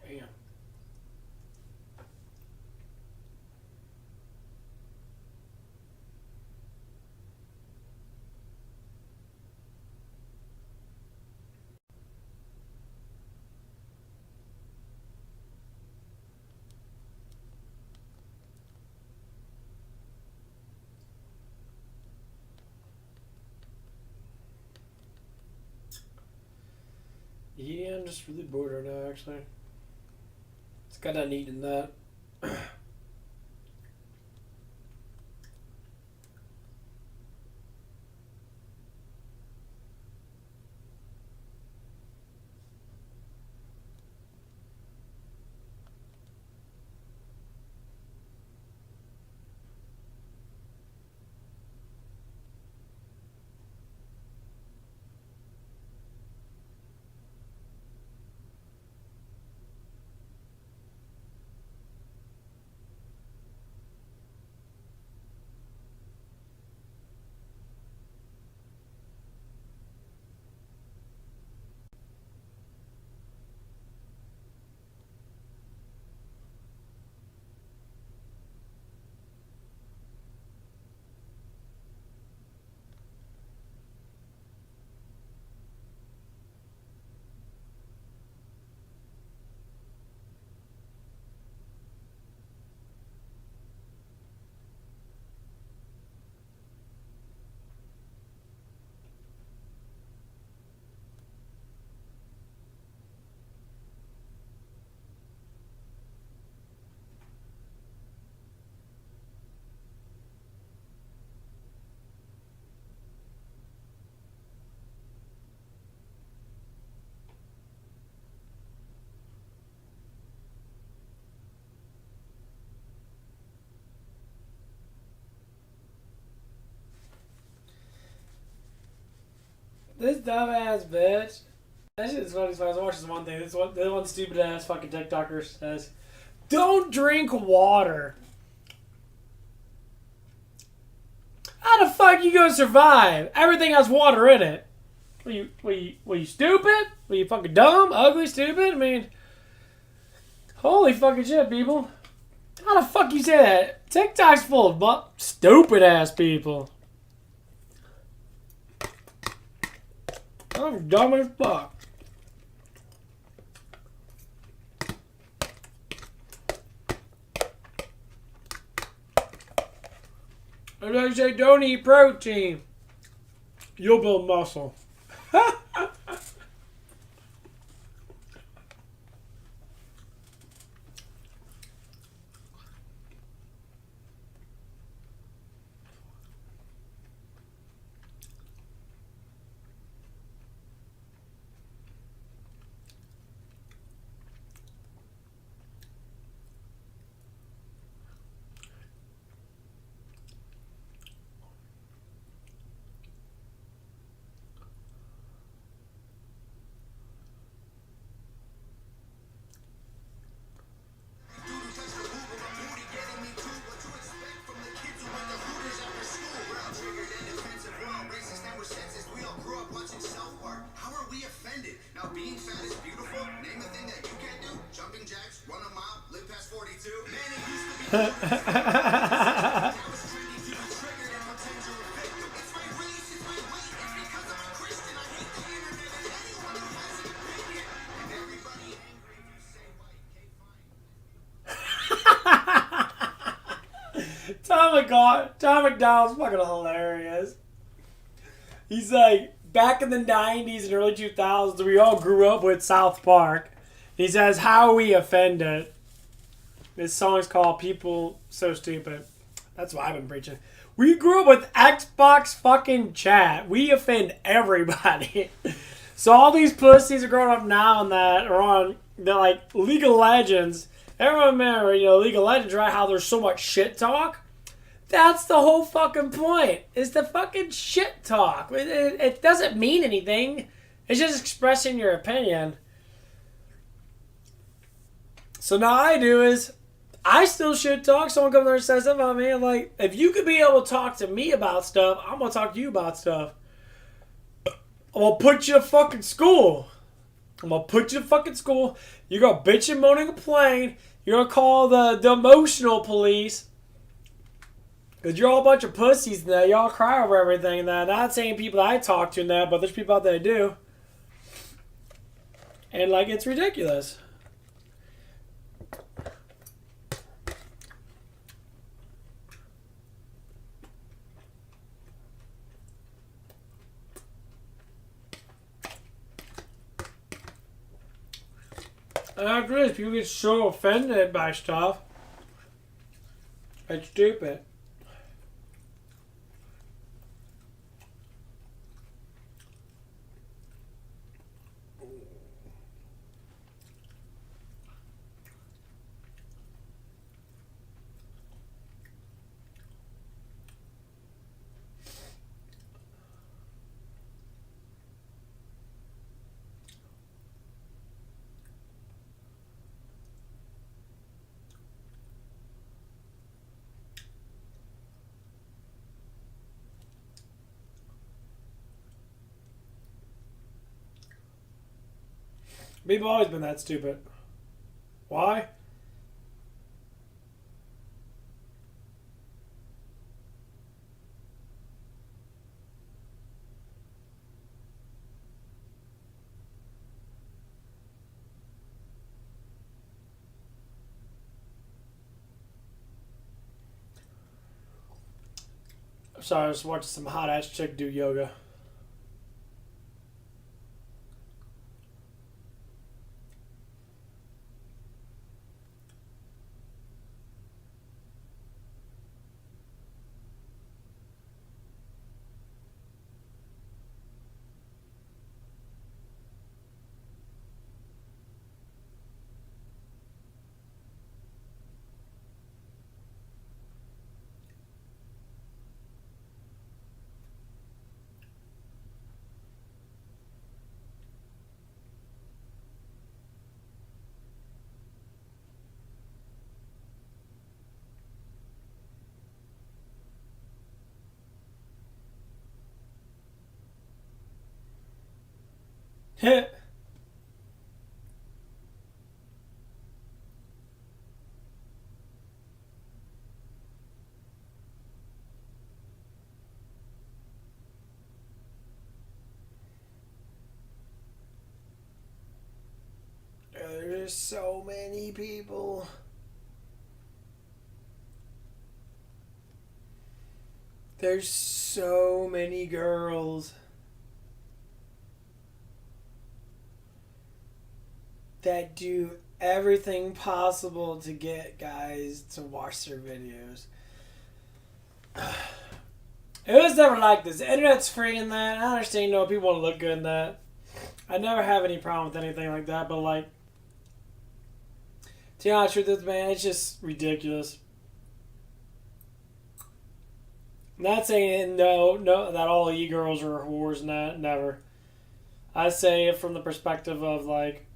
Damn. Yeah, I'm just really bored right now, actually. It's got done eating that. This dumbass bitch. That shit is funny. So I was watching this one thing. This one stupid ass fucking TikToker says, "Don't drink water." How the fuck you gonna survive? Everything has water in it. Were you stupid? Were you fucking dumb, ugly, stupid? I mean, holy fucking shit, people. How the fuck you say that? TikTok's full of stupid ass people. I'm dumb as fuck. And I say don't eat protein. You'll build muscle. Tom McDonald's fucking hilarious. He's like, back in the 90s and early 2000s, we all grew up with South Park. He says, how we offended. This song is called People So Stupid. That's what I've been preaching. We grew up with Xbox fucking chat. We offend everybody. So all these pussies are growing up now and that are on, they're like League of Legends. Everyone remember, League of Legends, right? How there's so much shit talk. That's the whole fucking point. Is the fucking shit talk. It doesn't mean anything. It's just expressing your opinion. So now I do is, I still shit talk. Someone comes there and says something about me. I'm like, if you could be able to talk to me about stuff, I'm going to talk to you about stuff. I'm going to put you to fucking school. I'm going to put you to fucking school. You're going to bitch and moan and complain. You're going to call the emotional police. Because you're all a bunch of pussies and that. Y'all cry over everything and that. Not saying people that I talk to and that, but there's people out there that do. And, like, it's ridiculous. And after this, people get so offended by stuff. It's stupid. People have always been that stupid. Why? I'm sorry, I was watching some hot ass chick do yoga. Hit. There's so many people. There's so many girls that do everything possible to get guys to watch their videos. It was never like this. The internet's free in that. I understand, people want to look good in that. I never have any problem with anything like that, but like, to be honest with you, man, it's just ridiculous. I'm not saying no, that all e-girls are whores, not never. I say it from the perspective of like,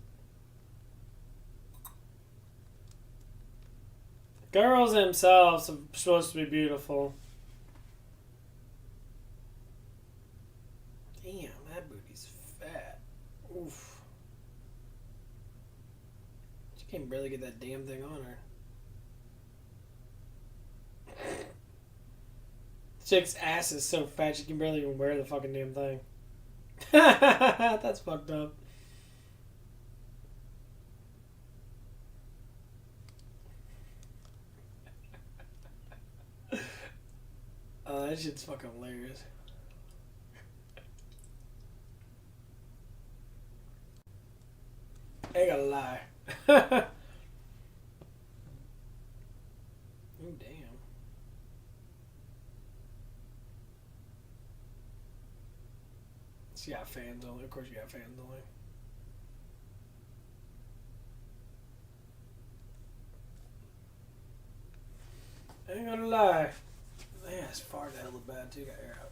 girls themselves are supposed to be beautiful. Damn, that booty's fat. Oof. She can't barely get that damn thing on her. Chick's ass is so fat she can barely even wear the fucking damn thing. That's fucked up. Oh, that shit's fucking hilarious. Ain't gonna lie. Oh, damn. She got fans only. Of course you got fans only. Ain't gonna lie. Man, it's far the hell of bad too. Got air out.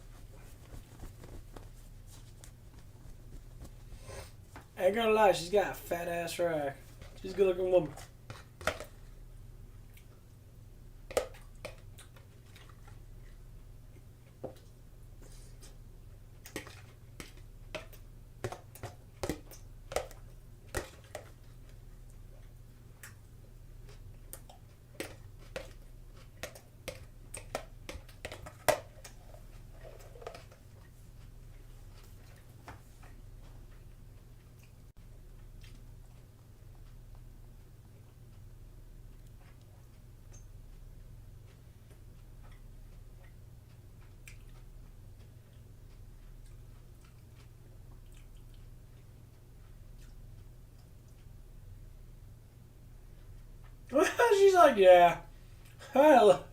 Ain't gonna lie, she's got a fat ass rack. She's a good looking woman. She's like, yeah. Hell.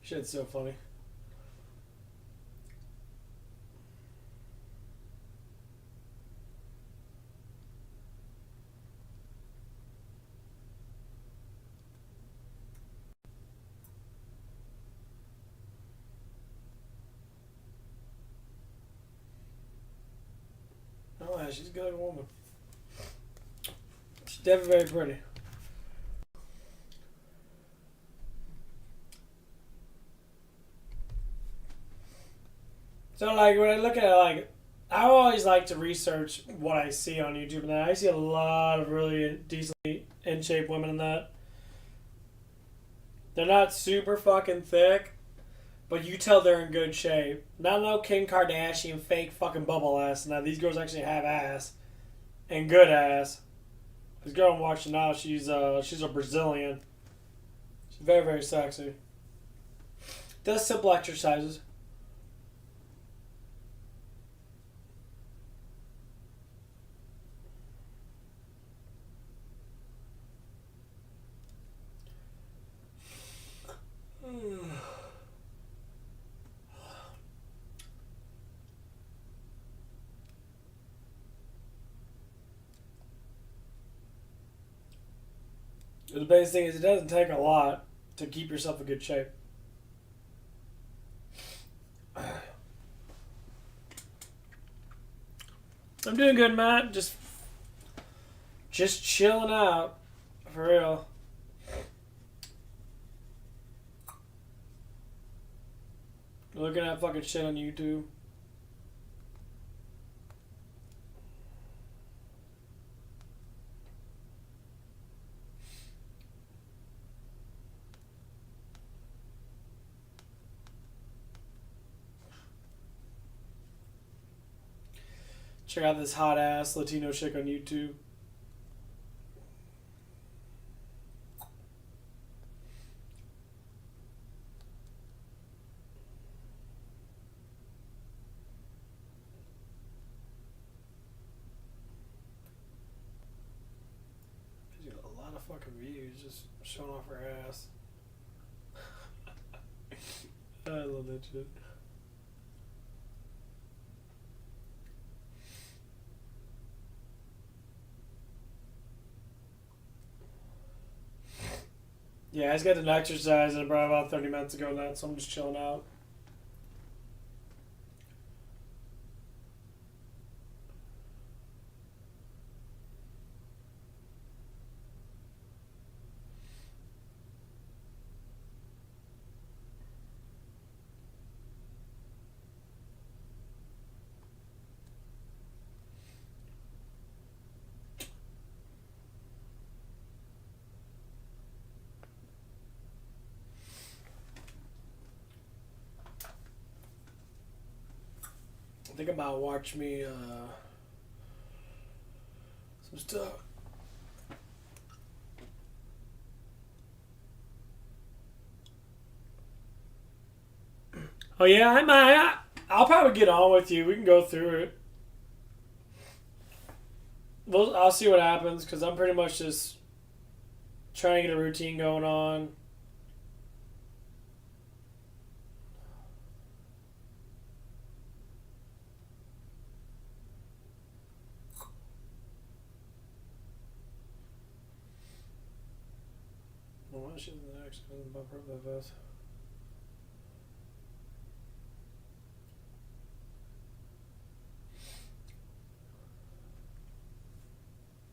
Shit's so funny. Oh yeah, she's a good woman. She's definitely very pretty. So like when I look at it, like I always like to research what I see on YouTube, and I see a lot of really decently in shape women in that. They're not super fucking thick, but you tell they're in good shape. Not no Kim Kardashian fake fucking bubble ass. Now these girls actually have ass and good ass. This girl I'm watching now, she's a Brazilian. She's very, very sexy. Does simple exercises. The biggest thing is it doesn't take a lot to keep yourself in good shape. I'm doing good, Matt. Just chilling out. For real. Looking at fucking shit on YouTube. Check out this hot ass Latino chick on YouTube. confused, just showing off her ass. I love that shit. Yeah, I just got an exercise and brought about 30 minutes ago now, so I'm just chilling out. I think I'm about to watch me some stuff. Oh yeah, I might. I'll probably get on with you. We can go through it. I'll see what happens because I'm pretty much just trying to get a routine going on. Well, why should the next bumper up that fast?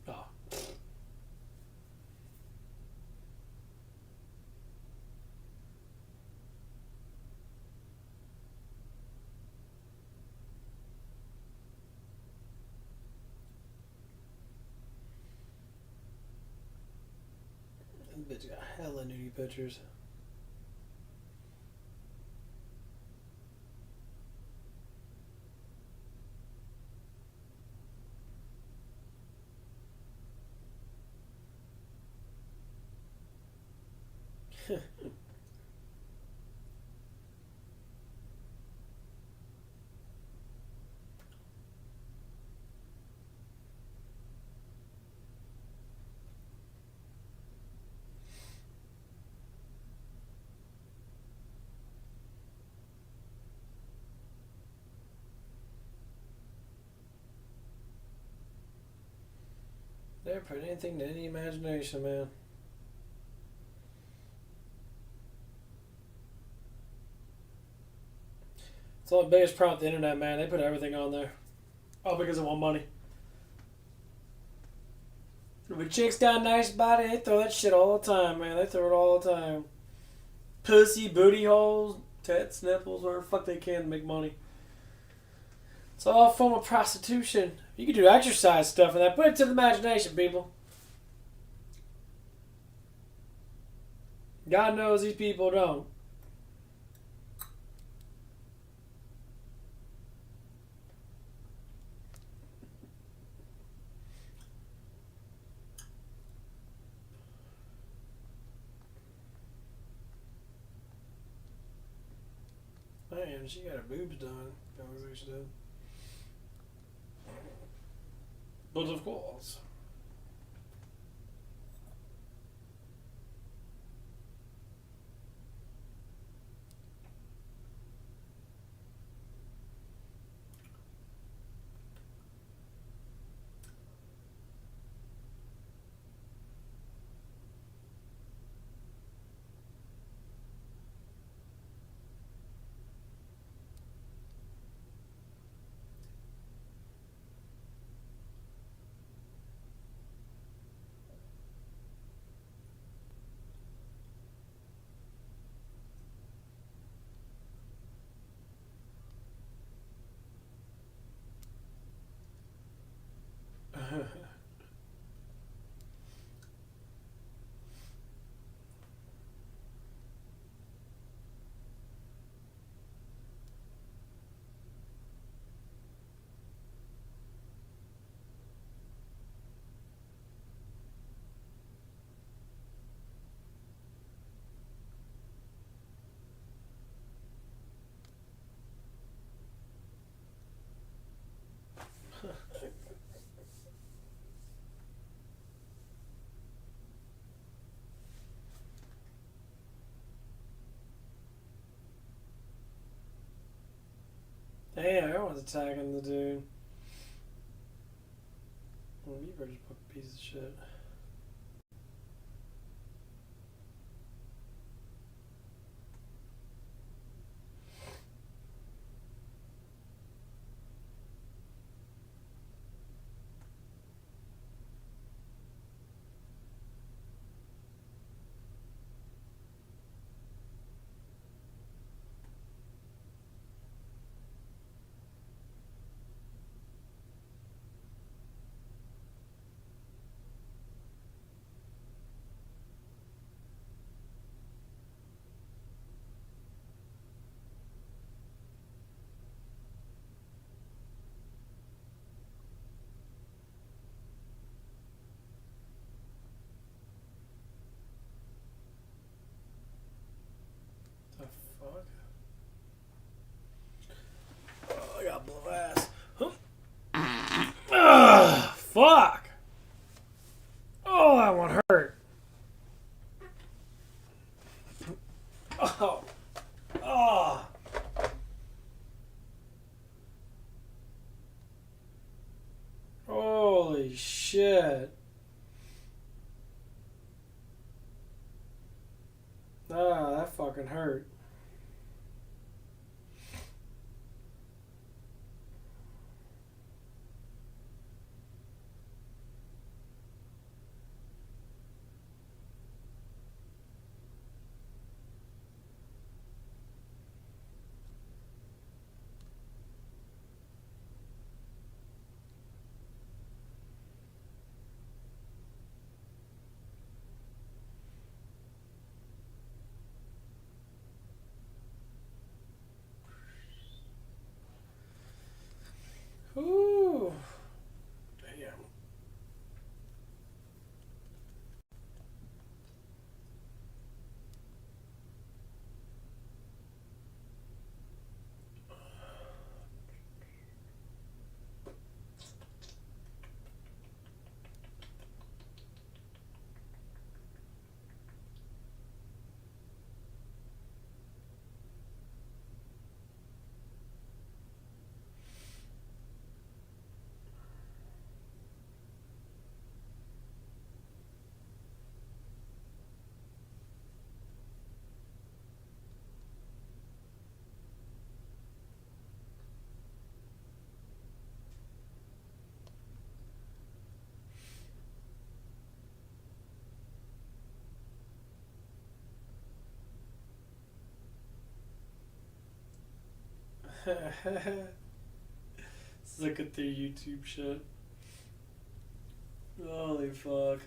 Oh. This bitch got hella nudie pictures. Never put anything to any imagination, man. It's all the biggest problem with the internet, man. They put everything on there. All because they want money. If a chick's got a nice body, they throw that shit all the time, man. They throw it all the time. Pussy, booty holes, tits, nipples, whatever the fuck they can to make money. It's all a form of prostitution. You can do exercise stuff and that. Put it to the imagination, people. God knows these people don't. Man, she got her boobs done. That looks like she did. But of course. Man, everyone's attacking the dude. Well, Bieber's a piece of shit. Fuck. Oh, I got blue ass. Ugh, fuck. Oh, that one hurt. Oh. Oh. Holy shit. Ah, that fucking hurt. Ooh. Damn. Looking through YouTube shit. Holy fuck.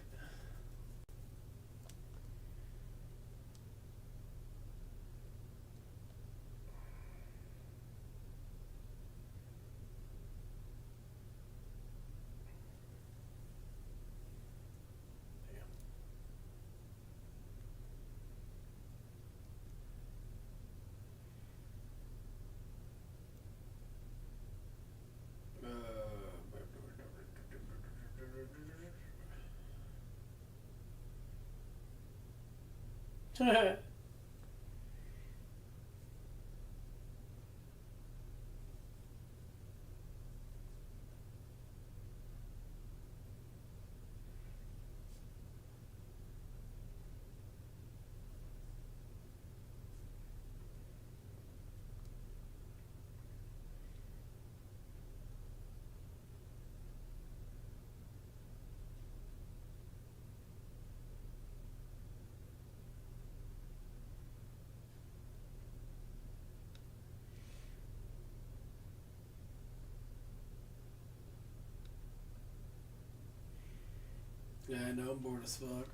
Yeah, I know, I'm bored as fuck.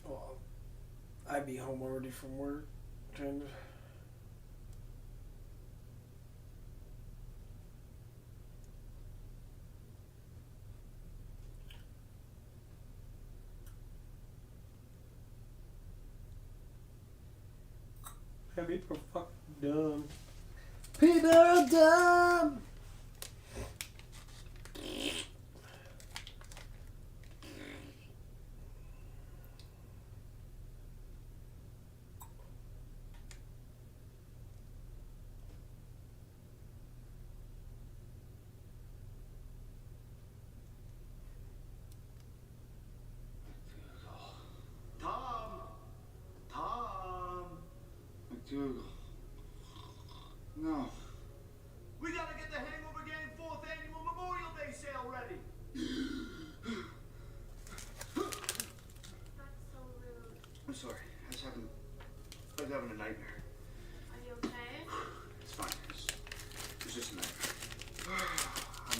Well, I'd be home already from work, kind of. Man, people are fucking dumb. People are dumb!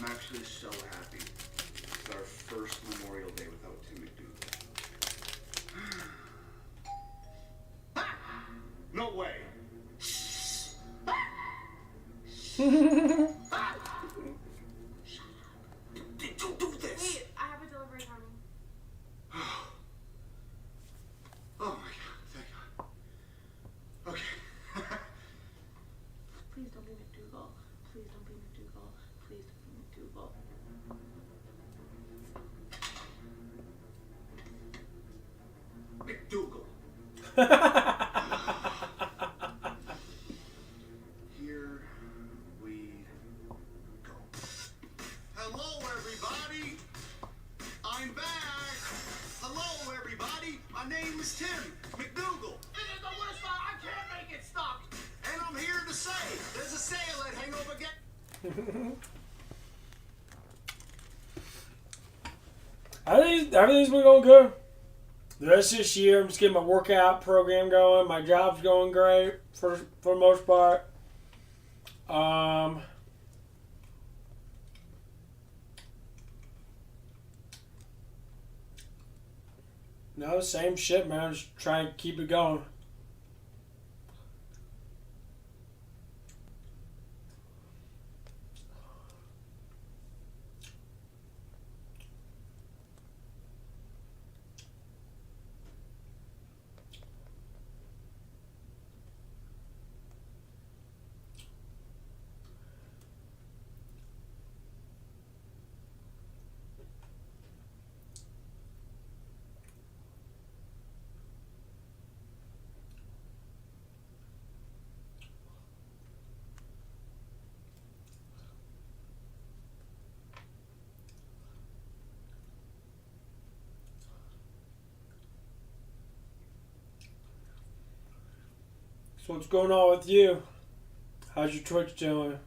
I'm actually so happy. It's our first Memorial Day without Tim McDougal. No way. Don't do this. Wait, I have a delivery coming. Oh my god, thank god. Okay. Please don't be McDougal. Please don't be McDougal. Please don't be McDougal. McDougal. Here we go. Hello, everybody. I'm back. Hello, everybody. My name is Tim McDougal. This is the worst part. I can't make it stop. And I'm here to say there's a sale at Hangover Get. Everything's been going good. The rest of this year, I'm just getting my workout program going. My job's going great for the most part. No, same shit, man. Just trying to keep it going. So what's going on with you? How's your Twitch doing?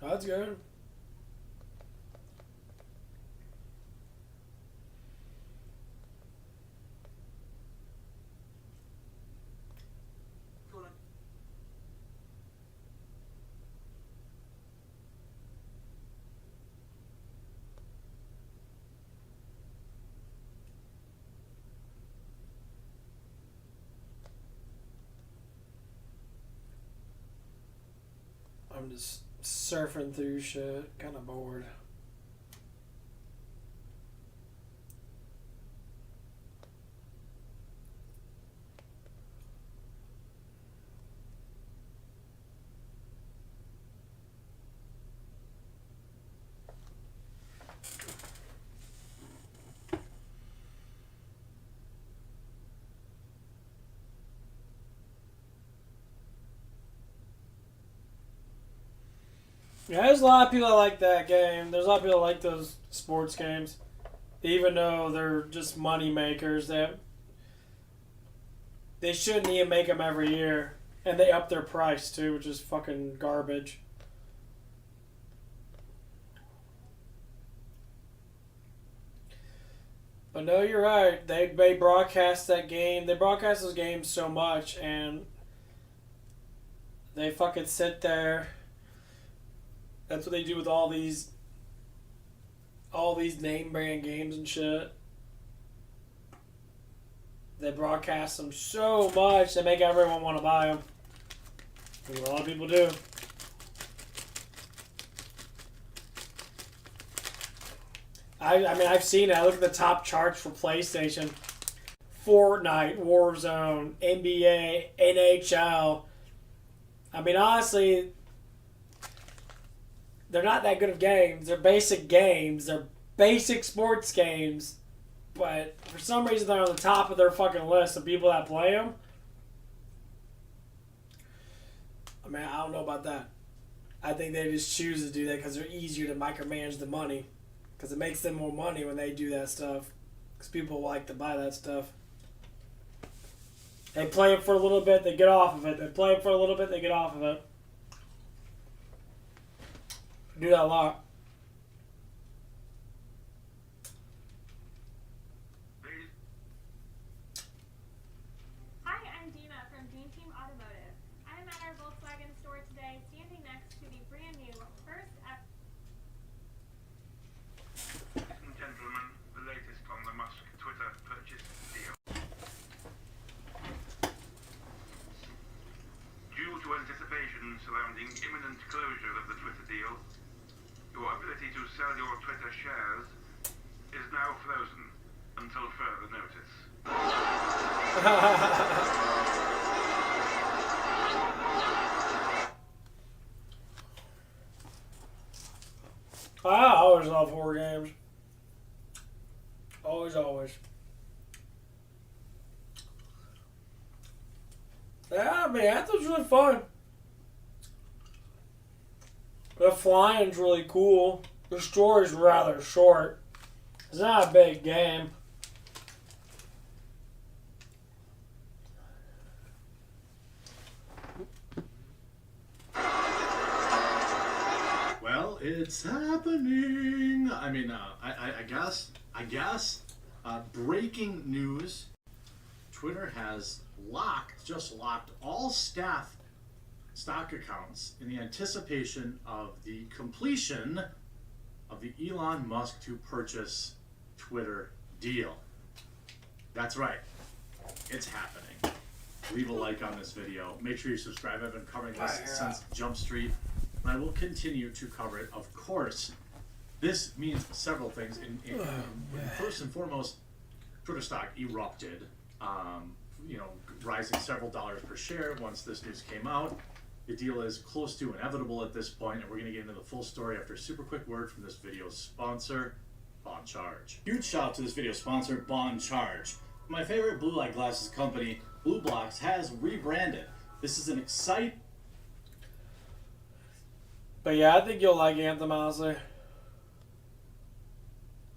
That's good. I'm just surfing through shit, kind of bored. Yeah, there's a lot of people that like that game. There's a lot of people that like those sports games. Even though they're just money makers, they shouldn't even make them every year. And they up their price too, which is fucking garbage. But no, you're right. They broadcast that game. They broadcast those games so much, and they fucking sit there. That's what they do with all these name brand games and shit. They broadcast them so much, they make everyone want to buy them. Which a lot of people do. I mean, I've seen it. I look at the top charts for PlayStation. Fortnite, Warzone, NBA, NHL. I mean, honestly, they're not that good of games. They're basic games. They're basic sports games. But for some reason, they're on the top of their fucking list of people that play them. I mean, I don't know about that. I think they just choose to do that because they're easier to micromanage the money. Because it makes them more money when they do that stuff. Because people like to buy that stuff. They play it for a little bit, they get off of it. They play it for a little bit, they get off of it. I do that a lot. Hi, I'm Dina from Dean Team Automotive. I am at our Volkswagen store today, standing next to the brand new first ever. Ladies and gentlemen, the latest on the Musk Twitter purchase deal. Due to anticipation surrounding imminent closure of the Twitter deal, your ability to sell your Twitter shares is now frozen until further notice. I always love horror games. Always, always. Yeah, I mean, Anthem's really fun. The flying's really cool. The story's rather short. It's not a big game. Well, it's happening. I mean, I guess, breaking news. Twitter has just locked all staff stock accounts in the anticipation of the completion of the Elon Musk to purchase Twitter deal. That's right. It's happening. Leave a like on this video. Make sure you subscribe. I've been covering this since Jump Street, and I will continue to cover it. Of course, this means several things. First and foremost, Twitter stock erupted, rising several dollars per share once this news came out. The deal is close to inevitable at this point, and we're going to get into the full story after a super quick word from this video's sponsor, Bon Charge. Huge shout out to this video's sponsor, Bon Charge. My favorite blue light glasses company, BlueBlox, has rebranded. This is an exciting... But yeah, I think you'll like Anthem, honestly.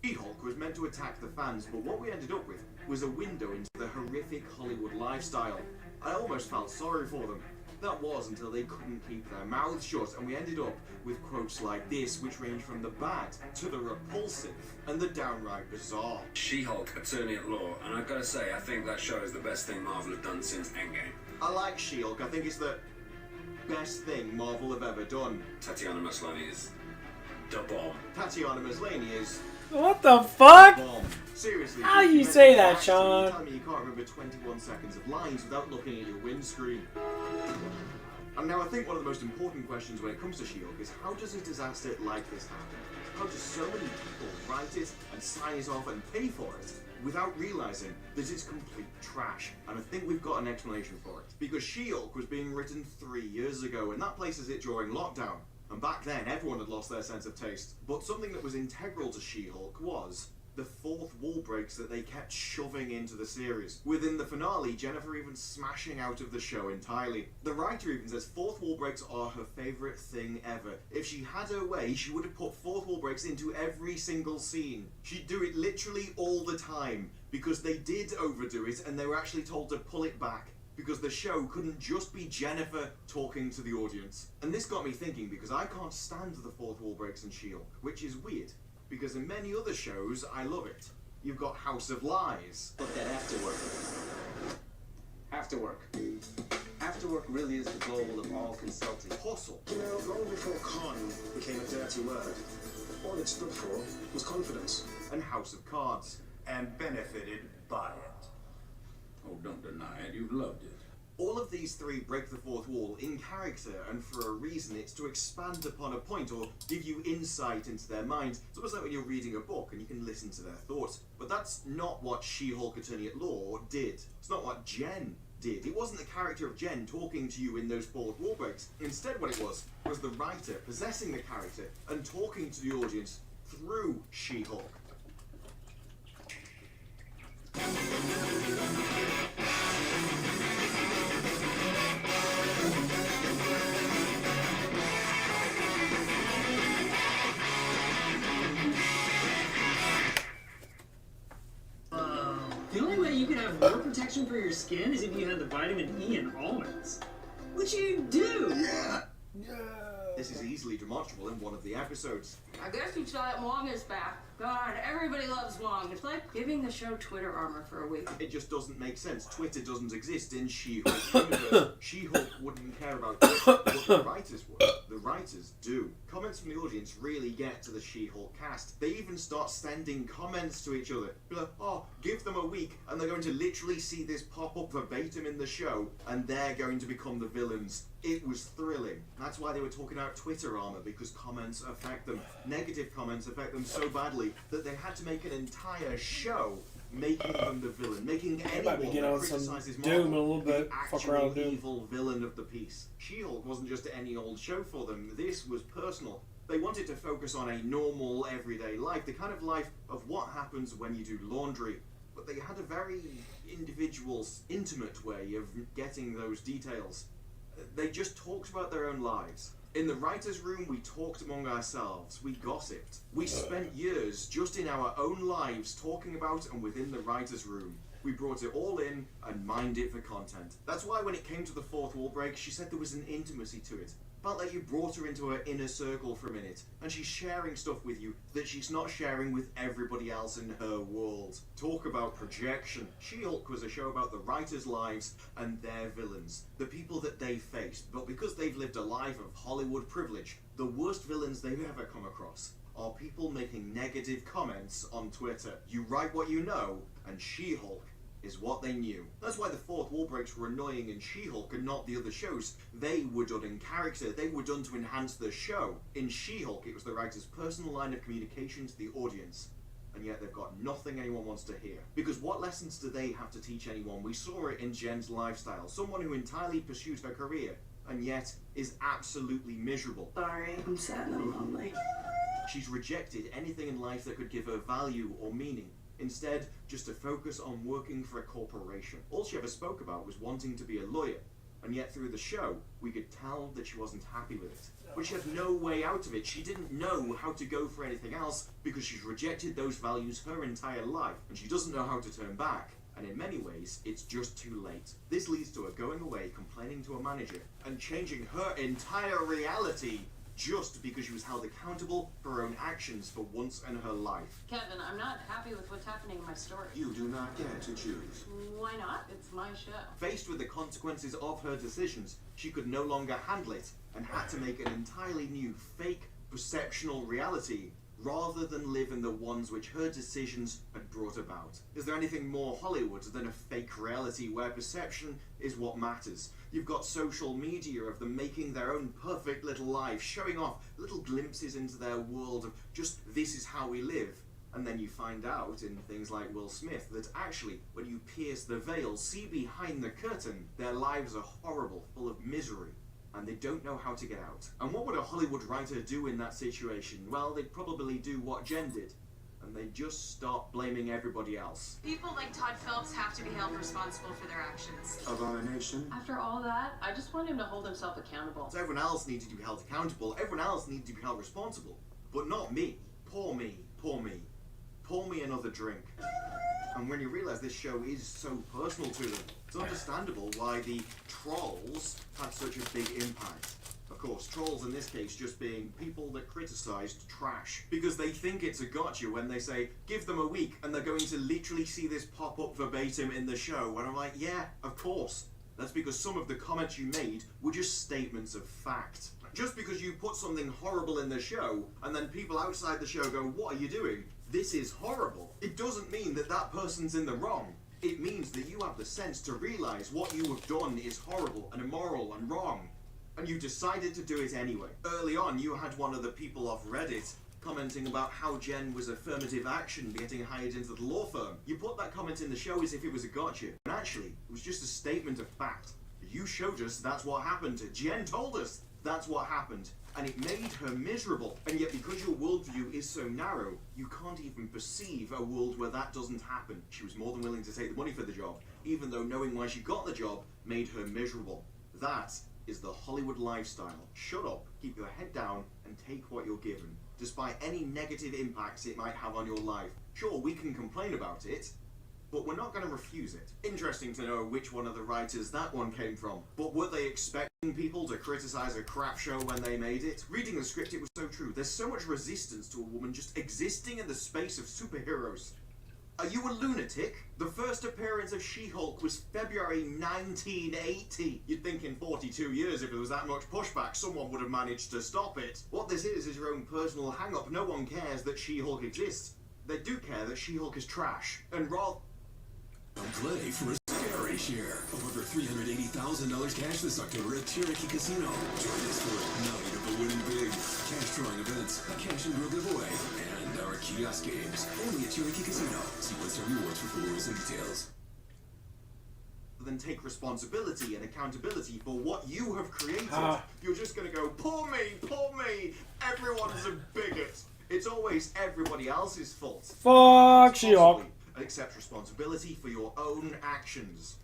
She-Hulk was meant to attack the fans, but what we ended up with was a window into the horrific Hollywood lifestyle. I almost felt sorry for them. That was until they couldn't keep their mouths shut, and we ended up with quotes like this, which range from the bad to the repulsive and the downright bizarre. She-Hulk, attorney at law, and I've got to say, I think that show is the best thing Marvel have done since Endgame. I like She-Hulk. I think it's the best thing Marvel have ever done. Tatiana Maslany is the bomb. Tatiana Maslany is... What the fuck? Bomb. Seriously. How do you say that, Sean? You tell me you can't remember 21 seconds of lines without looking at your windscreen. And now I think one of the most important questions when it comes to She-Hulk is how does a disaster like this happen? How do so many people write it and sign it off and pay for it without realizing that it's complete trash? And I think we've got an explanation for it. Because She-Hulk was being written 3 years ago, and that places it during lockdown. And back then, everyone had lost their sense of taste. But something that was integral to She-Hulk was the fourth wall breaks that they kept shoving into the series. Within the finale, Jennifer even smashing out of the show entirely. The writer even says fourth wall breaks are her favourite thing ever. If she had her way, she would have put fourth wall breaks into every single scene. She'd do it literally all the time, because they did overdo it and they were actually told to pull it back. Because the show couldn't just be Jennifer talking to the audience. And this got me thinking, because I can't stand the fourth wall breaks in She-Hulk, which is weird, because in many other shows, I love it. You've got House of Lies. Look at Afterwork. Afterwork really is the goal of all consulting. Hustle. You know, long before con became a dirty word, all it stood for was confidence. And House of Cards. And benefited by it. Oh, don't deny it. You've loved it. All of these three break the fourth wall in character, and for a reason. It's to expand upon a point or give you insight into their minds. It's almost like when you're reading a book and you can listen to their thoughts. But that's not what She-Hulk Attorney at Law did. It's not what Jen did. It wasn't the character of Jen talking to you in those fourth wall breaks. Instead, what it was the writer possessing the character and talking to the audience through She-Hulk. have more protection for your skin as if you had the vitamin E in almonds. Which you do! Yeah! This is easily demonstrable in one of the episodes. I guess you'd say that Wong is back. God, everybody loves Wong. It's like giving the show Twitter armor for a week. It just doesn't make sense. Twitter doesn't exist in She-Hulk universe. She-Hulk wouldn't care about Twitter, but the writers would. The writers do. Comments from the audience really get to the She-Hulk cast. They even start sending comments to each other. Be like, oh, give them a week, and they're going to literally see this pop up verbatim in the show, and they're going to become the villains. It was thrilling. That's why they were talking about Twitter armor, because comments affect them. Negative comments affect them so badly that they had to make an entire show making them the villain, making anyone that criticizes Marvel Doom a little bit, the fuck around actual Doom. evil villain of the piece. She-Hulk wasn't just any old show for them. This was personal. They wanted to focus on a normal, everyday life, the kind of life of what happens when you do laundry. But they had a very individual, intimate way of getting those details. They just talked about their own lives. In the writer's room, we talked among ourselves, we gossiped. We spent years just in our own lives talking about and within the writer's room. We brought it all in and mined it for content. That's why when it came to the fourth wall break, she said there was an intimacy to it. Felt like you brought her into her inner circle for a minute, and she's sharing stuff with you that she's not sharing with everybody else in her world. Talk about projection. She-Hulk was a show about the writers' lives and their villains, the people that they faced, but because they've lived a life of Hollywood privilege, the worst villains they've ever come across are people making negative comments on Twitter. You write what you know, and She-Hulk is what they knew. That's why the fourth wall breaks were annoying in She-Hulk and not the other shows. They were done in character, they were done to enhance the show. In She-Hulk, it was the writer's personal line of communication to the audience. And yet they've got nothing anyone wants to hear. Because what lessons do they have to teach anyone? We saw it in Jen's lifestyle. Someone who entirely pursued her career, and yet is absolutely miserable. Sorry, I'm sad and I'm lonely. She's rejected anything in life that could give her value or meaning. Instead, just to focus on working for a corporation. All she ever spoke about was wanting to be a lawyer, and yet through the show, we could tell that she wasn't happy with it. But she had no way out of it. She didn't know how to go for anything else because she's rejected those values her entire life, and she doesn't know how to turn back. And in many ways, it's just too late. This leads to her going away, complaining to a manager, and changing her entire reality just because she was held accountable for her own actions for once in her life. Kevin, I'm not happy with what's happening in my story. You do not get to choose. Why not? It's my show. Faced with the consequences of her decisions, she could no longer handle it and had to make an entirely new, fake, perceptional reality rather than live in the ones which her decisions had brought about. Is there anything more Hollywood than a fake reality where perception is what matters? You've got social media of them making their own perfect little life, showing off little glimpses into their world of just this is how we live. And then you find out in things like Will Smith that actually, when you pierce the veil, see behind the curtain, their lives are horrible, full of misery. And they don't know how to get out. And what would a Hollywood writer do in that situation? Well, they'd probably do what Jen did, and they'd just start blaming everybody else. People like Todd Phillips have to be held responsible for their actions. Abomination. After all that, I just want him to hold himself accountable. So everyone else needed to be held accountable, everyone else needed to be held responsible. But not me. Poor me. Poor me. Pour me another drink. And when you realise this show is so personal to them, it's understandable why the trolls had such a big impact. Of course, trolls in this case just being people that criticised trash. Because they think it's a gotcha when they say, give them a week, and they're going to literally see this pop up verbatim in the show. And I'm like, yeah, of course. That's because some of the comments you made were just statements of fact. Just because you put something horrible in the show, and then people outside the show go, what are you doing? This is horrible. It doesn't mean that that person's in the wrong. It means that you have the sense to realise what you have done is horrible and immoral and wrong. And you decided to do it anyway. Early on, you had one of the people off Reddit commenting about how Jen was affirmative action getting hired into the law firm. You put that comment in the show as if it was a gotcha. And actually, it was just a statement of fact. You showed us that's what happened. Jen told us that's what happened. And it made her miserable. And yet because your worldview is so narrow, you can't even perceive a world where that doesn't happen. She was more than willing to take the money for the job, even though knowing why she got the job made her miserable. That is the Hollywood lifestyle. Shut up, keep your head down, and take what you're given, despite any negative impacts it might have on your life. Sure, we can complain about it, but we're not going to refuse it. Interesting to know which one of the writers that one came from. But were they expecting people to criticize a crap show when they made it? Reading the script, it was so true. There's so much resistance to a woman just existing in the space of superheroes. Are you a lunatic? The first appearance of She-Hulk was February 1980. You'd think in 42 years, if there was that much pushback, someone would have managed to stop it. What this is your own personal hang-up. No one cares that She-Hulk exists. They do care that She-Hulk is trash. And rather... Play for a scary share of over $380,000 cash this October at Cherokee Casino. Join us for a night of the winning big, cash drawing events, a cash and grill giveaway, and our kiosk games. Only at Cherokee Casino. See One-Star Rewards for full rules and details. Then take responsibility and accountability for what you have created. You're just gonna go, poor me, everyone's a bigot. It's always everybody else's fault. Fuck She-Hulk. Accept responsibility for your own actions.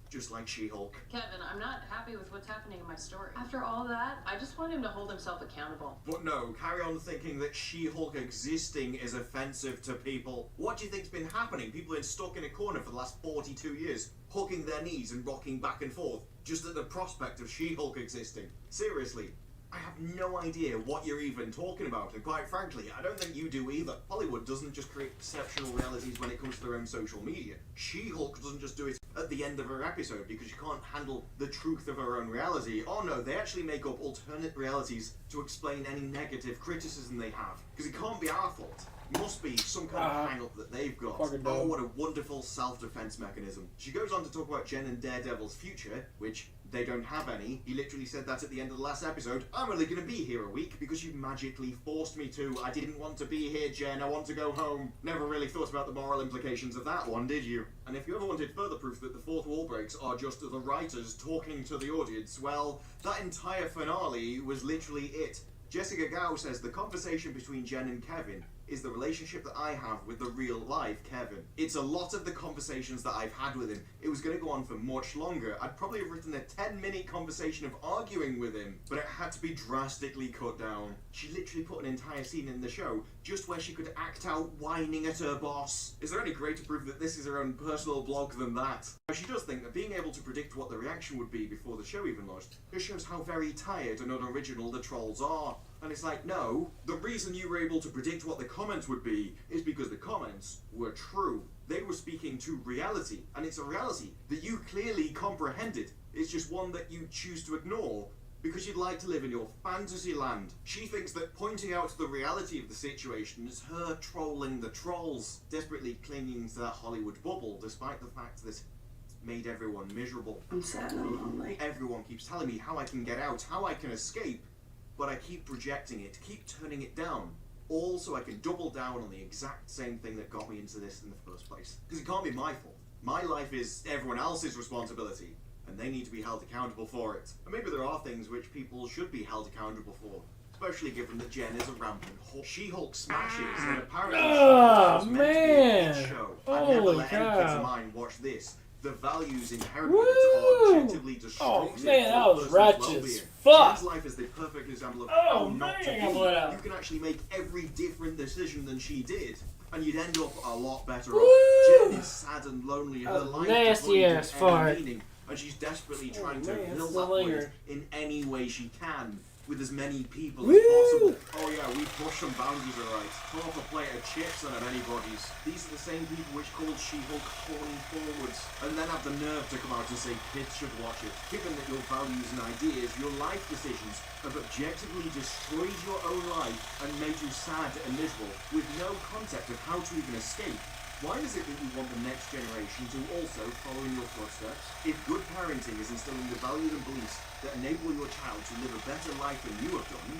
Just like She-Hulk. Kevin, I'm not happy with what's happening in my story. After all that, I just want him to hold himself accountable. But no, carry on thinking that She-Hulk existing is offensive to people. What do you think's been happening? People have been stuck in a corner for the last 42 years, hugging their knees and rocking back and forth, just at the prospect of She-Hulk existing. Seriously. I have no idea what you're even talking about, and quite frankly, I don't think you do either. Hollywood doesn't just create perceptual realities when it comes to their own social media. She-Hulk doesn't just do it at the end of her episode because she can't handle the truth of her own reality. Oh no, they actually make up alternate realities to explain any negative criticism they have, because it can't be our fault. It must be some kind of hang-up that they've got. Oh, what a wonderful self-defense mechanism. She goes on to talk about Jen and Daredevil's future, which they don't have any. He literally said that at the end of the last episode. I'm only going to be here a week because you magically forced me to. I didn't want to be here, Jen. I want to go home. Never really thought about the moral implications of that one, did you? And if you ever wanted further proof that the fourth wall breaks are just the writers talking to the audience, well, that entire finale was literally it. Jessica Gao says the conversation between Jen and Kevin is the relationship that I have with the real life Kevin. It's a lot of the conversations that I've had with him. It was going to go on for much longer. I'd probably have written a 10-minute conversation of arguing with him, but it had to be drastically cut down. She literally put an entire scene in the show just where she could act out whining at her boss. Is there any greater proof that this is her own personal blog than that? She does think that being able to predict what the reaction would be before the show even launched just shows how very tired and unoriginal the trolls are. And it's like, no, the reason you were able to predict what the comments would be is because the comments were true. They were speaking to reality, and it's a reality that you clearly comprehended. It's just one that you choose to ignore because you'd like to live in your fantasy land. She thinks that pointing out the reality of the situation is her trolling the trolls, desperately clinging to that Hollywood bubble, despite the fact that it's made everyone miserable. I'm sad and lonely. Everyone keeps telling me how I can get out, how I can escape, but I keep projecting it, keep turning it down, all so I can double down on the exact same thing that got me into this in the first place. Because it can't be my fault. My life is everyone else's responsibility, and they need to be held accountable for it. And maybe there are things which people should be held accountable for, especially given that Jen is a rampant whore. She-Hulk smashes, and apparently oh, she was meant to be a hit man. show. I'd never Holy let any kids of cow. mine watch this. The values inherent in it are objectively destructive. Oh man, that was for a wretched person's as well-being. fuck. Jen's life is the perfect example of Oh, how not to man, be. blood out. You can actually make every different decision than she did, and you'd end up a lot better Woo! off. Jen is sad and lonely. Her That's life nasty devoid ass of fart. any meaning, and she's desperately trying to man, fill that's that void weird. in any way she can, with as many people Woo! as possible. Oh yeah, we push some boundaries, alright. Pull off a plate of chips on many bodies. These are the same people which called She-Hulk horny forwards, and then have the nerve to come out and say kids should watch it. Given that your values and ideas, your life decisions, have objectively destroyed your own life and made you sad and miserable, with no concept of how to even escape, why is it that you want the next generation to also follow in your footsteps? If good parenting is instilling the values and beliefs that enable your child to live a better life than you have done,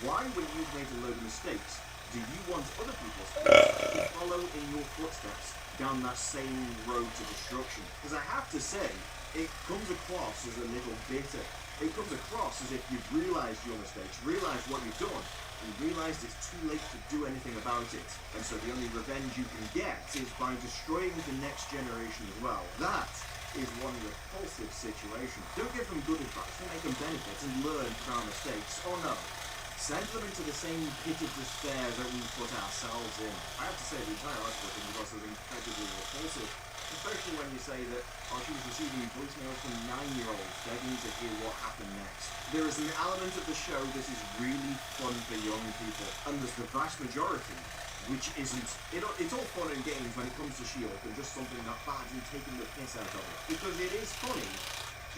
why, when you've made a load of mistakes, do you want other people to follow in your footsteps down that same road to destruction? Because I have to say, it comes across as a little bitter. It comes across as if you've realised your mistakes, realised what you've done, and realised it's too late to do anything about it. And so the only revenge you can get is by destroying the next generation as well. That is one repulsive situation. Don't give them good advice, don't make them benefit and learn from our mistakes. Oh no. send them into the same pit of despair that we put ourselves in. I have to say, the entire article I think was also incredibly repulsive, especially when you say that she was receiving voicemails from 9-year-olds begging to hear what happened next. There is an element of the show that is really fun for young people, and there's the vast majority which isn't. It's all fun and games when it comes to She-Hulk and just something that badly taking the piss out of it. Because it is funny,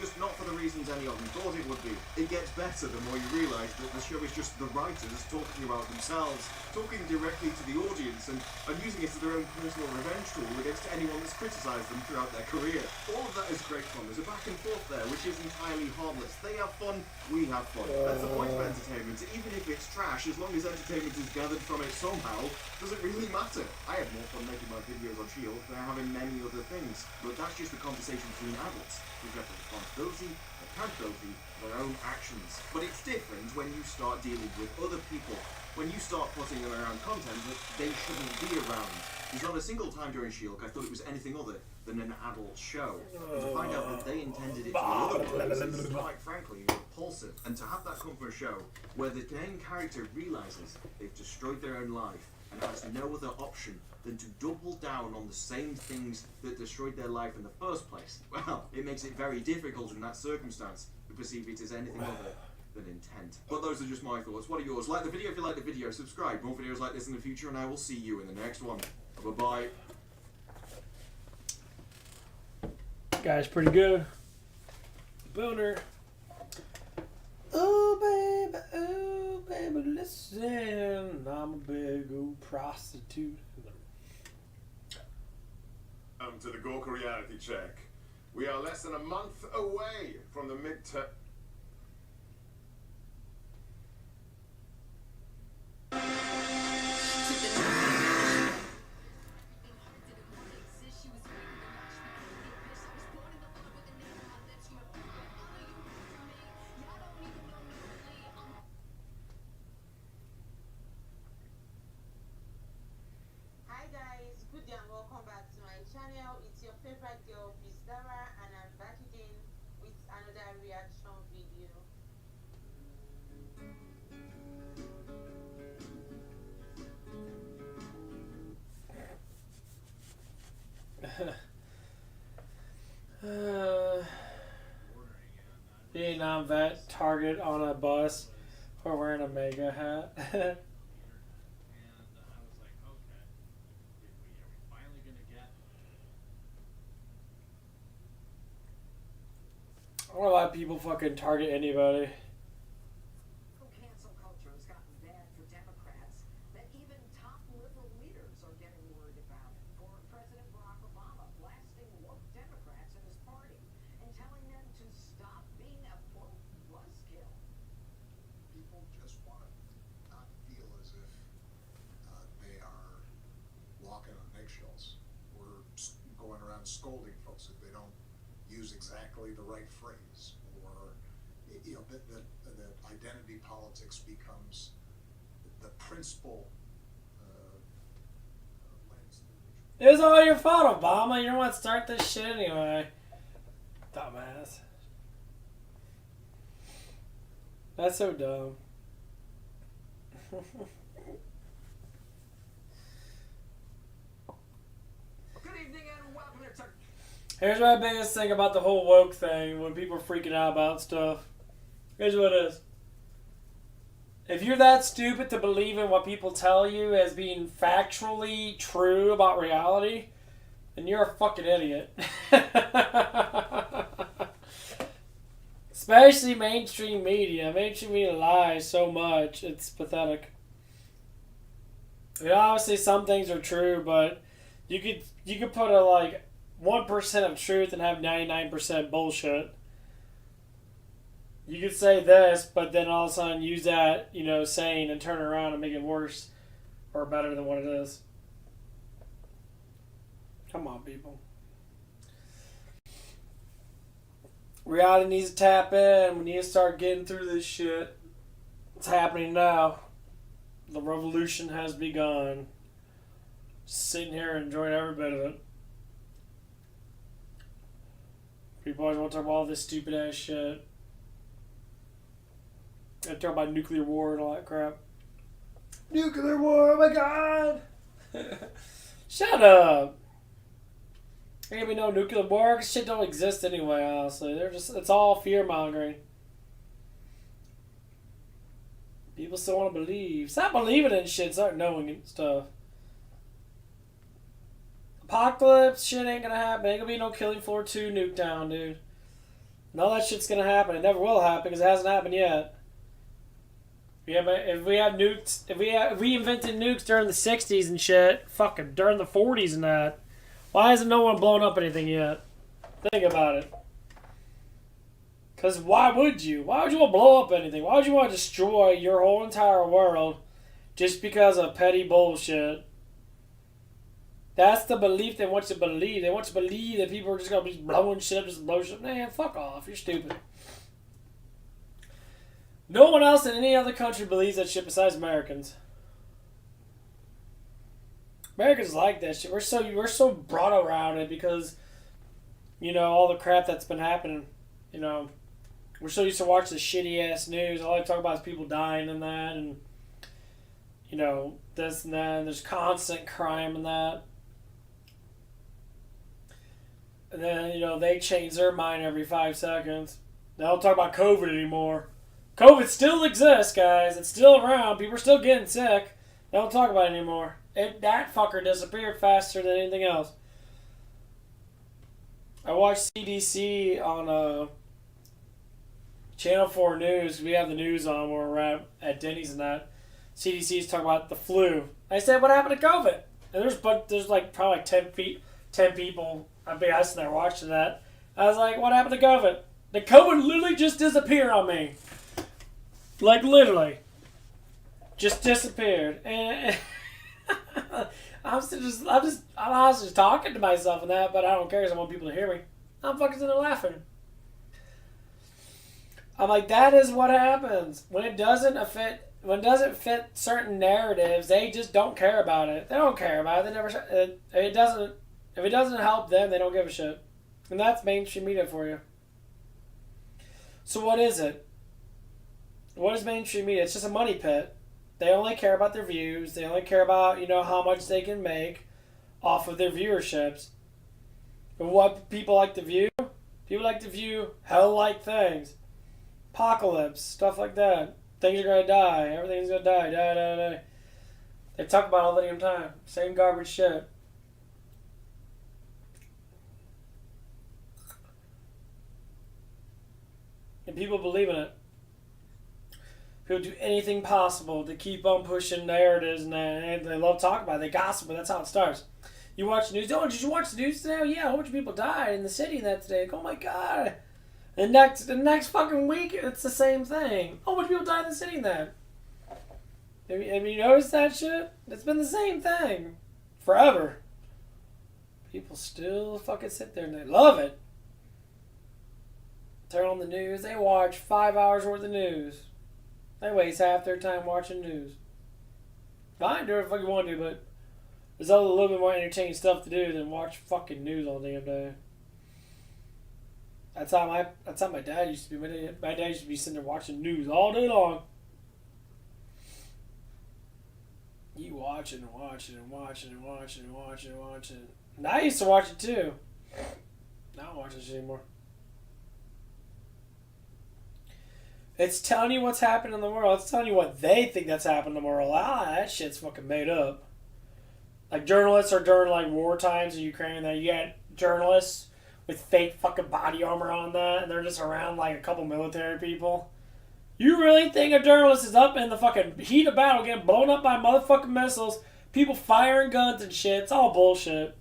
just not for the reasons any of them thought it would be. It gets better the more you realise that the show is just the writers talking about themselves, talking directly to the audience and using it as their own personal revenge tool against anyone that's criticised them throughout their career. All of that is great fun. There's a back and forth there which is entirely harmless. They have fun, we have fun. That's the point of entertainment. Even if it's trash, as long as entertainment is gathered from it somehow, doesn't really matter. I had more fun making my videos on She-Hulk than I have in many other things. But that's just a conversation between adults who've got the responsibility, accountability for their own actions. But it's different when you start dealing with other people. When you start putting them around content that they shouldn't be around. There's not a single time during She-Hulk I thought it was anything other than an adult show. And to find out that they intended it to be otherwise is, quite frankly, repulsive. And to have that come from a show where the main character realises they've destroyed their own life and has no other option than to double down on the same things that destroyed their life in the first place, well, it makes it very difficult in that circumstance to perceive it as anything other than intent. But those are just my thoughts. What are yours? Like the video if you like the video, subscribe. More videos like this in the future, and I will see you in the next one. Bye-bye. Guy's pretty good. Boner. Oh baby, listen. I'm a big old prostitute. To the Gorka reality check. We are less than a month away from the midterm. Hi guys, good day and welcome back to my channel. It's your favorite girl, Pizdara, and I'm back again with another reaction video. Vietnam vet target on a bus for wearing a mega hat. I don't know why people fucking target anybody. Cancel culture has gotten bad for Democrats that even top liberal leaders are getting worried about it. Former President Barack Obama blasting woke Democrats in his party and telling them to stop being a woke buzzkill. People just want to not feel as if they are walking on eggshells. We're going around scolding folks if they don't use exactly the right phrase, or you know that identity politics becomes the principal lens. It was all your fault, Obama. You don't want to start this shit anyway. Dumbass. That's so dumb. Good evening and welcome to Here's my biggest thing about the whole woke thing when people are freaking out about stuff. Here's what it is. If you're that stupid to believe in what people tell you as being factually true about reality, then you're a fucking idiot. Especially mainstream media. Mainstream media lies so much, it's pathetic. Obviously some things are true, but you could put a like 1% of truth and have 99% bullshit. You could say this, but then all of a sudden use that, saying and turn it around and make it worse or better than what it is. Come on, people. Reality needs to tap in. We need to start getting through this shit. It's happening now. The revolution has begun. Just sitting here enjoying every bit of it. People always want to talk about all this stupid ass shit. I talk about nuclear war and all that crap. Nuclear war, oh my god! Shut up! There ain't gonna be no nuclear war, 'cause shit don't exist anyway, honestly. It's all fear-mongering. People still want to believe. Stop believing in shit, start knowing and stuff. Apocalypse, shit ain't gonna happen. Ain't gonna be no Killing Floor 2 Nuketown, dude. And all that shit's gonna happen. It never will happen, because it hasn't happened yet. If we invented nukes during the 60s and shit, fucking during the 40s and that, why hasn't no one blown up anything yet? Think about it. Because why would you? Why would you want to blow up anything? Why would you want to destroy your whole entire world just because of petty bullshit? That's the belief they want you to believe. They want you to believe that people are just going to be blowing shit up, just blow shit up. Man, fuck off. You're stupid. No one else in any other country believes that shit besides Americans. Americans like that shit. We're so brought around it because, you know, all the crap that's been happening. You know, we're so used to watch the shitty ass news. All I talk about is people dying and that, and you know, this and that. And there's constant crime and that. And then, you know, they change their mind every 5 seconds. They don't talk about COVID anymore. COVID still exists, guys. It's still around. People are still getting sick. They don't talk about it anymore. That fucker disappeared faster than anything else. I watched CDC on Channel 4 News. We have the news on where we're at Denny's and that. CDC's talking about the flu. I said, what happened to COVID? And there's like probably like 10 people. I'd be sitting there watching that. I was like, what happened to COVID? The COVID literally just disappeared on me. Like literally. Just disappeared. And I was just talking to myself and that, but I don't care because I want people to hear me. I'm fucking sitting there laughing. I'm like, that is what happens. When it doesn't fit certain narratives, they just don't care about it. They don't care about it. If it doesn't help them, they don't give a shit. And that's mainstream media for you. So what is it? What is mainstream media? It's just a money pit. They only care about their views. They only care about, you know, how much they can make off of their viewerships. And what people like to view? People like to view hell-like things. Apocalypse, stuff like that. Things are gonna die. Everything's gonna die. Die. They talk about it all the damn time. Same garbage shit. And people believe in it. People do anything possible to keep on pushing narratives, and they love talking about it. They gossip, but that's how it starts. You watch the news. Oh, did you watch the news today? Oh, yeah, a whole bunch of people died in the city that today. Oh my god. The next fucking week, it's the same thing. Oh, a bunch of people died in the city that. Have you noticed that shit? It's been the same thing. Forever. People still fucking sit there and they love it. Turn on the news. They watch 5 hours worth of news. They waste half their time watching news. Fine, do whatever the fuck you want to, but there's a little bit more entertaining stuff to do than watch fucking news all damn day. That's how my dad used to be. My dad used to be sitting there watching news all day long. You watching and watching and watching and watching and watching and watching. And I used to watch it too. I don't watch this anymore. It's telling you what's happening in the world. It's telling you what they think that's happening in the world. That shit's fucking made up. Like journalists are during like war times in Ukraine. That you got journalists with fake fucking body armor on that, and they're just around like a couple military people. You really think a journalist is up in the fucking heat of battle getting blown up by motherfucking missiles, people firing guns and shit? It's all bullshit.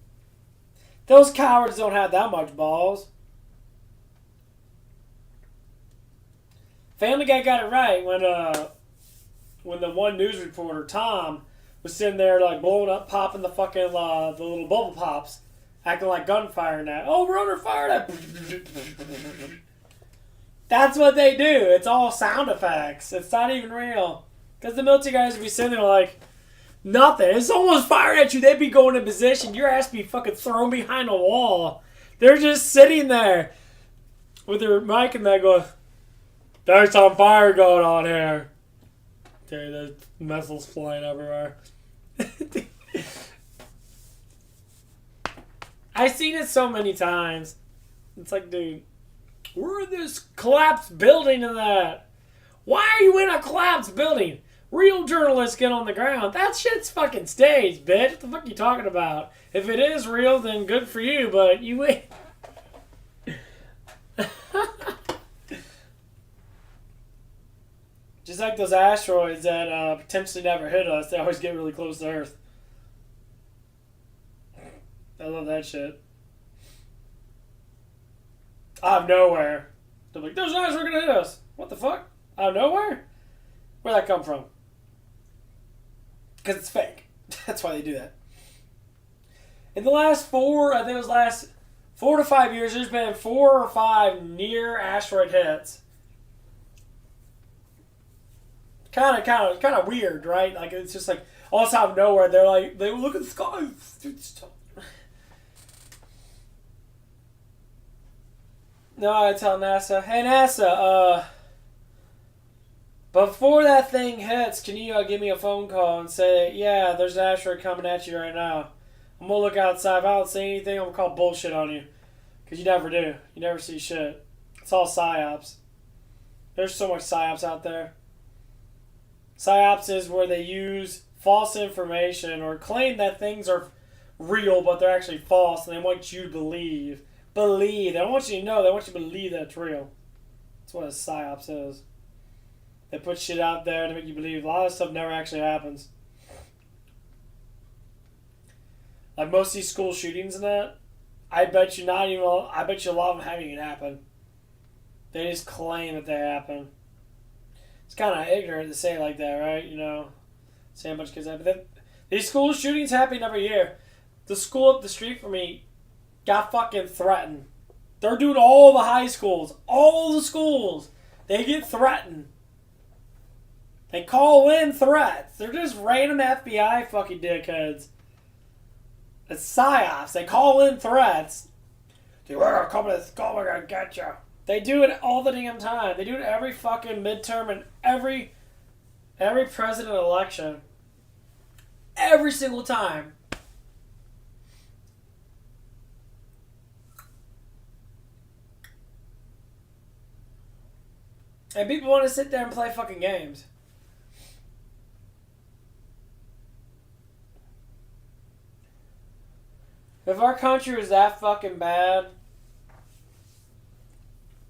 Those cowards don't have that much balls. Family Guy got it right when the one news reporter, Tom, was sitting there like blowing up, popping the fucking the little bubble pops, acting like gunfire and that. Oh, we're under fire! That's what they do. It's all sound effects. It's not even real. Because the military guys would be sitting there like, nothing. If someone's firing at you, they'd be going in position. Your ass be fucking thrown behind a wall. They're just sitting there with their mic and they go, There's some fire going on here. Dude, there's missiles flying everywhere. I've seen it so many times. It's like, dude, we're in this collapsed building and that. Why are you in a collapsed building? Real journalists get on the ground. That shit's fucking staged, bitch. What the fuck are you talking about? If it is real, then good for you, but you ain't. Just like those asteroids that potentially never hit us, they always get really close to Earth. I love that shit. Out of nowhere. They're like, there's an asteroid gonna hit us. What the fuck? Out of nowhere? Where'd that come from? Because it's fake. That's why they do that. In the last 4 to 5 years, there's been 4 or 5 near asteroid hits. Kind of weird, right? Like, it's just like, all out of nowhere, they look at the sky. No, I tell NASA, hey NASA, before that thing hits, can you give me a phone call and say, yeah, there's an asteroid coming at you right now. I'm going to look outside. If I don't see anything, I'm going to call bullshit on you. Because you never do. You never see shit. It's all psyops. There's so much psyops out there. Psyops is where they use false information or claim that things are real, but they're actually false, and they want you to believe. Believe. They don't want you to know. They want you to believe that it's real. That's what a psyops is. They put shit out there to make you believe. A lot of stuff never actually happens. Like most of these school shootings and that, I bet you a lot of them haven't even happened. They just claim that they happen. It's kind of ignorant to say it like that, right? You know, say a bunch of kids happen. But these school shootings happen every year. The school up the street from me got fucking threatened. They're doing all the high schools. All the schools. They get threatened. They call in threats. They're just random FBI fucking dickheads. It's psyops. They call in threats. Dude, we're gonna come to the school, we're gonna get you. They do it all the damn time. They do it every fucking midterm and every president election. Every single time. And people want to sit there and play fucking games. If our country was that fucking bad,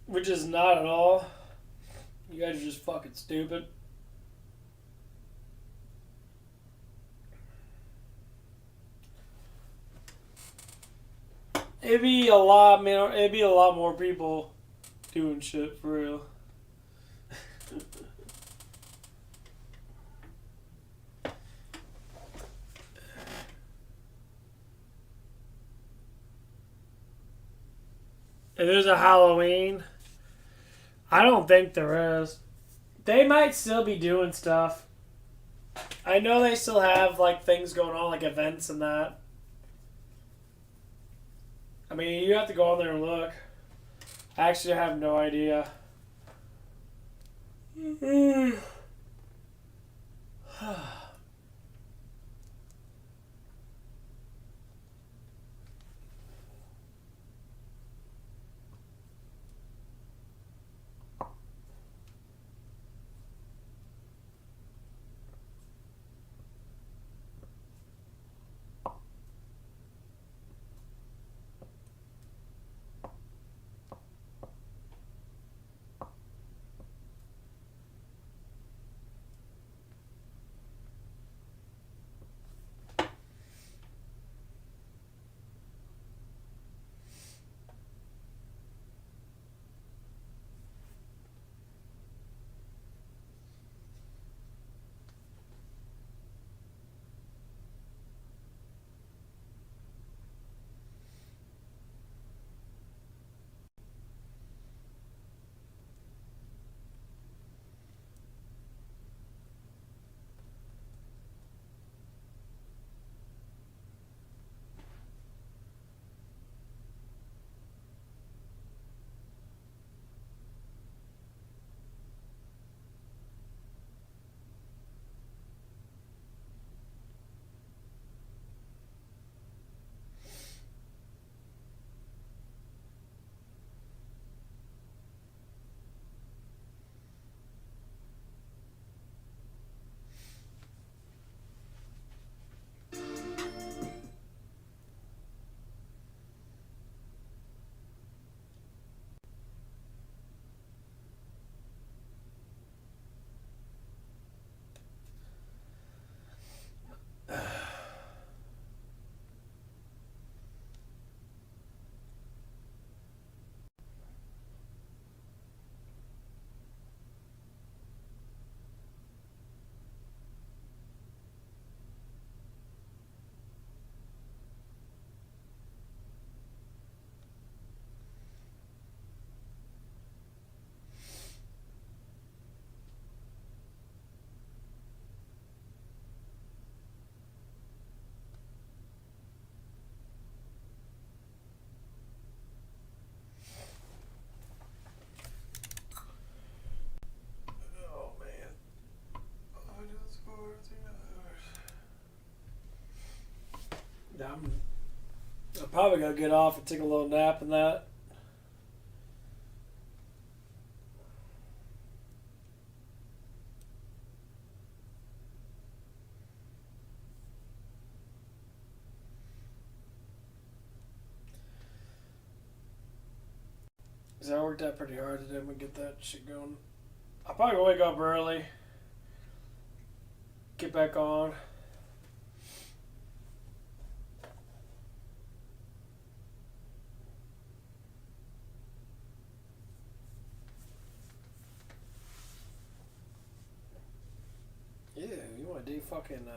which is not at all, you guys are just fucking stupid. It'd be a lot more people doing shit for real. If there's a Halloween, I don't think there is. They might still be doing stuff. I know they still have like things going on, like events and that. I mean, you have to go on there and look. I actually have no idea. I'm probably gonna get off and take a little nap and that. Cause I worked out pretty hard today to get that shit going. I'll probably wake up early, get back on. Yeah, you want to do fucking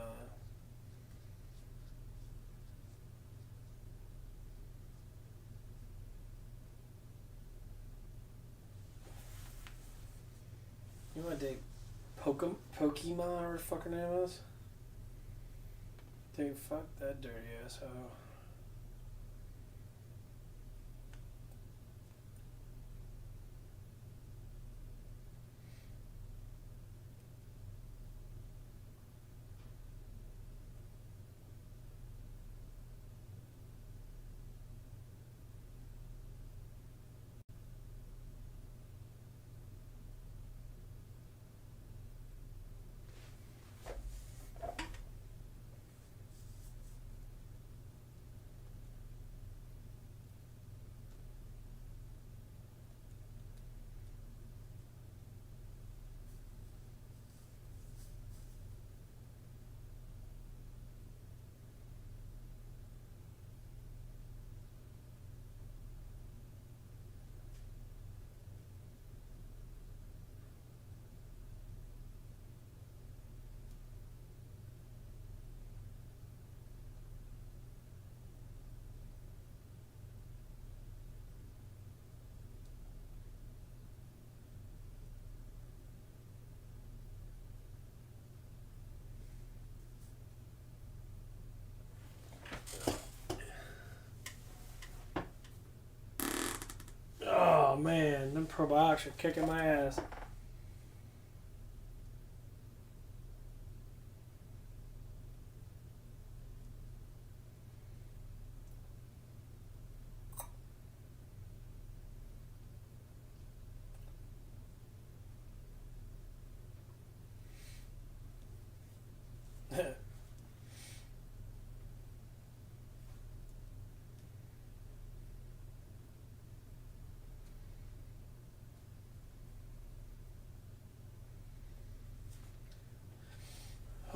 you want to date Pokemon or what the fuck her name is? Dude, fuck that dirty asshole. Oh man, them probiotics are kicking my ass.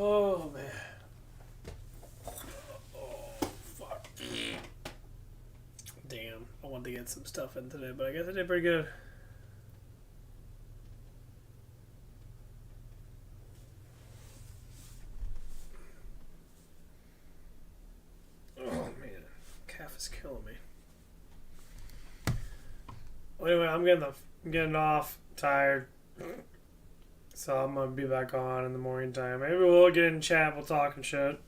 Oh man. Oh fuck. Damn. I wanted to get some stuff in today, but I guess I did pretty good. Oh man. Calf is killing me. Well, anyway, I'm getting off, tired. So I'm gonna be back on in the morning time. Maybe we'll get in chat, we'll talk and shit.